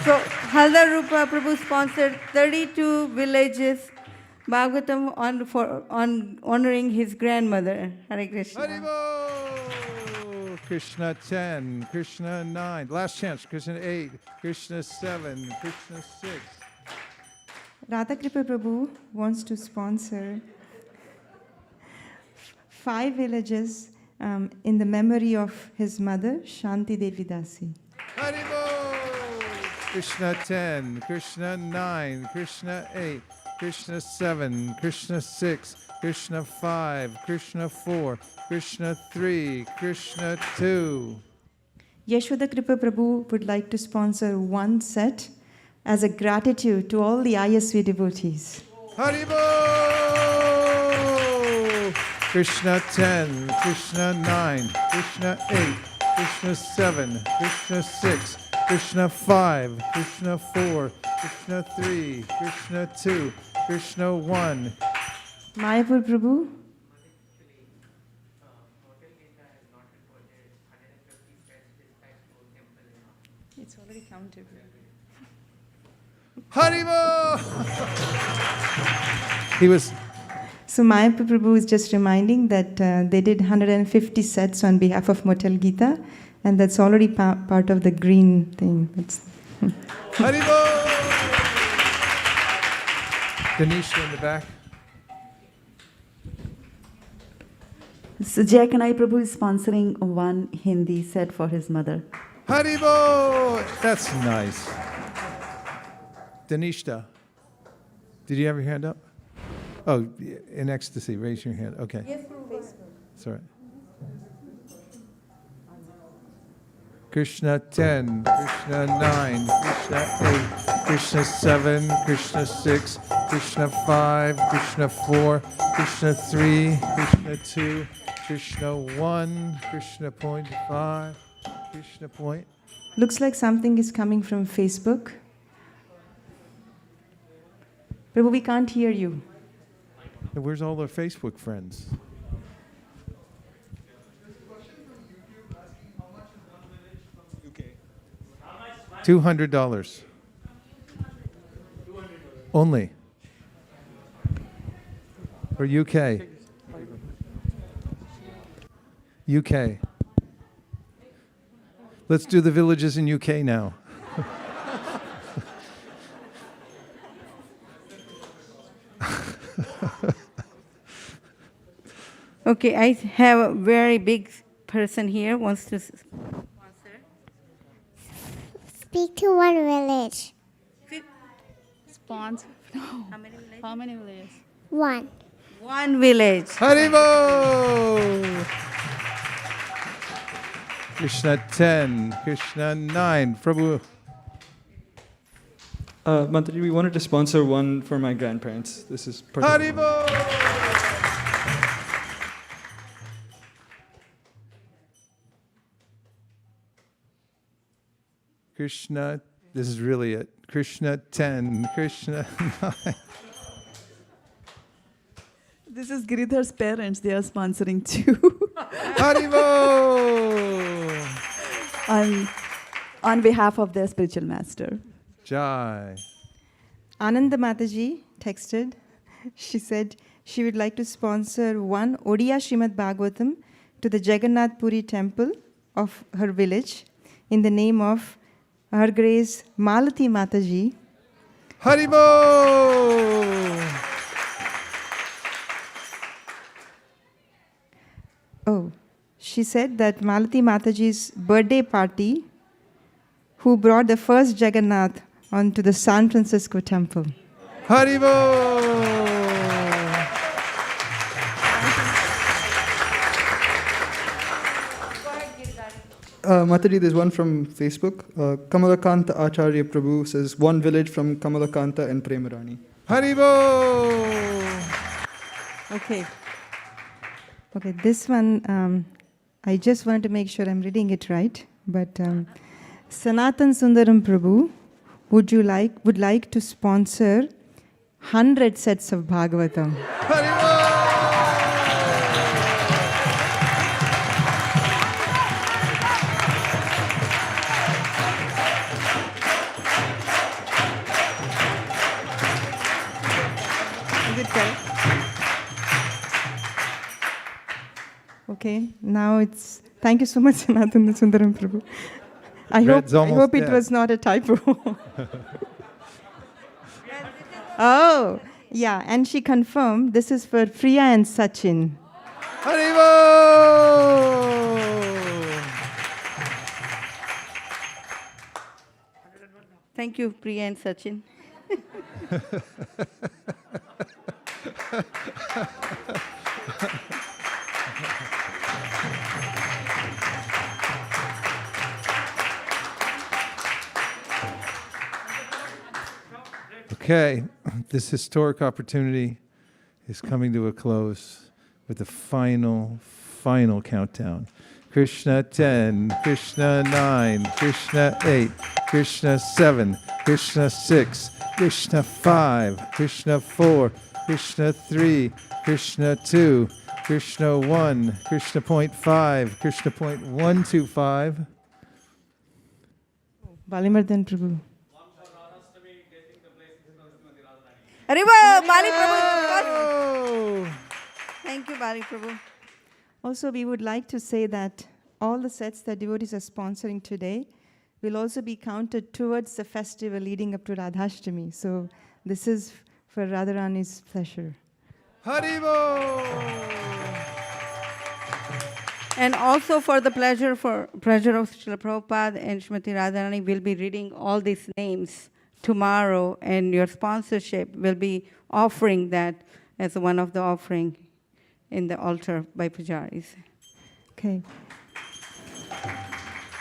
So, Haldar Rupa Prabhu sponsored 32 villages Bhagavatam on honoring his grandmother. Hare Krishna. Haribo! Krishna 10, Krishna 9, last chance, Krishna 8, Krishna 7, Krishna 6. Radhakripa Prabhu wants to sponsor 5 villages in the memory of his mother, Shanti Devi Dasi. Haribo! Krishna 10, Krishna 9, Krishna 8, Krishna 7, Krishna 6, Krishna 5, Krishna 4, Krishna 3, Krishna 2. Yashoda Kripa Prabhu would like to sponsor one set as a gratitude to all the ISV devotees. Haribo! Krishna 10, Krishna 9, Krishna 8, Krishna 7, Krishna 6, Krishna 5, Krishna 4, Krishna 3, Krishna 2, Krishna 1. Mayapur Prabhu. It's already counted. Haribo! He was... So Mayapur Prabhu is just reminding that they did 150 sets on behalf of Motel Gita, and that's already part of the green thing. Haribo! Ganesha in the back. So Jai Kanai Prabhu is sponsoring one Hindi set for his mother. Haribo! That's nice. Danishta, did you have your hand up? Oh, in ecstasy, raise your hand. Okay. Yes, Sorry. Krishna 10, Krishna 9, Krishna 8, Krishna 7, Krishna 6, Krishna 5, Krishna 4, Krishna 3, Krishna 2, Krishna 1, Krishna point 5, Krishna point. Looks like something is coming from Facebook. Prabhu, we can't hear you. Where's all our Facebook friends? $200. Only. For UK. UK. Let's do the villages in UK now. Okay, I have a very big person here wants to Speak to one village. Sponsor. No. How many villages? One. One village. Haribo! Krishna 10, Krishna 9, Prabhu. Mataji, we wanted to sponsor one for my grandparents. This is Haribo! Krishna, this is really it. Krishna 10, Krishna 9. This is Giridhar's parents. They are sponsoring too. Haribo! On behalf of their spiritual master. Jai. Ananda Mataji texted. She said she would like to sponsor one Odia Srimad Bhagavatam to the Jagannath Puri temple of her village in the name of Her Grace Malati Mataji. Haribo! Oh, she said that Malati Mataji's birthday party, who brought the first Jagannath onto the San Francisco temple. Haribo! Mataji, there's one from Facebook. Kamalakanta Acharya Prabhu says, one village from Kamalakanta and Premarani. Haribo! Okay. Okay, this one, I just wanted to make sure I'm reading it right. But Sanatan Sundaram Prabhu would like to sponsor 100 sets of Bhagavatam. Is it correct? Okay, now it's, thank you so much, Sanatan Sundaram Prabhu. I hope it was not a typo. Oh, yeah, and she confirmed this is for Priya and Sachin. Haribo! Thank you, Priya and Sachin. Okay, this historic opportunity is coming to a close with the final countdown. Krishna 10, Krishna 9, Krishna 8, Krishna 7, Krishna 6, Krishna 5, Krishna 4, Krishna 3, Krishna 2, Krishna 1, Krishna point 5, Krishna point 125. Balimardhan Prabhu. Haribo! Bali Prabhu! Thank you, Bali Prabhu. Also, we would like to say that all the sets that devotees are sponsoring today will also be counted towards the festival leading up to Radhashtami. So this is for Radharani's pleasure. Haribo! And also for the pleasure of Srila Prabhupada and Srimati Radharani, we'll be reading all these names tomorrow, and your sponsorship will be offering that as one of the offering in the altar by pujaris. Okay.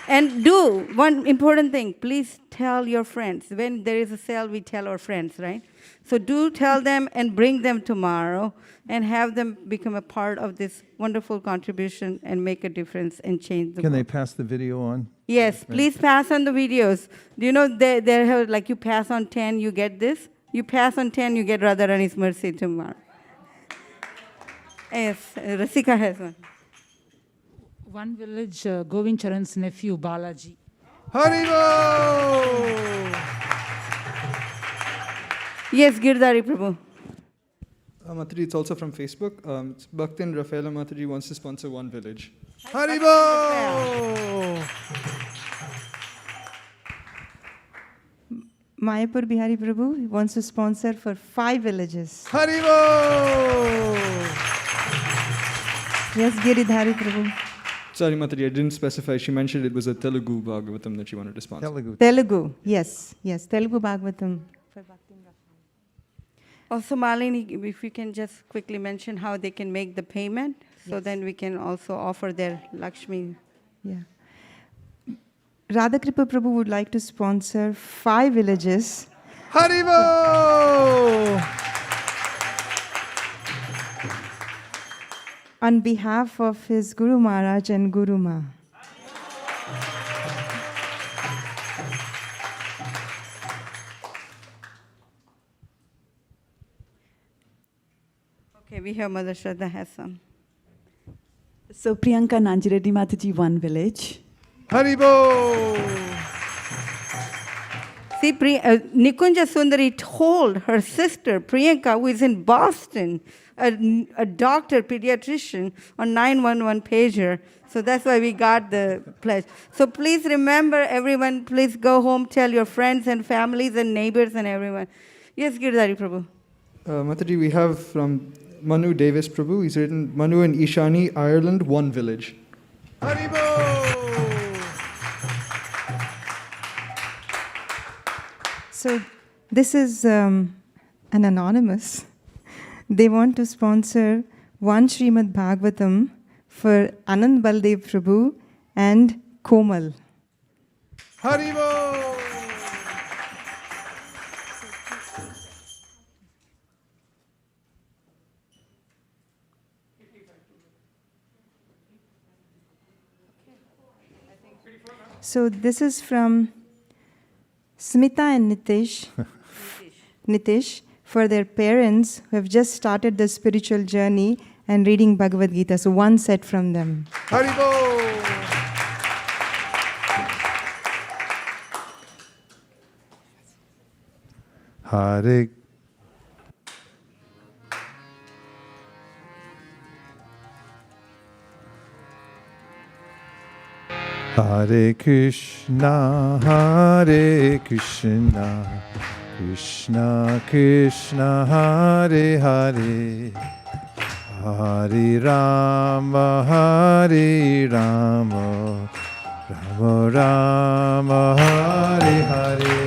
And do one important thing, please tell your friends. When there is a sale, we tell our friends, right? So do tell them and bring them tomorrow and have them become a part of this wonderful contribution and make a difference and change the Can they world. pass the video on? Yes, please pass on the videos. Do you know they have, like, you pass on 10, you get this? You pass on 10, you get Radharani's mercy tomorrow. Yes, Rasika has one. One village, Govind Charan's nephew, Balaji. Haribo! Yes, Girdhari Prabhu. Mataji, it's also from Facebook. Bhaktin Rafaela Mataji wants to sponsor one village. Haribo! Mayapur Bihari Prabhu wants to sponsor for 5 villages. Haribo! Yes, Giridhari Prabhu. Sorry, Mataji, I didn't specify. She mentioned it was a Telugu Bhagavatam that she wanted to sponsor. Telugu, yes, Telugu Bhagavatam. Also, Malini, if you can just quickly mention how they can make the payment, so then we can also offer their Lakshmi. Yeah. Radhakripa Prabhu would like to sponsor 5 villages. Haribo! On behalf of his Guru Maharaj and Guru Ma. Okay, we have Mother Shraddha has some. So Priyanka Nanjireddy Mataji, one village. Haribo! See, Nikunja Sundari told her sister, Priyanka, who is in Boston, a doctor, pediatrician, on 911 pager. So that's why we got the pledge. So please remember, everyone, please go home, tell your friends and families and neighbors and everyone. Yes, Girdhari Prabhu. Mataji, we have from Manu Davis Prabhu. He's written, Manu and Ishani, Ireland, one village. So this is an anonymous. They want to sponsor one Srimad Bhagavatam for Anand Baldev Prabhu and Komal. Haribo! So this is from Smita and Nitish, for their parents who have just started the spiritual journey and reading Bhagavad Gita. So one set from them. Haribo! Hare Hare Krishna, Krishna Krishna, Hare Hare, Hare Rama, Rama Rama, Hare Hare.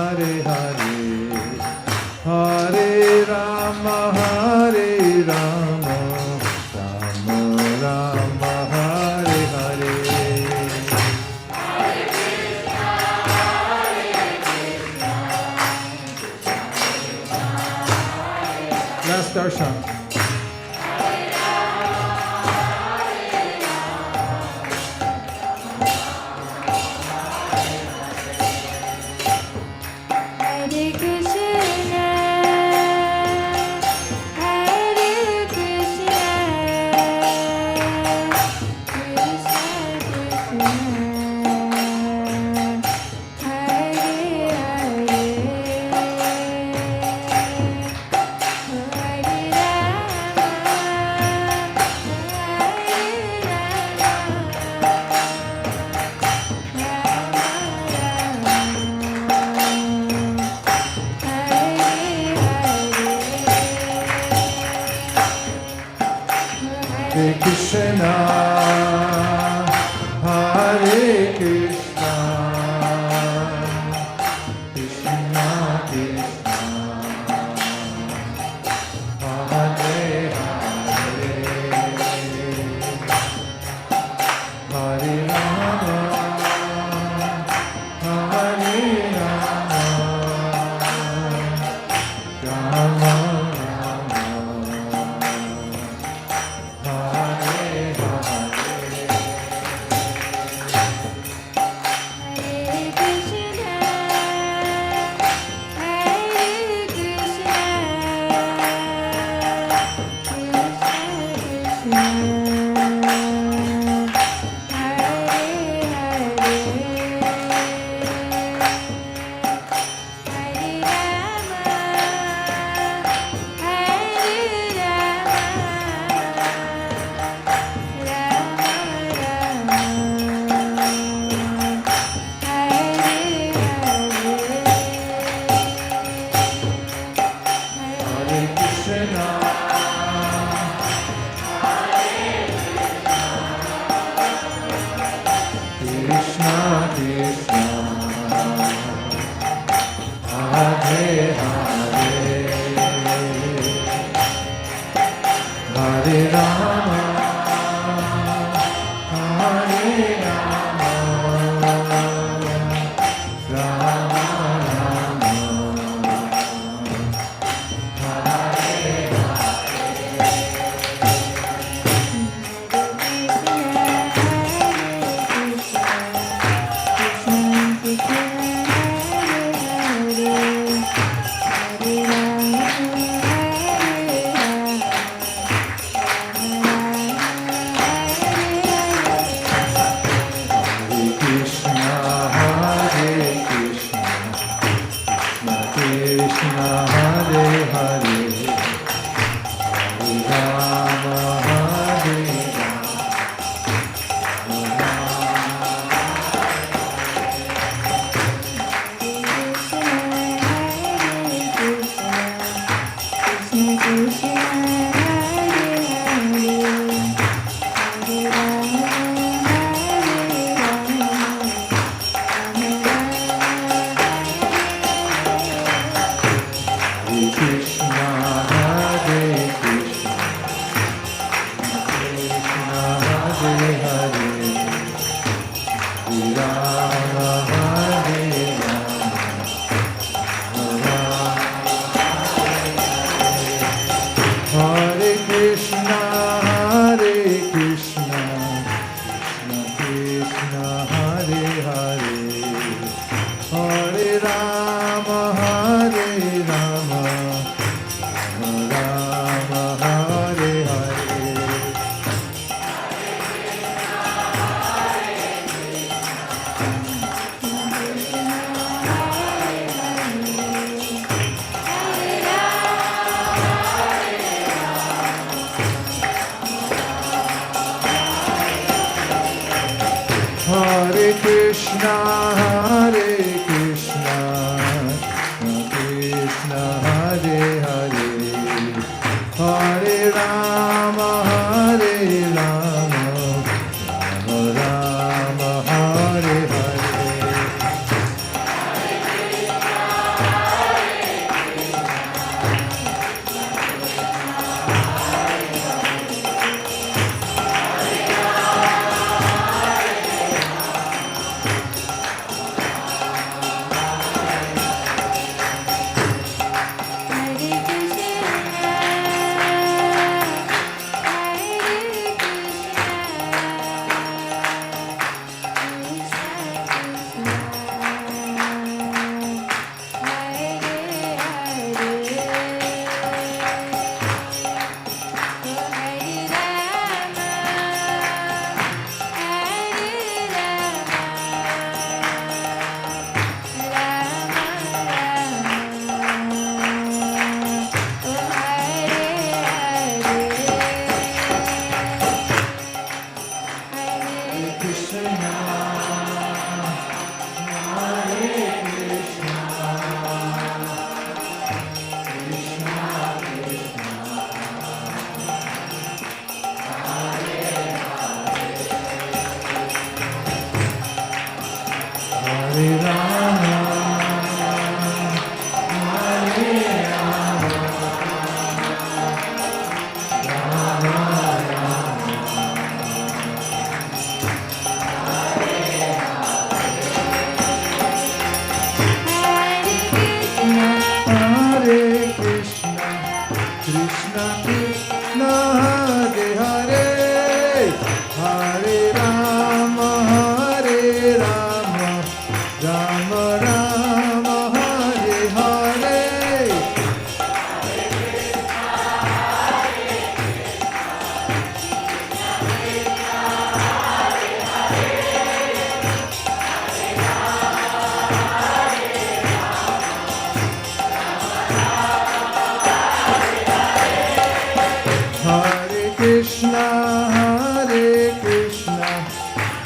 Hare Hare, Hare Rama, Hare Rama, Rama Rama, Hare Hare. Last darshan. Hare Krishna, Hare Krishna, Krishna Krishna, Hare Hare, Hare Hare Krishna, Hare Krishna, Krishna Krishna, Hare Hare, Hare Rama, Hare Rama, Rama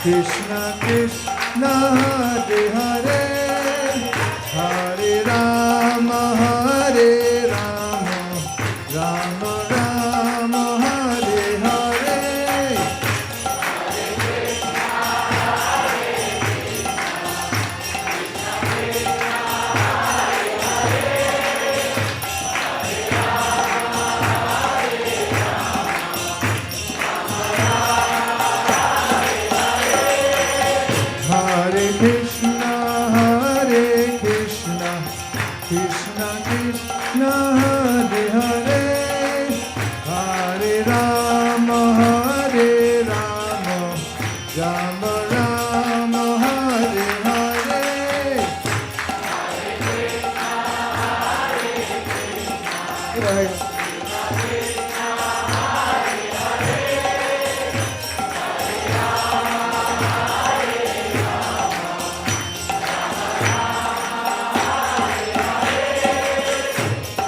Krishna Krishna Hare Hare, Hare Rama Hare Rama, Rama Rama Hare Hare. Hare Krishna, Hare Krishna, Krishna Krishna, Hare Hare, Hare Rama, Hare Rama, Rama Rama, Hare Hare.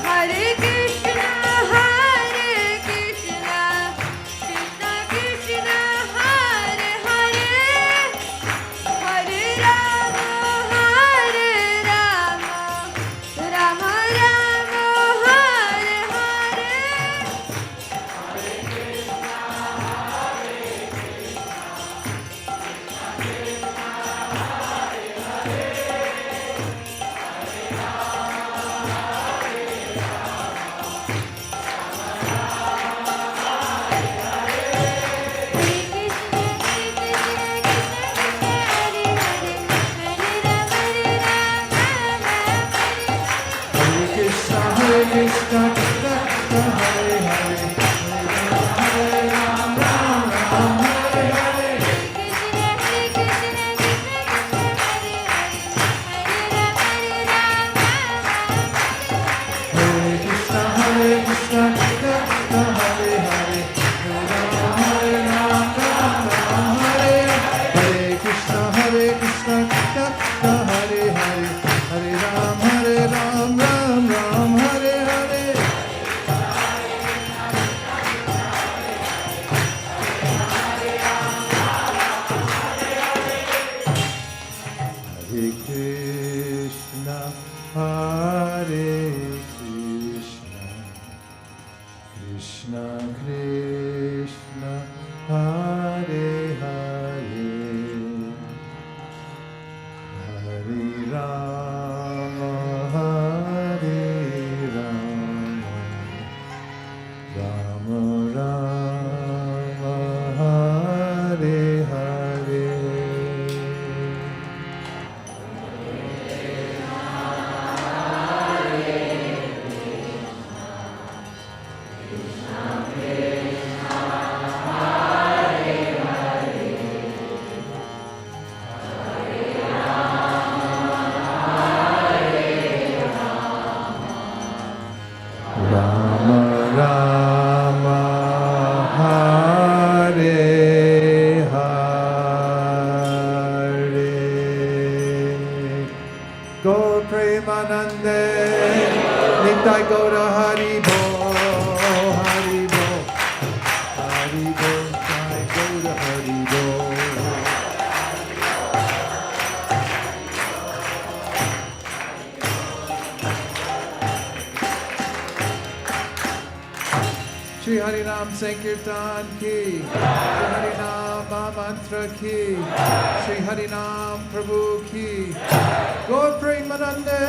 Hare Krishna, Hare Krishna, Krishna Krishna, Hare Hare, Hare Rama, Hare Rama, Rama Rama, Hare Hare. Hare Krishna, Hare Krishna, Krishna Krishna, Hare Hare, Hare Rama, Rama Hare Hare. Hare Krishna, Hare Krishna, Krishna Krishna, Hare Hare, Hare Rama, Rama Hare Hare. Hare Krishna, Hare Krishna, Krishna Krishna, Hare Hare, Hare Rama, Ram Ram, Hare Hare. Hare Krishna, Hare Krishna, Krishna Krishna, Hare Hare, Hare Rama, Hare Rama, Rama Rama, Hare Hare. Rama Rama, Hare Hare. Gaur Premanande, Nitai Gaura Hari Bo, Hari Bo, Hari Bo, Nitai Gaura Hari Bo. Shri Harinam Sankirtan ki, Shri Harinam Mantra ki, Shri Harinam Prabhu ki, Gaur Premanande,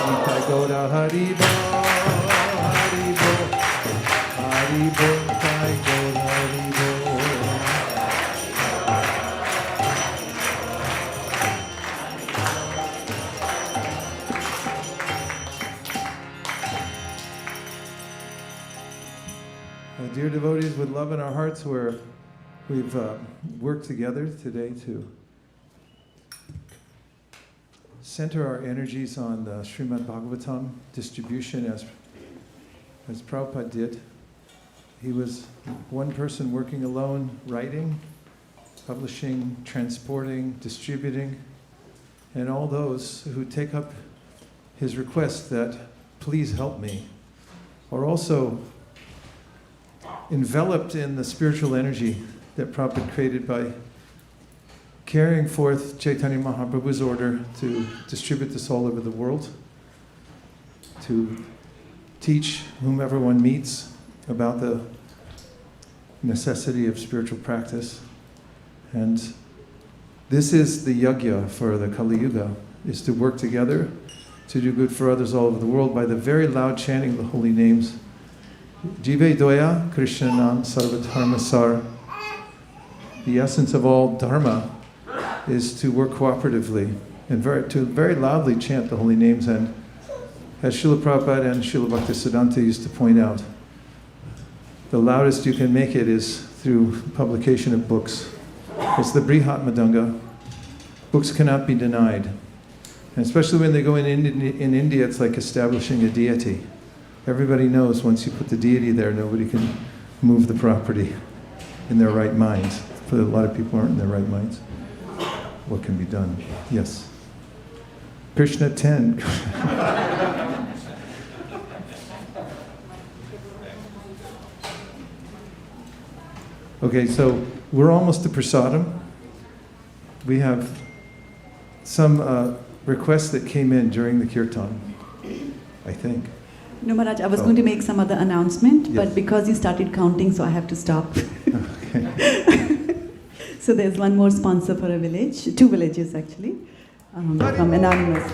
Nitai Gaura Hari Bo, Hari Bo, Hari Bo, Nitai Gaura Hari Bo. Dear devotees, with love in our hearts, we've worked together today to center our energies on the Srimad Bhagavatam distribution as Prabhupada did. He was one person working alone, writing, publishing, transporting, distributing, and all those who take up his request that please help me are also enveloped in the spiritual energy that Prabhupada created by carrying forth Chaitanya Mahaprabhu's order to distribute this all over the world, to teach whomever one meets about the necessity of spiritual practice. And this is the yajna for the Kali Yuga, is to work together to do good for others all over the world by the very loud chanting of the holy names. Jive Doya Krishna Nam Sarva Sar. The essence of all dharma is to work cooperatively and to very loudly chant the holy names. And as Srila Prabhupada and Srila Bhaktisiddhanta used to point out, the loudest you can make it is through publication of books. It's the Brihat Madanga. Books cannot be denied. And especially when they go in India, it's like establishing a deity. Everybody knows once you put the deity there, nobody can move the property in their right minds. But a lot of people aren't in their right minds. What can be done? Yes. Krishna 10. Okay, so we're almost to Prasadam. We have some requests that came in during the kirtan, I think. No, Maharaj, I was going to make some other announcement, Yes. but because you started counting, so I have to stop. So there's one more sponsor for a village, 2 villages actually, from Anonymous.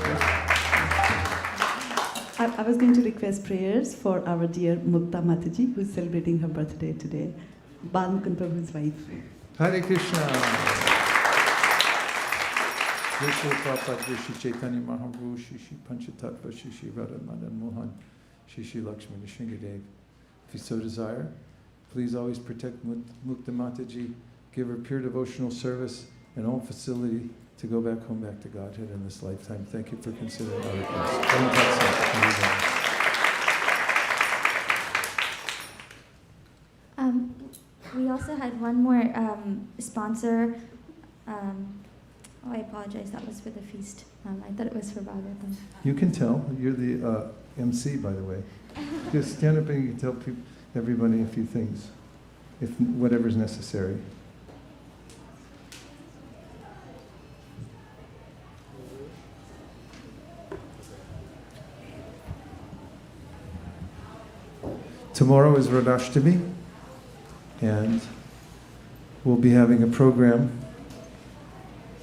I was going to request prayers for our dear Mukta Mataji, who's celebrating her birthday today. Balmukund Prabhu's wife. Hare Krishna. Shri Prabhupada, Shri Chaitanya Mahaprabhu, Shri Panchatattva, Shri Radha Madan Mohan, Shri Lakshmi Nrsingadev. If you so desire, please always protect Mukta Mataji, give her pure devotional service and all facility to go back home, back to Godhead in this lifetime. Thank you for considering our request. We also had one more sponsor. I apologize, that was for the feast. I thought it was for Bhagavatam. You can tell. You're the MC, by the way. Just stand up and you can tell everybody a few things, if whatever's necessary. Tomorrow is Radhashtami, and we'll be having a program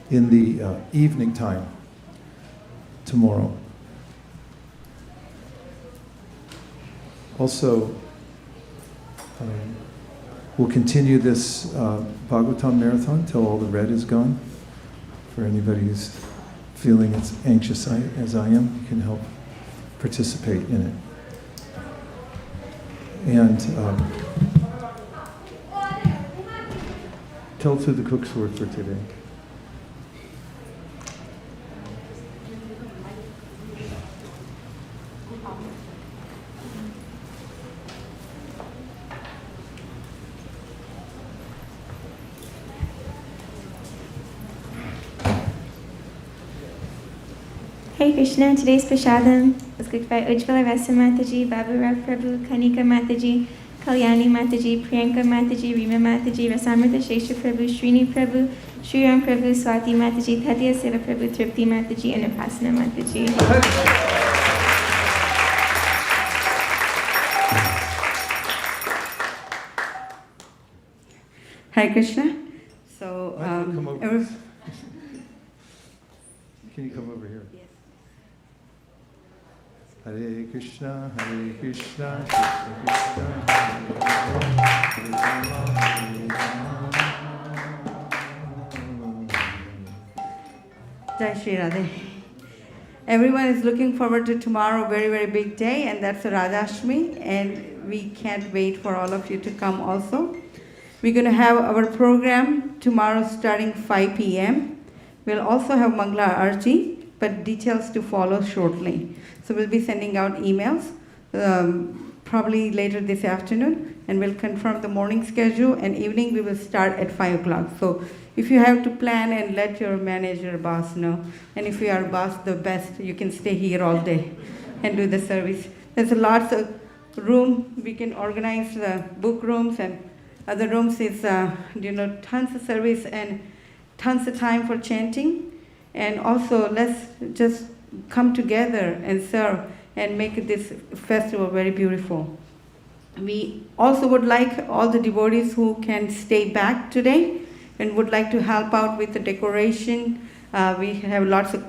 in the evening time tomorrow. Also, we'll continue this Bhagavatam marathon till all the red is gone. For anybody who's feeling as anxious as I am, you can help participate in it. And tell to the cook's word for today. Hare Krishna, today's Prasadam was cooked by Ujjvala Vasa Mataji, Babu Rav Prabhu, Kanika Mataji, Kalyani Mataji, Priyanka Mataji, Rima Mataji, Rasamrita Shesha Prabhu, Srini Prabhu, Sri Ram Prabhu, Swati Mataji, Tatya Seva Prabhu, Tripti Mataji, and Upasana Mataji. Hare Krishna. So, Come over. Can you come over here? Yes. Hare Krishna, Hare Krishna, Krishna Krishna, Hare Rama, Hare Rama. Jai Shri Radhe. Everyone is looking forward to tomorrow, very, very big day, and that's Radhashtami, and we can't wait for all of you to come also. We're going to have our program tomorrow starting 5 p.m. We'll also have Mangala Arti, but details to follow shortly. So we'll be sending out emails probably later this afternoon, and we'll confirm the morning schedule, and evening we will start at 5 o'clock. So if you have to plan and let your manager, boss know, and if you are boss, the best, you can stay here all day and do the service. There's lots of room. We can organize the book rooms and other rooms. Is tons of service and tons of time for chanting. And also, let's just come together and serve and make this festival very beautiful. We also would like all the devotees who can stay back today and would like to help out with the decoration. We have lots of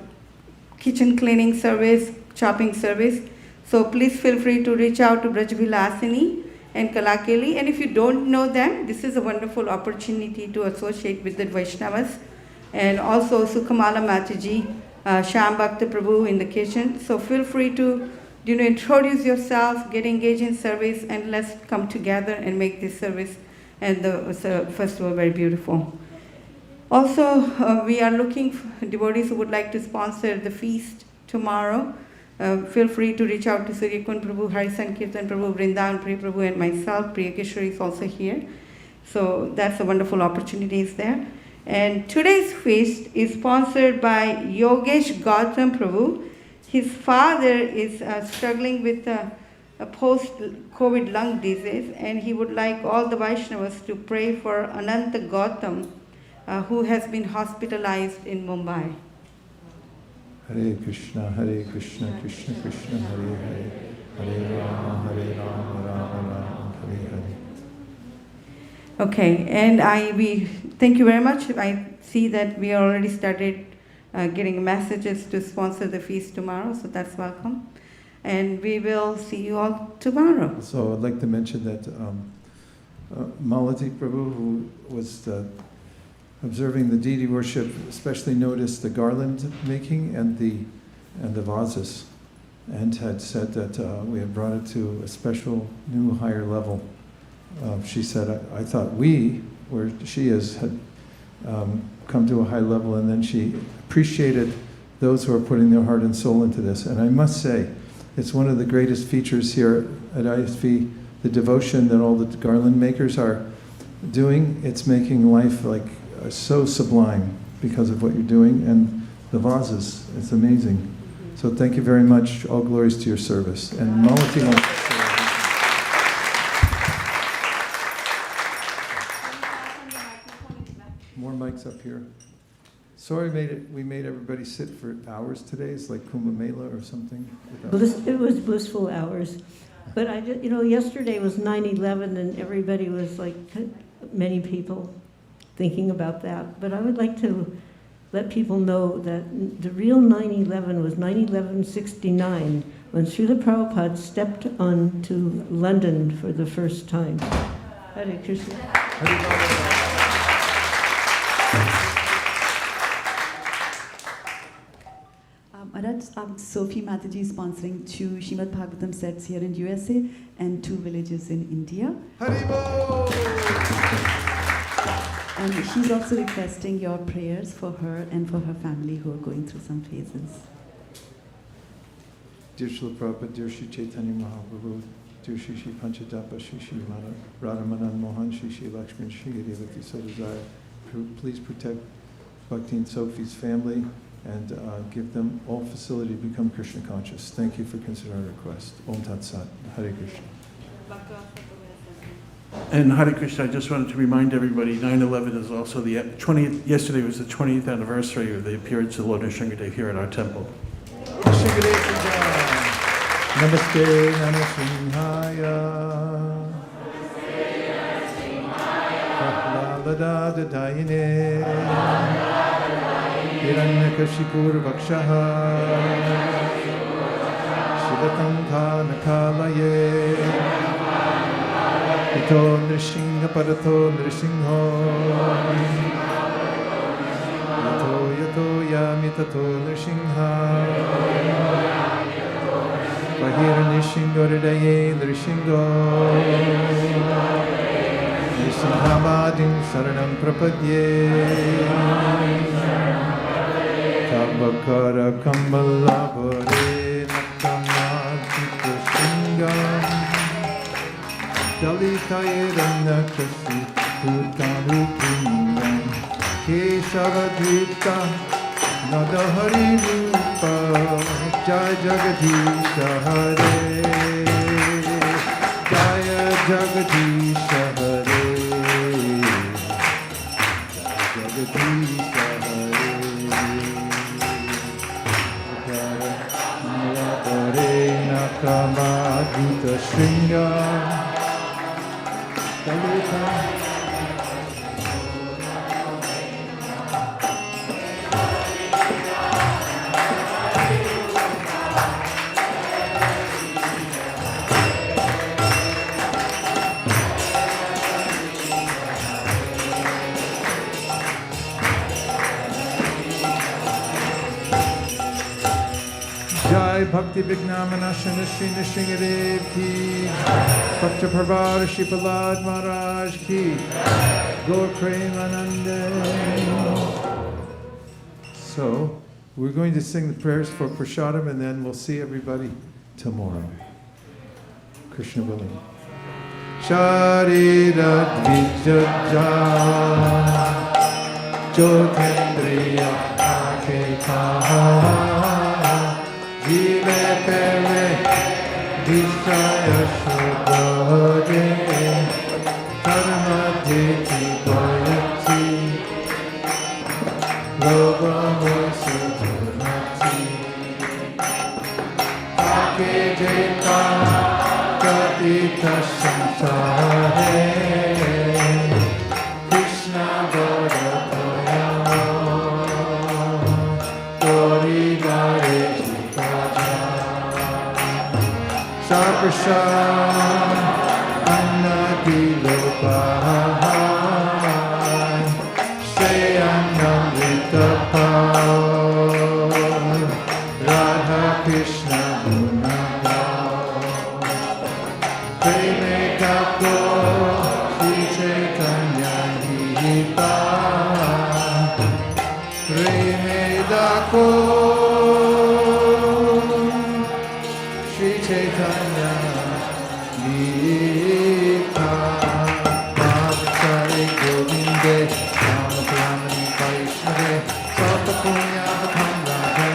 kitchen cleaning service, chopping service. So please feel free to reach out to Brajvilasini and Kalakeli. And if you don't know them, this is a wonderful opportunity to associate with the Vaishnavas. And also Sukhamala Mataji, Sham Bhakta Prabhu in the kitchen. So feel free to introduce yourself, get engaged in service, and let's come together and make this service and the festival very beautiful. Also, we are looking for devotees who would like to sponsor the feast tomorrow. Feel free to reach out to Suryakund Prabhu, Hari Sankirtan Prabhu, Vrindavan Priya Prabhu, and myself. Priya Kishori is also here. So that's a wonderful opportunity is there. And today's feast is sponsored by Yogesh Gautam Prabhu. His father is struggling with a post-COVID lung disease, and he would like all the Vaishnavas to pray for Ananta Gautam, who has been hospitalized in Mumbai. Hare Krishna, Krishna Krishna, Hare Hare, Hare Rama, Rama Rama, Hare Hare. Okay, and we thank you very much. I see that we already started getting messages to sponsor the feast tomorrow, so that's welcome. And we will see you all tomorrow. So I'd like to mention that Malati Prabhu, who was observing the deity worship, especially noticed the garland making and the vases, and had said that we had brought it to a special new higher level. She said, I thought we, where she is, had come to a high level, and then she appreciated those who are putting their heart and soul into this. And I must say, it's one of the greatest features here at ISV, the devotion that all the garland makers are doing. It's making life like so sublime because of what you're doing, and the vases, it's amazing. So thank you very much. All glories to your service. And Malati wants to say, more mics up here. Sorry we made everybody sit for hours today. It's like Kumbh Mela or something. It was blissful hours. But I just, yesterday was 9/11 and everybody was like, many people thinking about that. But I would like to let people know that the real 9/11 was 9/11/69 when Srila Prabhupada stepped onto London for the first time. Hare Krishna. Sophie Mataji is sponsoring 2 Srimad Bhagavatam sets here in USA and 2 villages in India. And she's also requesting your prayers for her and for her family who are going through some phases. Dear Srila Prabhupada, dear Sri Chaitanya Mahaprabhu, dear Sri Sri Panchadapa, Sri Sri Radhamanan Mohan, Sri Sri Lakshman, Sri Revati Sodazaya, please protect Bhakti and Sophie's family and give them all facility to become Krishna conscious. Thank you for considering our request. Om Tat Sat. Hare Krishna. And Hare Krishna, I just wanted to remind everybody, 9/11 is also the 20th, yesterday was the 20th anniversary of the appearance of Lord Nrsimhadev here at our temple. Namaste Narasimhaya. Prahlad Maharaja. Hiranyakashipur Vakshaha Shivatangha Nakalaye Ito Nrishingha Parato Nrishingho Yato Yamitato Nrishingha Vahiranishingho Ridaye Nrishingo Nrisinghamadin Saranam Prapadye Tabakara Kamala Bhare Nakamadita Shingam Dalitayerana Kasi Putanu Kingam Keshavadvita Nadahari Rupa Jaya Jagadisha Hare Jaya Jagadisha Hare Jaya Jagadisha Kamadhuta Shringa Kalita Jai Bhakti Vignamanashana Shri Nishingadev Ki Bhakta Prabhara Shri Prahlad Maharaj Ki Gaur Premanande. So, we're going to sing the prayers for Prasadam and then we'll see everybody tomorrow. Krishna willing. Sharira Dvijaja Jyotendriya Akekaha Jive pere dishaya shubhode karma dhiti dvayati loba mosu dhunati ake jeta katita samsare Krishna Bharataya Tori Gare Saprasad Annadilopahai Seyamnamritapal Radha Krishna Gunapal Preme Kapo Sri Chaitanya Hipa Preme Dako Sri Chaitanya Lika Bhavachari Govinde Ramakrami Vaishnave Sattapunya Bhatangate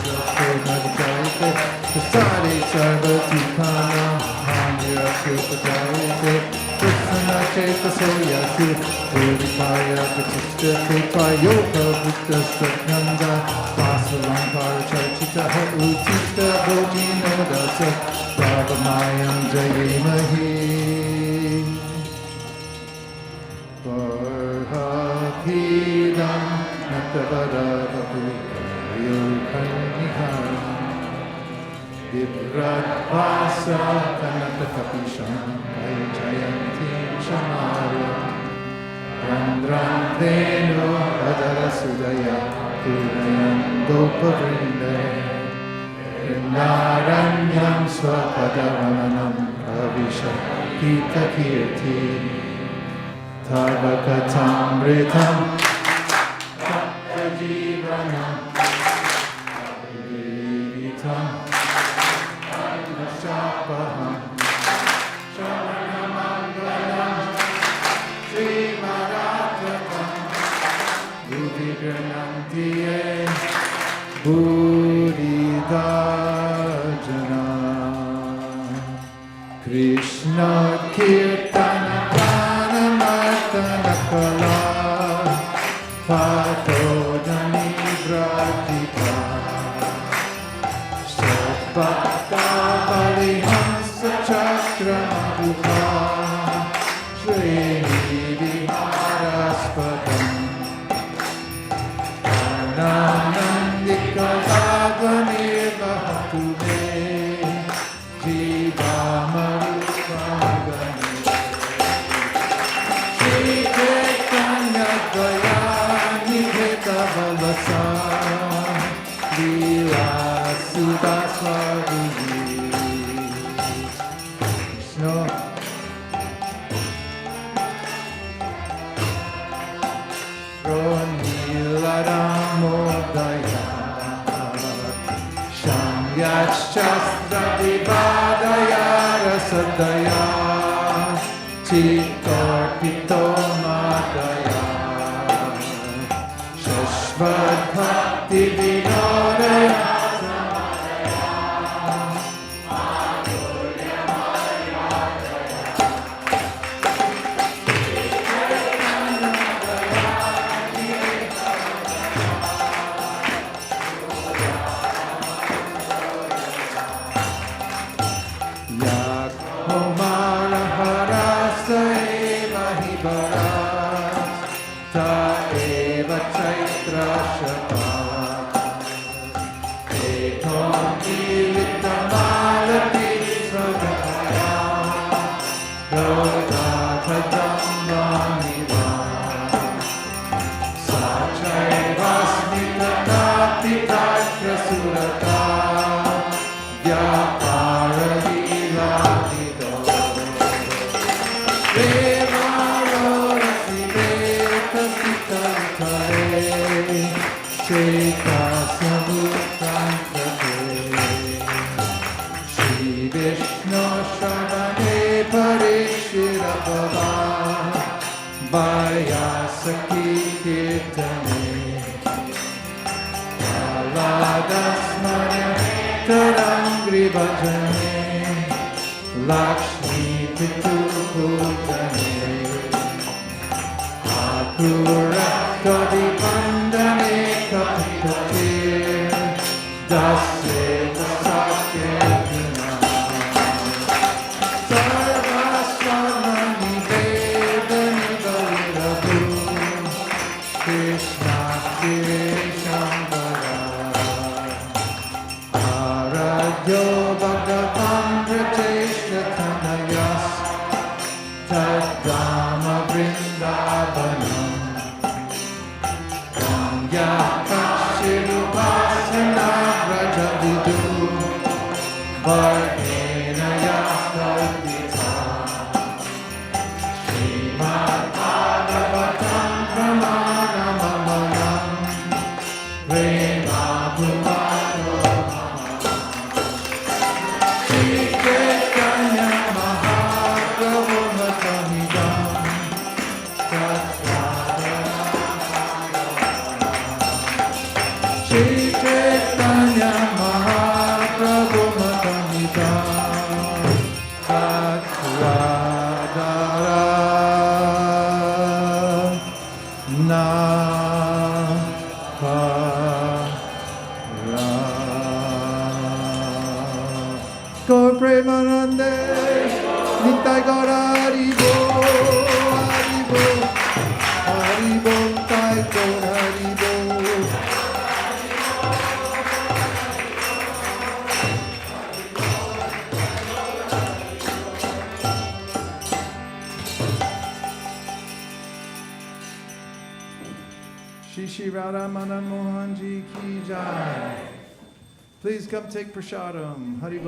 Shakti Madhikayate Prasade Sarvatikana Mandira Shilpajayate Krishna Cheta Soyatu Puripaya Vatista Kripayoga Buddha Satnanda Vasalampara Charchita Utista Bojino Dasa Pravamayam Jayemahi Varhapidam Natavadavapu Yokaniham Vibrat Vasa Kanatapisham Jayanti Shamara Randranteno Adara Sudaya Punayan Gopavrinda Naranyam Swapadaramanam Avisha Pita Kirti Tarbakatam Ritam Tajivanam Vivitam Shapaham Shamanamangalam Sri Marathakam Buddhigranantiye Buddhidajana Krishna Kirtana Prana Martana Kala Pato Jani Vratika Sabhakta Balihamsa Chakra Madhuka Shri Viharaspakam Anandika Bhaganir Bahatume Jiva Marupagani Shri Chaitanya Dayani Heta Valasa Lila Sudaswaruji Krishna Nilaramodaya Shamyachastra Vivadaya Rasadaya Chitorpito Madaya Shashvad Bhakti Vinodaya Yakhomara harasa eva hibaras ta eva chaitra shata eton ilittamalati svagataya dodata dhammaniva sachaivasmitati tatra surata vyaparadiladido devarorasiveta sitartare cheta samuttantate Shri Vishnu Shavane Parishirabhava Vaisesika Kirtane Prahlad Tarangri Bhajane Lakshmi Pitu Pujane Akura Todi Pandane Kapitatir Dasa Sakirtana Sarvasvamani Vedani Valirabu Krishna Shambhara Aradyo Bhagavan Prateshnatanayas Tadgama Vrindavanam Gangya Kashirupasana Vrajavidu Varnena Yastavita Srimad Bhagavatam Pramanamamalam Prema Bhuvano Shri Chaitanya Mahaprabhu Matamidam Shri Chaitanya Mahaprabhu Matamidam Tattvadara Gaur Premanande Nitai Gaura Haribo Haribo Haribo Tai Gaur Haribo Shri Shri Radha Madan Mohan Ji Ki Jai. Please come take prasadam. Haribo.